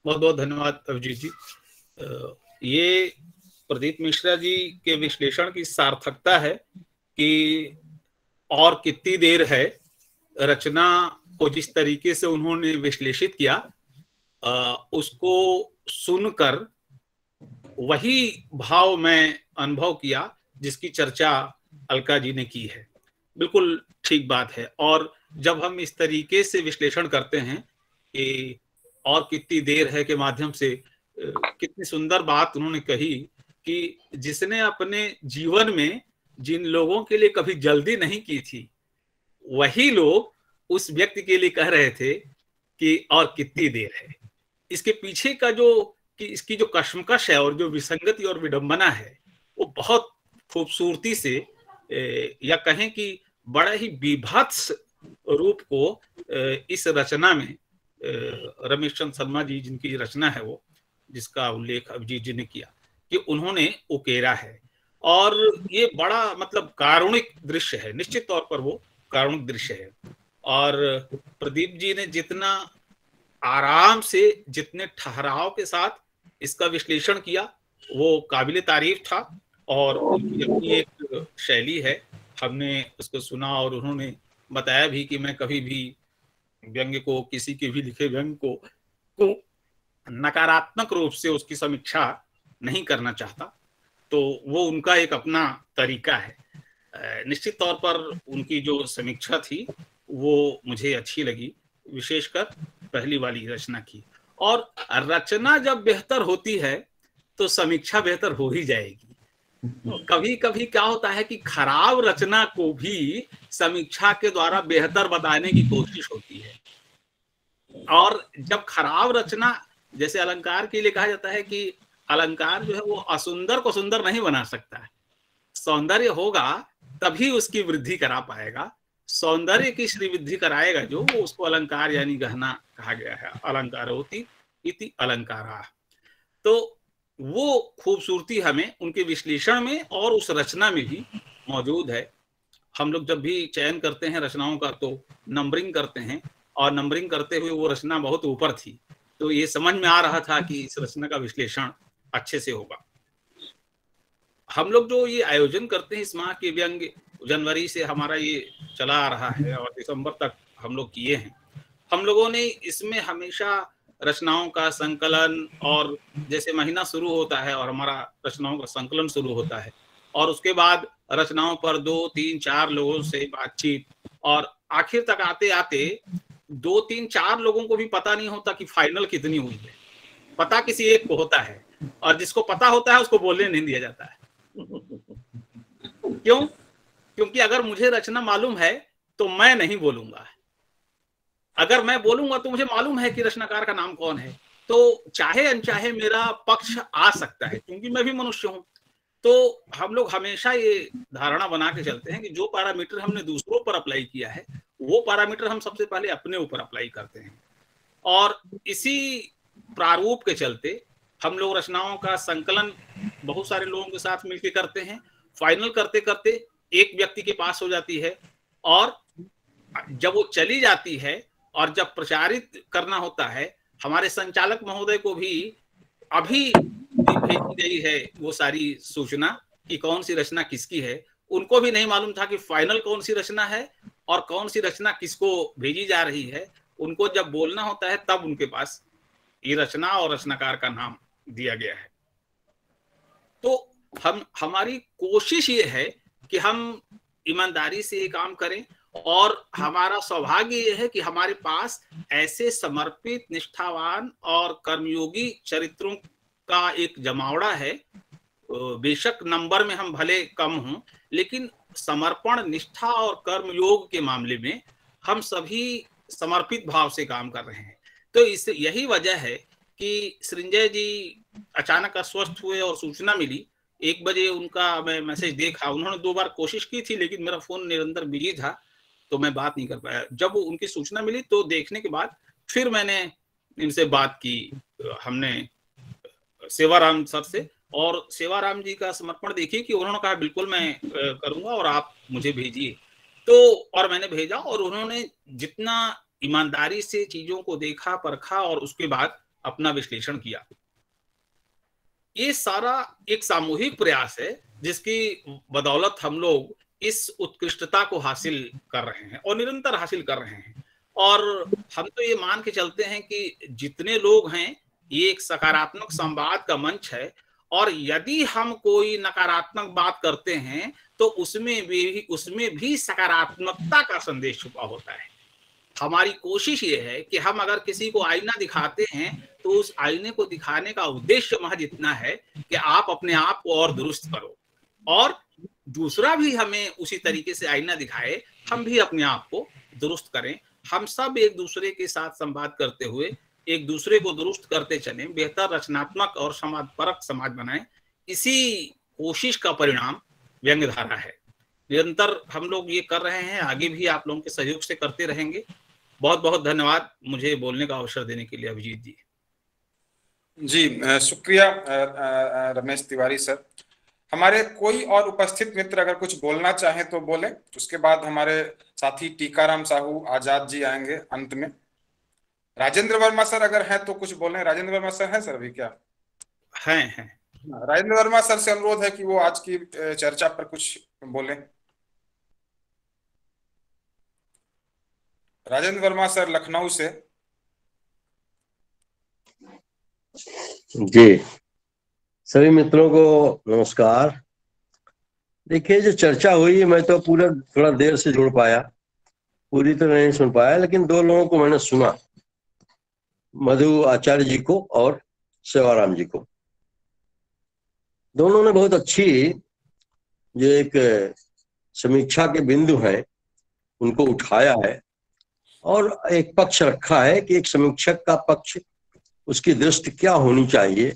बहुत बहुत धन्यवाद अभिजीत जी। ये प्रदीप मिश्रा जी के विश्लेषण की सार्थकता है कि और कितनी देर है, रचना को जिस तरीके से उन्होंने विश्लेषित किया उसको सुनकर वही भाव मैं अनुभव किया जिसकी चर्चा अलका जी ने की है। बिल्कुल ठीक बात है। और जब हम इस तरीके से विश्लेषण करते हैं कि और कितनी देर है के माध्यम से, कितनी सुंदर बात उन्होंने कही कि जिसने अपने जीवन में जिन लोगों के लिए कभी जल्दी नहीं की थी, वही लोग उस व्यक्ति के लिए कह रहे थे कि और कितनी देर है। इसके पीछे का जो कि इसकी जो कश्मकश है और जो विसंगति और विडंबना है, वो बहुत खूबसूरती से या कहें कि बड़ा ही बीभत्स रूप को इस रचना में रमेश चंद्र शर्मा जी जिनकी रचना है वो, जिसका उल्लेख अभिजीत जी ने किया, कि उन्होंने उकेरा है। और ये बड़ा मतलब कारुणिक दृश्य है, निश्चित तौर पर वो कारुणिक दृश्य है। और प्रदीप जी ने जितना आराम से, जितने ठहराव के साथ इसका विश्लेषण किया, वो काबिले तारीफ था। और उनकी अपनी एक शैली है, हमने उसको सुना और उन्होंने बताया भी कि मैं कभी भी व्यंग्य को, किसी के भी लिखे व्यंग्य को नकारात्मक रूप से उसकी समीक्षा नहीं करना चाहता। तो वो उनका एक अपना तरीका है। निश्चित तौर पर उनकी जो समीक्षा थी वो मुझे अच्छी लगी, विशेषकर पहली वाली रचना की। और रचना जब बेहतर होती है तो समीक्षा बेहतर हो ही जाएगी। कभी कभी क्या होता है कि खराब रचना को भी समीक्षा के द्वारा बेहतर बताने की कोशिश होती है। और जब खराब रचना, जैसे अलंकार के लिए कहा जाता है कि अलंकार जो है वो असुंदर को सुंदर नहीं बना सकता है, सौंदर्य होगा तभी उसकी वृद्धि करा पाएगा। सौंदर्य की श्री वृद्धि कराएगा जो, वो उसको अलंकार यानी गहना कहा गया है। अलंकारोति इति अलंकारा। तो वो खूबसूरती हमें उनके विश्लेषण में और उस रचना में भी मौजूद है। हम लोग जब भी चयन करते हैं रचनाओं का तो नंबरिंग करते हैं, और नंबरिंग करते हुए वो रचना बहुत ऊपर थी, तो ये समझ में आ रहा था कि इस रचना का विश्लेषण अच्छे से होगा। हम लोग जो ये आयोजन करते हैं इस माह के व्यंग, जनवरी से हमारा ये चला आ रहा है और दिसंबर तक हम लोग किए हैं। हम लोगों ने इसमें हमेशा रचनाओं का संकलन, और जैसे महीना शुरू होता है और हमारा रचनाओं का संकलन शुरू होता है, और उसके बाद रचनाओं पर 2, 3, 4 लोगों से बातचीत, और आखिर तक आते आते 2, 3, 4 लोगों को भी पता नहीं होता कि फाइनल कितनी हुई है। पता किसी एक को होता है, और जिसको पता होता है उसको बोलने नहीं दिया जाता है। क्यों? क्योंकि अगर मुझे रचना मालूम है तो मैं नहीं बोलूंगा, अगर मैं बोलूंगा तो मुझे मालूम है कि रचनाकार का नाम कौन है, तो चाहे अनचाहे मेरा पक्ष आ सकता है, क्योंकि मैं भी मनुष्य हूं। तो हम लोग हमेशा ये धारणा बना के चलते हैं कि जो पैरामीटर हमने दूसरों पर अप्लाई किया है वो पैरामीटर हम सबसे पहले अपने ऊपर अप्लाई करते हैं, और इसी प्रारूप के चलते हम लोग रचनाओं का संकलन बहुत सारे लोगों के साथ मिलकर करते हैं। फाइनल करते करते एक व्यक्ति के पास हो जाती है, और जब वो चली जाती है और जब प्रचारित करना होता है, हमारे संचालक महोदय को भी अभी भेजी गई है वो सारी सूचना कि कौन सी रचना किसकी है। उनको भी नहीं मालूम था कि फाइनल कौन सी रचना है और कौन सी रचना किसको भेजी जा रही है। उनको जब बोलना होता है तब उनके पास ये रचना और रचनाकार का नाम दिया गया है। तो हमारी कोशिश ये है कि हम ईमानदारी से ये काम करें, और हमारा सौभाग्य ये है कि हमारे पास ऐसे समर्पित, निष्ठावान और कर्मयोगी चरित्रों का एक जमावड़ा है। बेशक नंबर में हम भले कम हों, लेकिन समर्पण, निष्ठा और कर्मयोग के मामले में हम सभी समर्पित भाव से काम कर रहे हैं। तो इससे यही वजह है कि सृंजय जी अचानक अस्वस्थ हुए और सूचना मिली 1 बजे उनका मैं मैसेज देखा। उन्होंने 2 बार कोशिश की थी, लेकिन मेरा फोन निरंतर बिजी था तो मैं बात नहीं कर पाया। जब उनकी सूचना मिली तो देखने के बाद फिर मैंने इनसे बात की, हमने सेवाराम सर से, और सेवाराम जी का समर्पण देखिए कि उन्होंने कहा बिल्कुल मैं करूंगा और आप मुझे भेजिए। तो और मैंने भेजा, और उन्होंने जितना ईमानदारी से चीजों को देखा, परखा और उसके बाद अपना विश्लेषण किया। ये सारा एक सामूहिक प्रयास है जिसकी बदौलत हम लोग इस उत्कृष्टता को हासिल कर रहे हैं और निरंतर हासिल कर रहे हैं। और हम तो ये मान के चलते हैं कि जितने लोग हैं ये एक सकारात्मक संवाद का मंच है, और यदि हम कोई नकारात्मक बात करते हैं तो उसमें भी सकारात्मकता का संदेश छुपा होता है। हमारी कोशिश ये है कि हम अगर किसी को आईना दिखाते हैं तो उस आईने को दिखाने का उद्देश्य महज इतना है कि आप अपने आप को और दुरुस्त करो, और दूसरा भी हमें उसी तरीके से आईना दिखाए, हम भी अपने आप को दुरुस्त करें। हम सब एक दूसरे के साथ संवाद करते हुए एक दूसरे को दुरुस्त करते चलें, बेहतर, रचनात्मक और समाजपरक समाज बनाएं। इसी कोशिश का परिणाम व्यंग्यधारा है। निरंतर हम लोग ये कर रहे हैं, आगे भी आप लोगों के सहयोग से करते रहेंगे। बहुत बहुत धन्यवाद मुझे बोलने का अवसर देने के लिए अभिजीत जी। जी शुक्रिया रमेश तिवारी सर। हमारे कोई और उपस्थित मित्र अगर कुछ बोलना चाहें तो बोलें, उसके बाद हमारे साथी टीकाराम साहू आजाद जी आएंगे अंत में। राजेंद्र वर्मा सर अगर हैं तो कुछ बोलें। राजेंद्र वर्मा सर हैं सर अभी क्या? हैं। राजेंद्र वर्मा सर से अनुरोध है कि वो आज की चर्चा पर कुछ बोलें। राजेंद्र वर्मा सर लखनऊ से। जी, सभी मित्रों को नमस्कार। देखिए, जो चर्चा हुई मैं तो पूरा थोड़ा देर से जुड़ पाया, पूरी तो नहीं सुन पाया, लेकिन 2 लोगों को मैंने सुना, मधु आचार्य जी को और सेवाराम जी को। दोनों ने बहुत अच्छी जो एक समीक्षा के बिंदु हैं उनको उठाया है, और एक पक्ष रखा है कि एक समीक्षक का पक्ष, उसकी दृष्टि क्या होनी चाहिए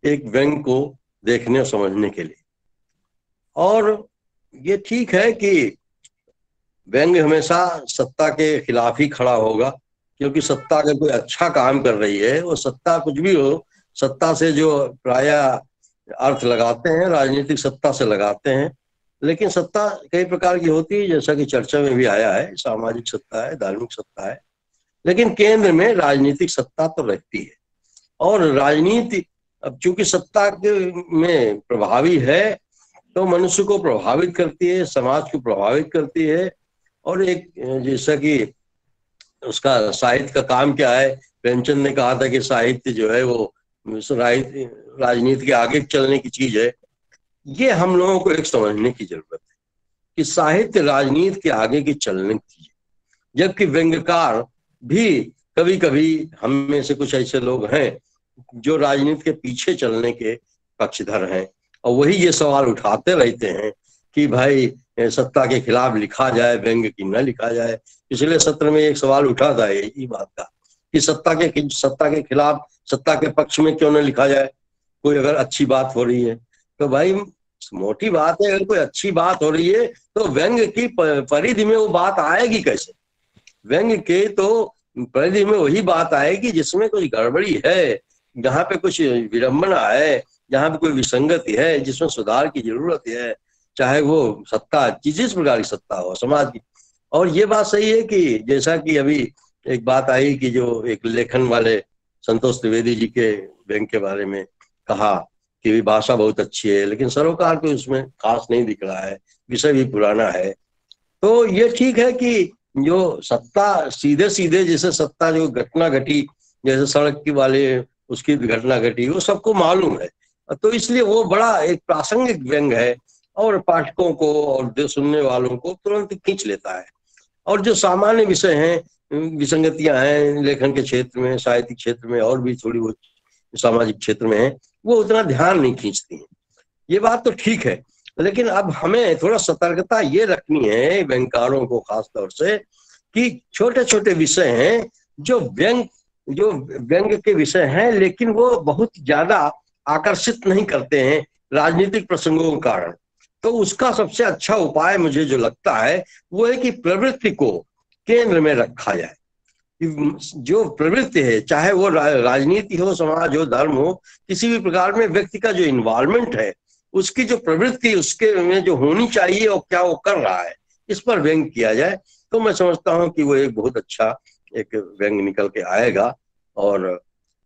एक व्यंग्य को देखने और समझने के लिए। और ये ठीक है कि व्यंग्य हमेशा सत्ता के खिलाफ ही खड़ा होगा, क्योंकि सत्ता अगर कोई अच्छा काम कर रही है, वो सत्ता कुछ भी हो, सत्ता से जो प्रायः अर्थ लगाते हैं राजनीतिक सत्ता से लगाते हैं, लेकिन सत्ता कई प्रकार की होती है, जैसा कि चर्चा में भी आया है, सामाजिक सत्ता है, धार्मिक सत्ता है, लेकिन केंद्र में राजनीतिक सत्ता तो रहती है। और राजनीति अब चूंकि सत्ता में प्रभावी है तो मनुष्य को प्रभावित करती है, समाज को प्रभावित करती है। और एक जैसा कि उसका साहित्य का काम क्या है, प्रेमचंद ने कहा था कि साहित्य जो है वो राजनीति के आगे चलने की चीज है। ये हम लोगों को एक समझने की जरूरत है कि साहित्य राजनीति के आगे की चलने की चीज है, जबकि व्यंग्यकार भी कभी कभी हम में से कुछ ऐसे लोग हैं जो राजनीति के पीछे चलने के पक्षधर हैं, और वही ये सवाल उठाते रहते हैं कि भाई सत्ता के खिलाफ लिखा जाए व्यंग्य की न लिखा जाए। पिछले सत्र में एक सवाल उठा था यही बात का कि सत्ता के खिलाफ, सत्ता के पक्ष में क्यों न लिखा जाए, कोई अगर अच्छी बात हो रही है तो। भाई मोटी बात है, अगर कोई अच्छी बात हो रही है तो व्यंग की परिधि में वो बात आएगी कैसे? व्यंग के तो परिधि में वही बात आएगी जिसमें कुछ गड़बड़ी है, जहाँ पे कुछ विडंबना है, जहाँ पे कोई विसंगति है, जिसमें सुधार की जरूरत है, चाहे वो सत्ता जिस प्रकार की सत्ता हो समाज की। और ये बात सही है कि जैसा कि अभी एक बात आई कि जो एक लेखन वाले संतोष त्रिवेदी जी के व्यंग के बारे में कहा कि भाषा बहुत अच्छी है, लेकिन सरोकार को उसमें खास नहीं दिख रहा है, विषय भी पुराना है। तो ये ठीक है कि जो सत्ता सीधे सीधे जैसे सत्ता जो घटना घटी, जैसे सड़क की वाले उसकी घटना घटी, वो सबको मालूम है, तो इसलिए वो बड़ा एक प्रासंगिक व्यंग है और पाठकों को और सुनने वालों को तुरंत खींच लेता है। और जो सामान्य विषय हैं, विसंगतियां हैं लेखन के क्षेत्र में, साहित्यिक क्षेत्र में और भी थोड़ी बहुत सामाजिक क्षेत्र में है, वो उतना ध्यान नहीं खींचती है। ये बात तो ठीक है, लेकिन अब हमें थोड़ा सतर्कता ये रखनी है व्यंगकारों को खास तौर से कि छोटे छोटे विषय हैं जो व्यंग के विषय हैं, लेकिन वो बहुत ज्यादा आकर्षित नहीं करते हैं राजनीतिक प्रसंगों के कारण। तो उसका सबसे अच्छा उपाय मुझे जो लगता है वो है कि प्रवृत्ति को केंद्र में रखा जाए। जो प्रवृत्ति है, चाहे वो राजनीति हो, समाज हो, धर्म हो, किसी भी प्रकार में व्यक्ति का जो इन्वॉल्वमेंट है, उसकी जो प्रवृत्ति उसके में जो होनी चाहिए और क्या वो कर रहा है, इस पर व्यंग किया जाए तो मैं समझता हूँ कि वो एक बहुत अच्छा एक व्यंग निकल के आएगा। और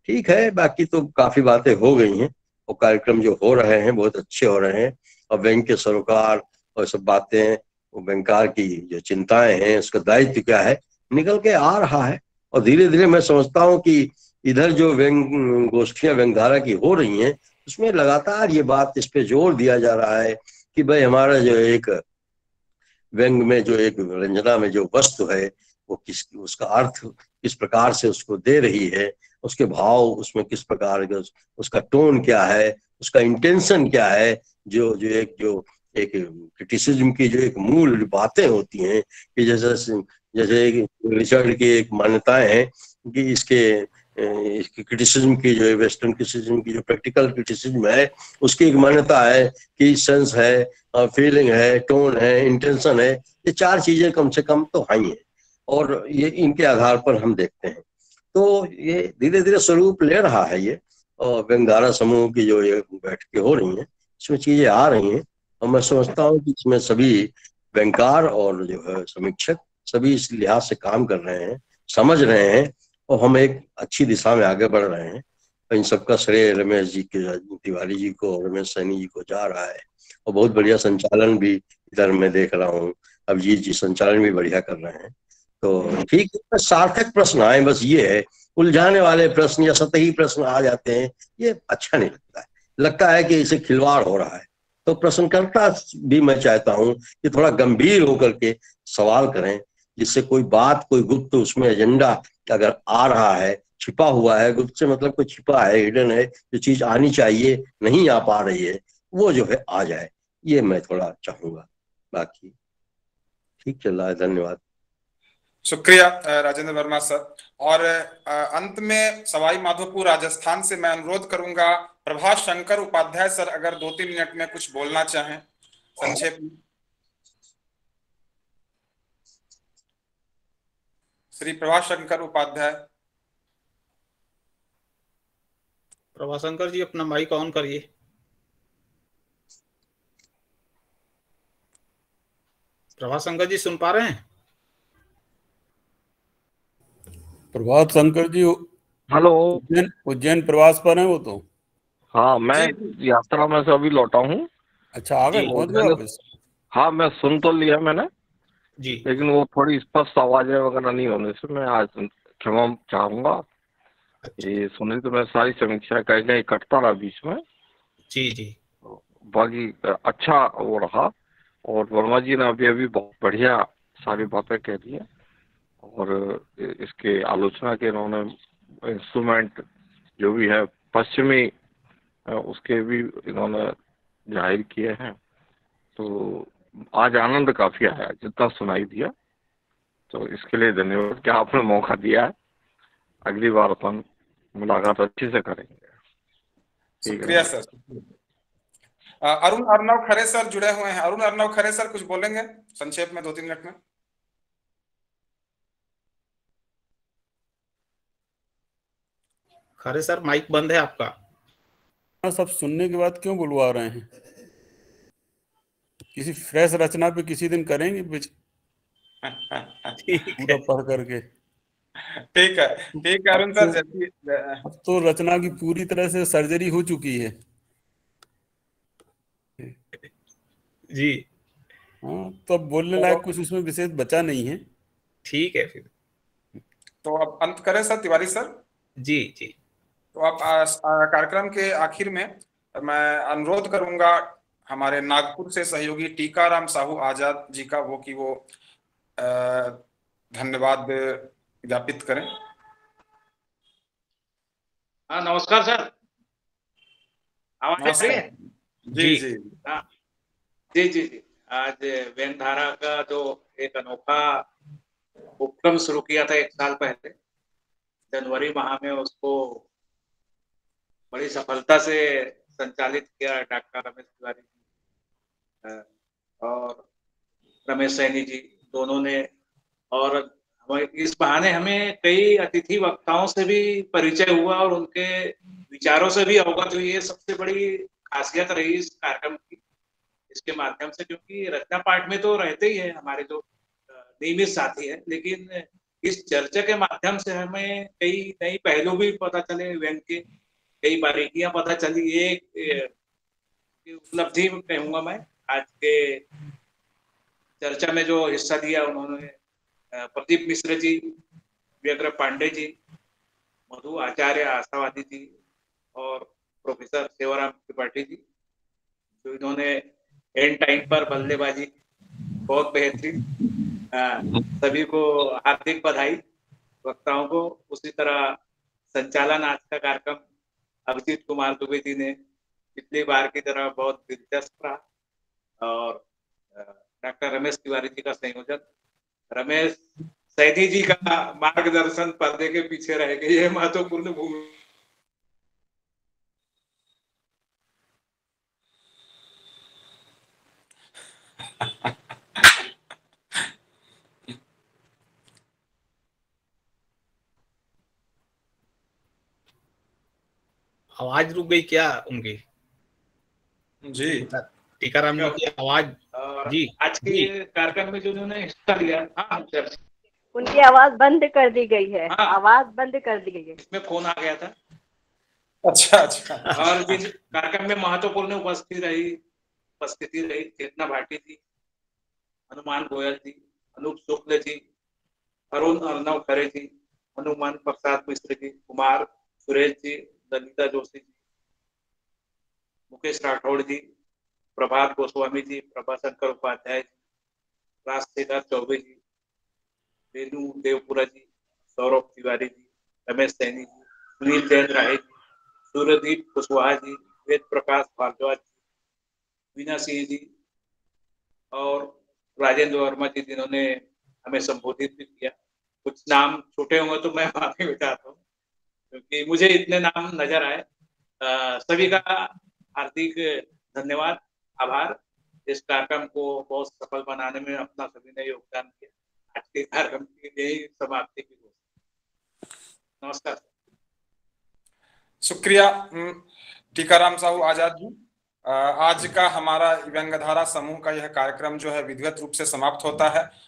ठीक है, बाकी तो काफी बातें हो गई हैं और कार्यक्रम जो हो रहे हैं बहुत अच्छे हो रहे हैं, और व्यंग के सरोकार और सब बातें, वो व्यंगकार की जो चिंताएं हैं, उसका दायित्व क्या है, निकल के आ रहा है। और धीरे धीरे मैं समझता हूँ कि इधर जो व्यंग गोष्ठियां व्यंगधारा की हो रही हैं, उसमें लगातार ये बात इस पे जोर दिया जा रहा है कि भाई हमारा जो एक व्यंग में जो एक रंजना में जो वस्तु है वो उसका अर्थ किस प्रकार से उसको दे रही है, उसके भाव उसमें किस प्रकार के, उसका टोन क्या है, उसका इंटेंशन क्या है, जो एक क्रिटिसिज्म की जो एक मूल बातें होती हैं कि जैसे रिचर्ड की एक मान्यताएं हैं कि इसकी क्रिटिसिज्म की जो वेस्टर्न क्रिटिसिज्म की जो प्रैक्टिकल क्रिटिसिज्म है, उसकी एक मान्यता है कि सेंस है, फीलिंग है, टोन है, इंटेंशन है, ये चार चीजें कम से कम तो हैं ही, और ये इनके आधार पर हम देखते हैं। तो ये धीरे धीरे स्वरूप ले रहा है ये, और व्यंगधारा समूह की जो ये बैठकें हो रही हैं, इसमें चीजें आ रही हैं, और मैं समझता हूँ कि इसमें सभी व्यंगकार और जो है समीक्षक सभी इस लिहाज से काम कर रहे हैं, समझ रहे हैं, और हम एक अच्छी दिशा में आगे बढ़ रहे हैं। इन सबका श्रेय रमेश जी के, तिवारी जी को, रमेश सैनी जी को जा रहा है, और बहुत बढ़िया संचालन भी इधर मैं देख रहा हूँ, अभिजीत जी संचालन भी बढ़िया कर रहे हैं। तो ठीक है, सार्थक प्रश्न आए, बस ये है, उलझाने वाले प्रश्न या सतही प्रश्न आ जाते हैं, ये अच्छा नहीं लगता है कि इसे खिलवाड़ हो रहा है। तो प्रश्नकर्ता भी मैं चाहता हूँ कि थोड़ा गंभीर होकर के सवाल करें, जिससे कोई बात, कोई गुप्त उसमें एजेंडा अगर आ रहा है, छिपा हुआ है, गुप्त से मतलब कोई छिपा है, हिडन है, जो चीज आनी चाहिए नहीं आ पा रही है, वो जो है आ जाए, ये मैं थोड़ा चाहूंगा। बाकी ठीक चल रहा है, धन्यवाद। शुक्रिया राजेंद्र वर्मा सर। और अंत में सवाई माधोपुर राजस्थान से मैं अनुरोध करूंगा प्रभास शंकर उपाध्याय सर, अगर 2-3 मिनट में कुछ बोलना चाहें संक्षेप में। श्री प्रभास शंकर उपाध्याय। प्रभास शंकर जी अपना माइक ऑन करिए। प्रभास शंकर जी सुन पा रहे हैं? प्रभात शंकर जी हेलो, उज्जैन प्रवास पर हैं वो तो? हाँ, मैं यात्रा में से अभी लौटा हूँ। अच्छा, आ गए, पहुंच गए वापस? हाँ, मैं सुन तो लिया मैंने जी, लेकिन वो थोड़ी स्पष्ट आवाजें वगैरह नहीं होने से मैं आज क्षमा चाहूंगा। ये सुनी तो मैं सारी समीक्षा कहीं कटता रहा बीच में। जी जी, बाकी अच्छा वो रहा, और वर्मा जी ने अभी बहुत बढ़िया सारी बातें कह दी हैं, और इसके आलोचना के इन्होंने इंस्ट्रूमेंट जो भी है पश्चिमी उसके भी इन्होंने जाहिर किए हैं। तो आज आनंद काफी आया जितना सुनाई दिया, तो इसके लिए धन्यवाद कि आपने मौका दिया है। अगली बार अपन मुलाकात अच्छी से करेंगे। शुक्रिया सर। अरुण अर्णव खरे सर जुड़े हुए हैं। अरुण अर्णव खरे सर कुछ बोलेंगे संक्षेप में 2-3 मिनट में? खरे सर माइक बंद है आपका। सब सुनने के बाद क्यों बुलवा रहे हैं? किसी फ्रेश रचना पे किसी दिन करेंगे पूरा पढ़ करके। ठीक है अरुण सर। अब तो रचना की पूरी तरह से सर्जरी हो चुकी है जी। हाँ, तो अब बोलने लायक कुछ उसमें विशेष बचा नहीं है। ठीक है फिर तो अब अंत करें सर तिवारी सर? जी जी। तो अब कार्यक्रम के आखिर में मैं अनुरोध करूंगा हमारे नागपुर से सहयोगी टीकाराम साहू आजाद जी का वो धन्यवाद ज्ञापित करें। हाँ नमस्कार सर, आवाज आ रही है? जी जी हाँ जी जी जी। आज व्यंग धारा का जो एक अनोखा उपक्रम शुरू किया था 1 साल पहले जनवरी माह में, उसको बड़ी सफलता से संचालित किया डॉक्टर रमेश तिवारी जी और रमेश सैनी जी दोनों ने। और इस बहाने हमें कई अतिथि वक्ताओं से भी परिचय हुआ और उनके विचारों से भी अवगत हुई। ये सबसे बड़ी खासियत रही इस कार्यक्रम की, इसके माध्यम से, क्योंकि रचना पाठ में तो रहते ही है हमारे जो नियमित साथी है, लेकिन इस चर्चा के माध्यम से हमें कई नई पहलू भी पता चले, व्यंग के कई बारीकियां पता चली। ये उपलब्धि कहूंगा मैं आज के चर्चा में जो हिस्सा दिया उन्होंने प्रदीप मिश्र जी, व्यग्र पांडे जी, मधु आचार्य आशावादी जी और प्रोफेसर सेवाराम त्रिपाठी जी, जो इन्होंने एंड टाइम पर बल्लेबाजी बहुत बेहतरीन। सभी को हार्दिक बधाई वक्ताओं को। उसी तरह संचालन आज का कार्यक्रम अभिजीत कुमार दुबे जी ने पिछली बार की तरह बहुत दिलचस्प रहा और डॉक्टर रमेश तिवारी जी का संयोजन, रमेश सैनी जी का मार्गदर्शन पर्दे के पीछे रह गई है महत्वपूर्ण भूमिका। आवाज रुक गई क्या उनकी? जी टीकाराम जी की आवाज जी। आज के कार्यक्रम में जो उन्होंने हिस्सा लिया, हाँ उनकी आवाज बंद कर दी गई है। आवाज बंद कर दी गई है। इसमें फोन आ गया था। अच्छा। और जिस कार्यक्रम में महत्वपूर्ण उपस्थिति रही चेतना भाटी जी, हनुमान गोयल जी, अनूप शुक्ल जी, अरुण अर्णव खरे जी, हनुमान प्रसाद मिश्र जी, कुमार सुरेश जी, ललिता जोशी जी, मुकेश राठौड़ जी, प्रभात गोस्वामी जी, प्रभाशंकर उपाध्याय जी, राजशेखर चौबे जी, रेणु देवपुरा जी, सौरभ तिवारी जी, रमेश सैनी जी, सुनील जैन राय जी, सूर्यदीप कुशवाहा जी, वेद प्रकाश भारद्वाज जी, वीना सिंह जी और राजेंद्र वर्मा जी, जिन्होंने हमें संबोधित भी किया। कुछ नाम छोटे होंगे तो मैं माफी चाहता हूँ क्योंकि मुझे इतने नाम नजर आए। सभी का हार्दिक धन्यवाद, आभार। इस कार्यक्रम को बहुत सफल बनाने में अपना सभी ने योगदान किया। आज के कार्यक्रम की यही समाप्ति की घोषणा। नमस्कार। शुक्रिया टीकाराम साहू आजाद जी। आज का हमारा व्यंगधारा समूह का यह कार्यक्रम जो है विधिवत रूप से समाप्त होता है।